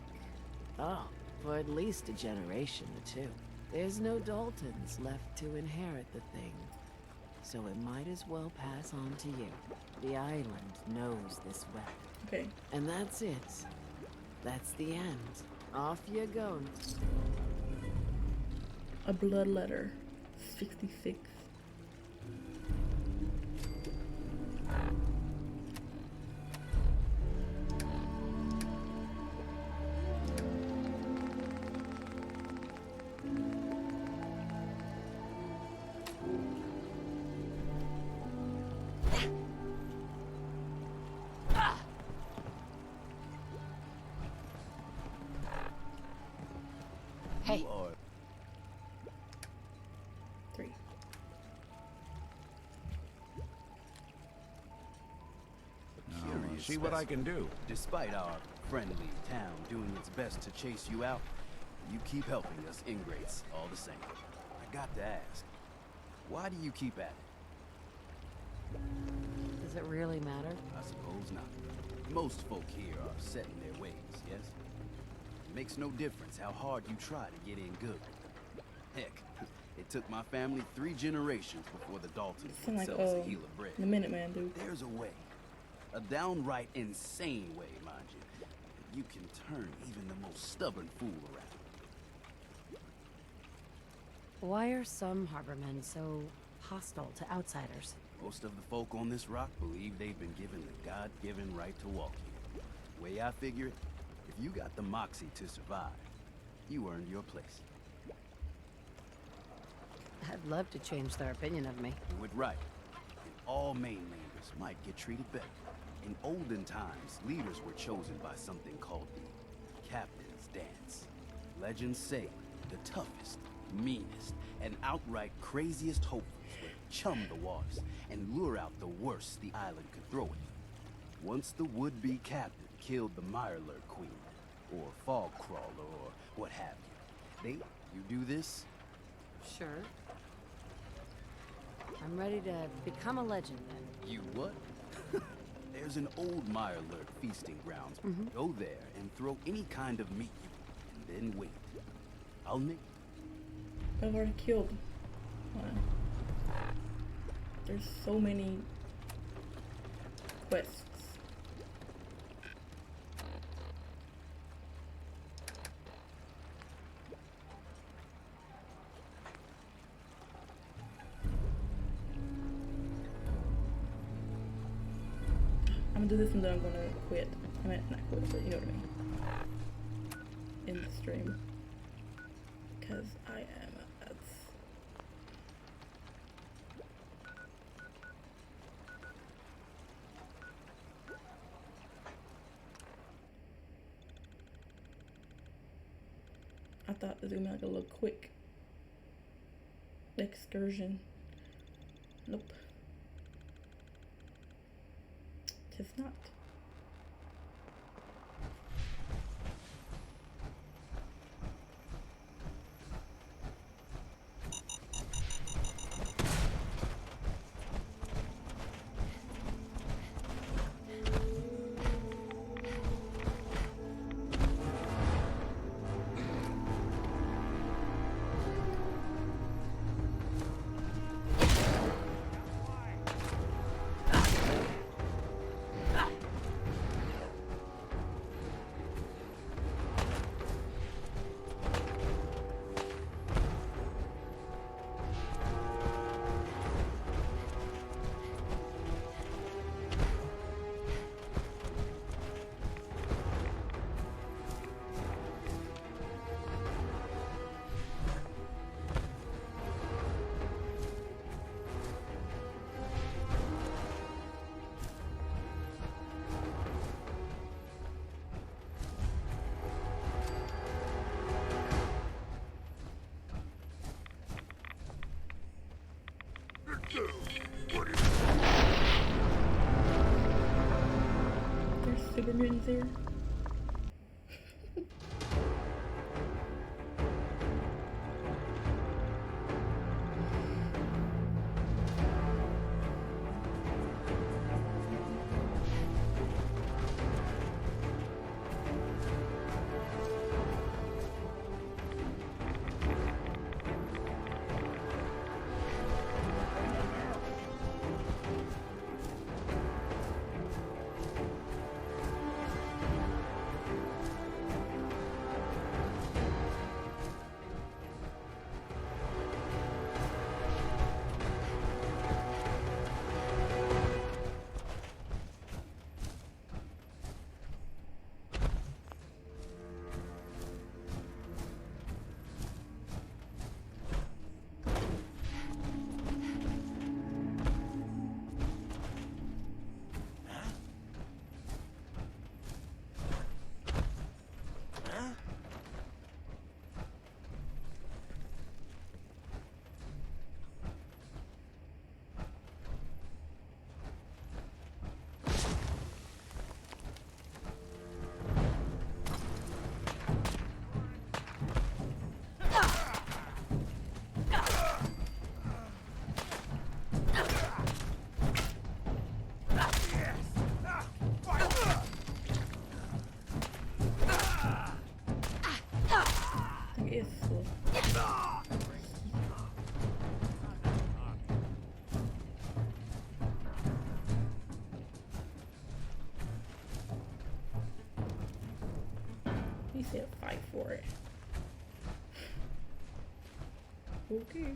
For at least a generation or two. There's no Daltons left to inherit the thing. So it might as well pass on to you. The island knows this weapon. Okay. And that's it. That's the end. Off you go. A blood letter. 66. Hey. 3. See what I can do. Despite our friendly town doing its best to chase you out, you keep helping us ingrates all the same. I got to ask, why do you keep at it? Does it really matter? I suppose not. Most folk here are set in their ways, yes? It makes no difference how hard you try to get in good. Heck, it took my family 3 generations before the Daltons Sound like themselves a heel of bread. the Minuteman dude. There's a way. A downright insane way, mind you. That you can turn even the most stubborn fool around. Why are some harbormen so hostile to outsiders? Most of the folk on this rock believe they've been given the God-given right to walk here. The way I figure it, if you got the moxie to survive, you earned your place. I'd love to change their opinion of me. Do it right, and all mainlanders might get treated better. In olden times, leaders were chosen by something called the Captain's Dance. Legends say the toughest, meanest, and outright craziest hopefuls would chum the waters and lure out the worst the island could throw at them. Once the would-be captain killed the Mirelurk Queen, or Fog Crawler, or what have you. You do this? Sure. I'm ready to become a legend then. You what? There's an old Mirelurk feasting grounds. Go there and throw any kind of meat you want, and then wait. I'll make... I've already killed one. There's so many quests. do this and then I'm gonna quit. I mean, not quit, but you know what I mean. In the stream. Because I am a mess. I thought it was gonna be like a little quick excursion. Nope. Just not. There's super mutants here. He said fight for it. Okay.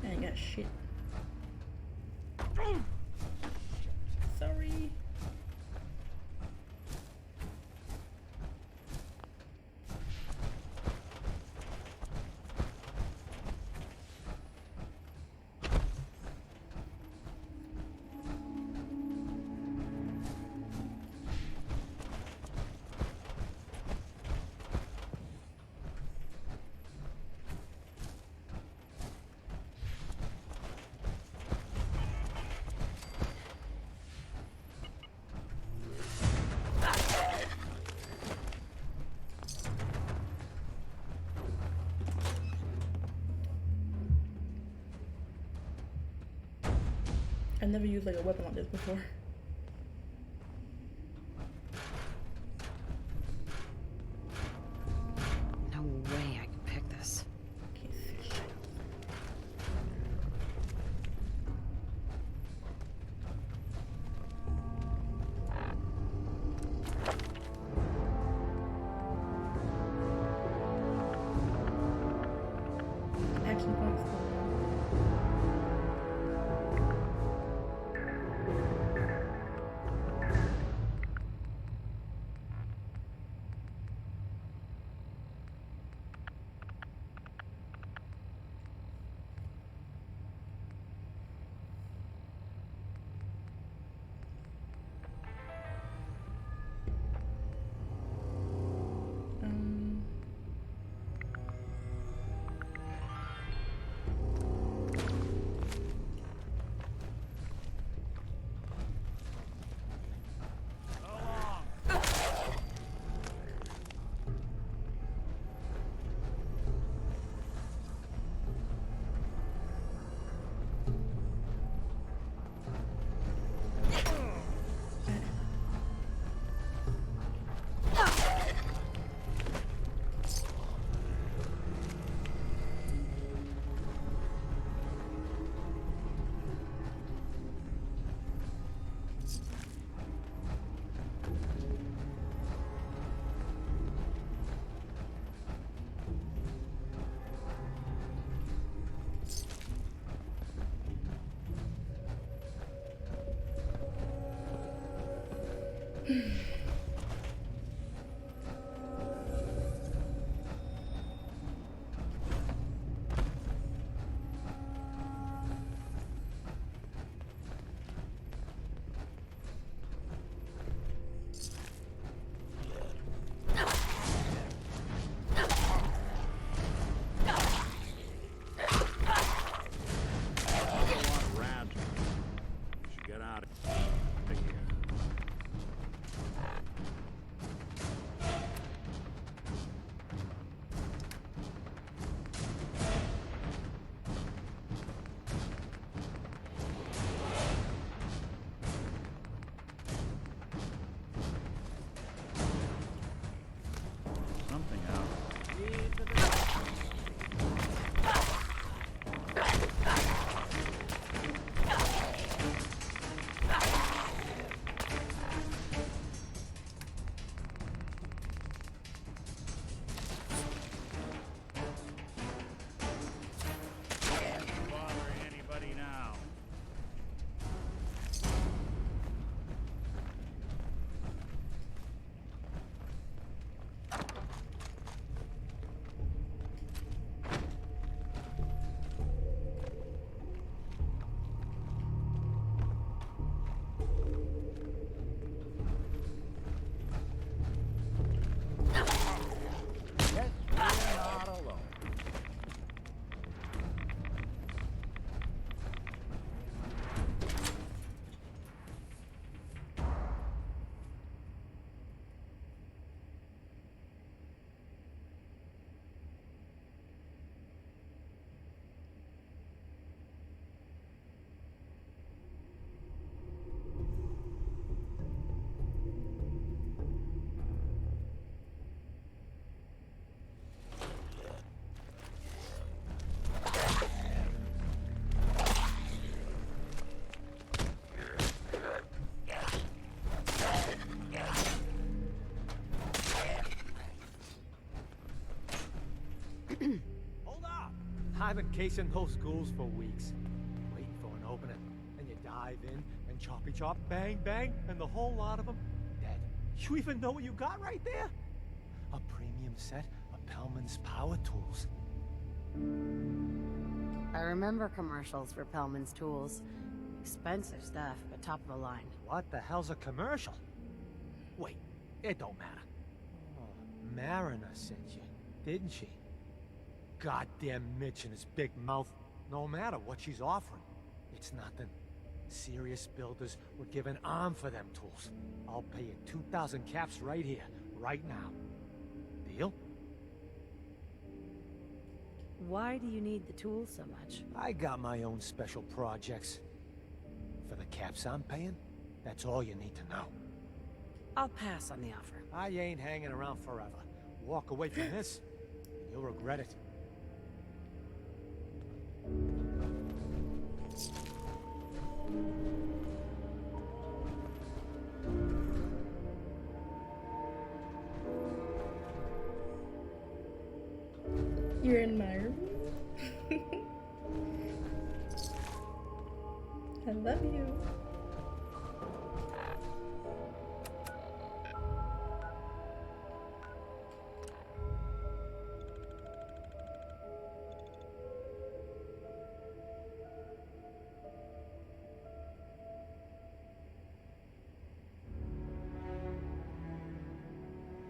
I ain't got shit. Sorry. I've never used like a weapon like this before. No way I can pick this. Can't see shit. Action points. I've been casing those schools for weeks, waiting for an opening. And you dive in, and choppy chop, bang bang, and the whole lot of them dead. You even know what you got right there? A premium set of Pellman's power tools. I remember commercials for Pellman's tools. Expensive stuff, but top of the line. What the hell's a commercial? Wait, it don't matter. Oh, Mariner sent you, didn't she? Goddamn Mitch and his big mouth. No matter what she's offering, it's nothing. Serious builders would give an arm for them tools. I'll pay you 2,000 caps right here, right now. Deal? Why do you need the tools so much? I got my own special projects. For the caps I'm paying, that's all you need to know. I'll pass on the offer. I ain't hanging around forever. Walk away from this, and you'll regret it. You're in my room. I love you.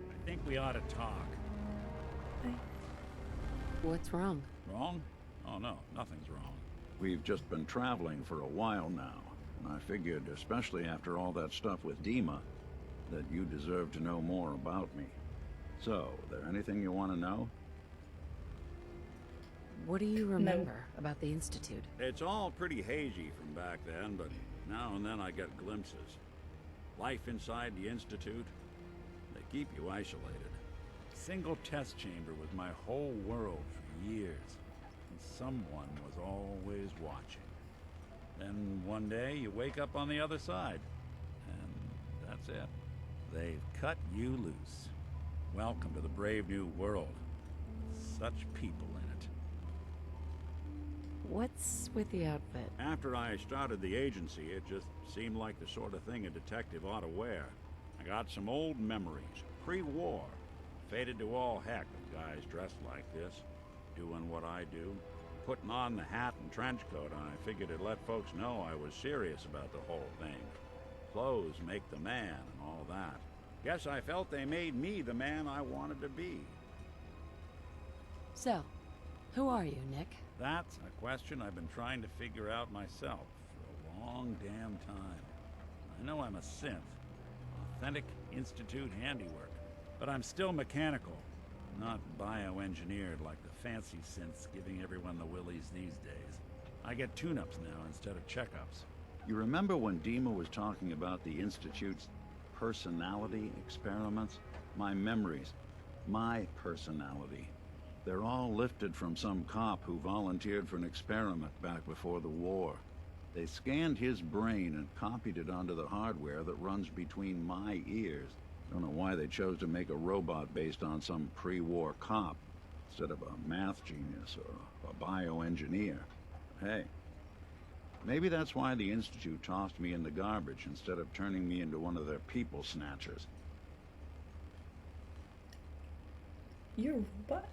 I think we ought to talk. What's wrong? Wrong? Oh no, nothing's wrong. We've just been traveling for a while now, and I figured, especially after all that stuff with Dima, that you deserve to know more about me. So, there anything you want to know? What do you remember about the Institute? It's all pretty hazy from back then, but now and then I get glimpses. Life inside the Institute, they keep you isolated. Single test chamber was my whole world for years, and someone was always watching. Then one day you wake up on the other side, and that's it. They've cut you loose. Welcome to the brave new world. Such people in it. What's with the outfit? After I started the agency, it just seemed like the sort of thing a detective ought to wear. I got some old memories, pre-war. Faded to all heck with guys dressed like this, doing what I do. Putting on the hat and trench coat, I figured it'd let folks know I was serious about the whole thing. Clothes make the man and all that. Guess I felt they made me the man I wanted to be. So, who are you, Nick? That's a question I've been trying to figure out myself for a long damn time. I know I'm a synth, authentic Institute handiwork, but I'm still mechanical, not bioengineered like the fancy synths giving everyone the willies these days. I get tune-ups now instead of checkups. You remember when Dima was talking about the Institute's personality experiments? My memories, my personality. They're all lifted from some cop who volunteered for an experiment back before the war. They scanned his brain and copied it onto the hardware that runs between my ears. Don't know why they chose to make a robot based on some pre-war cop instead of a math genius or a bioengineer. Hey, maybe that's why the Institute tossed me in the garbage instead of turning me into one of their people snatchers. You're a robot?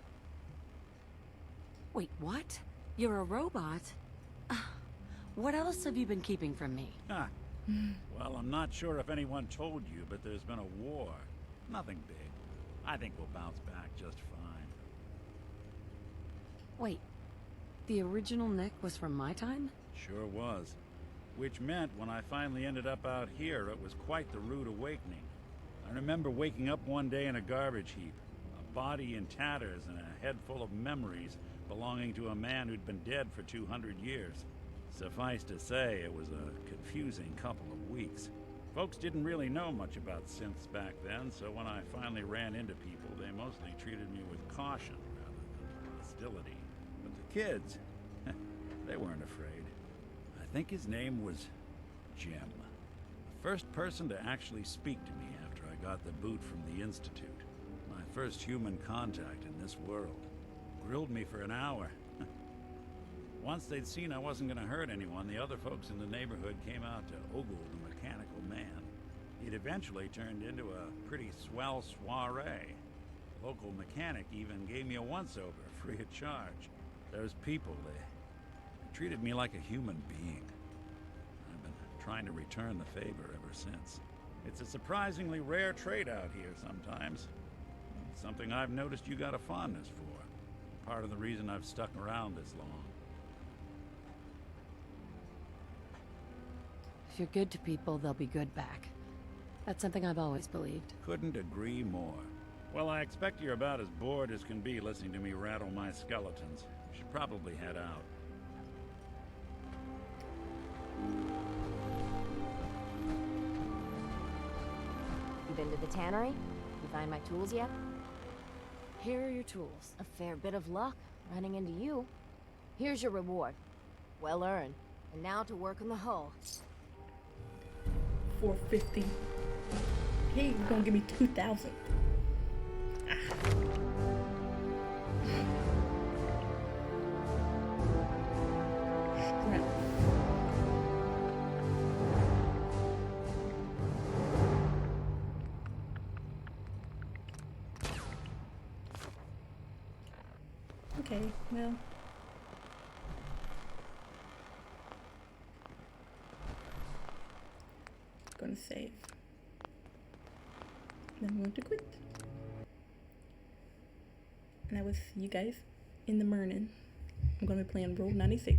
Wait, what? You're a robot? What else have you been keeping from me? Ah. Well, I'm not sure if anyone told you, but there's been a war. Nothing big. I think we'll bounce back just fine. Wait, the original Nick was from my time? Sure was. Which meant when I finally ended up out here, it was quite the rude awakening. I remember waking up one day in a garbage heap, a body in tatters and a head full of memories belonging to a man who'd been dead for 200 years. Suffice to say, it was a confusing couple of weeks. Folks didn't really know much about synths back then, so when I finally ran into people, they mostly treated me with caution rather than hostility. But the kids, they weren't afraid. I think his name was Jim. The first person to actually speak to me after I got the boot from the Institute. My first human contact in this world. Grilled me for an hour. Once they'd seen I wasn't going to hurt anyone, the other folks in the neighborhood came out to ogle the mechanical man. He'd eventually turned into a pretty swell soiree. The local mechanic even gave me a once-over, free of charge. Those people, they treated me like a human being. I've been trying to return the favor ever since. It's a surprisingly rare trait out here sometimes. Something I've noticed you got a fondness for. Part of the reason I've stuck around this long. If you're good to people, they'll be good back. That's something I've always believed. Couldn't agree more. Well, I expect you're about as bored as can be listening to me rattle my skeletons. You should probably head out. You been to the tannery? You find my tools yet? Here are your tools. A fair bit of luck running into you. Here's your reward. Well earned. And now to work on the hull. 450. He's gonna give me 2,000. Okay, well. Gonna save. Then I'm going to quit. And I will see you guys in the morning. I'm gonna be playing Road 96.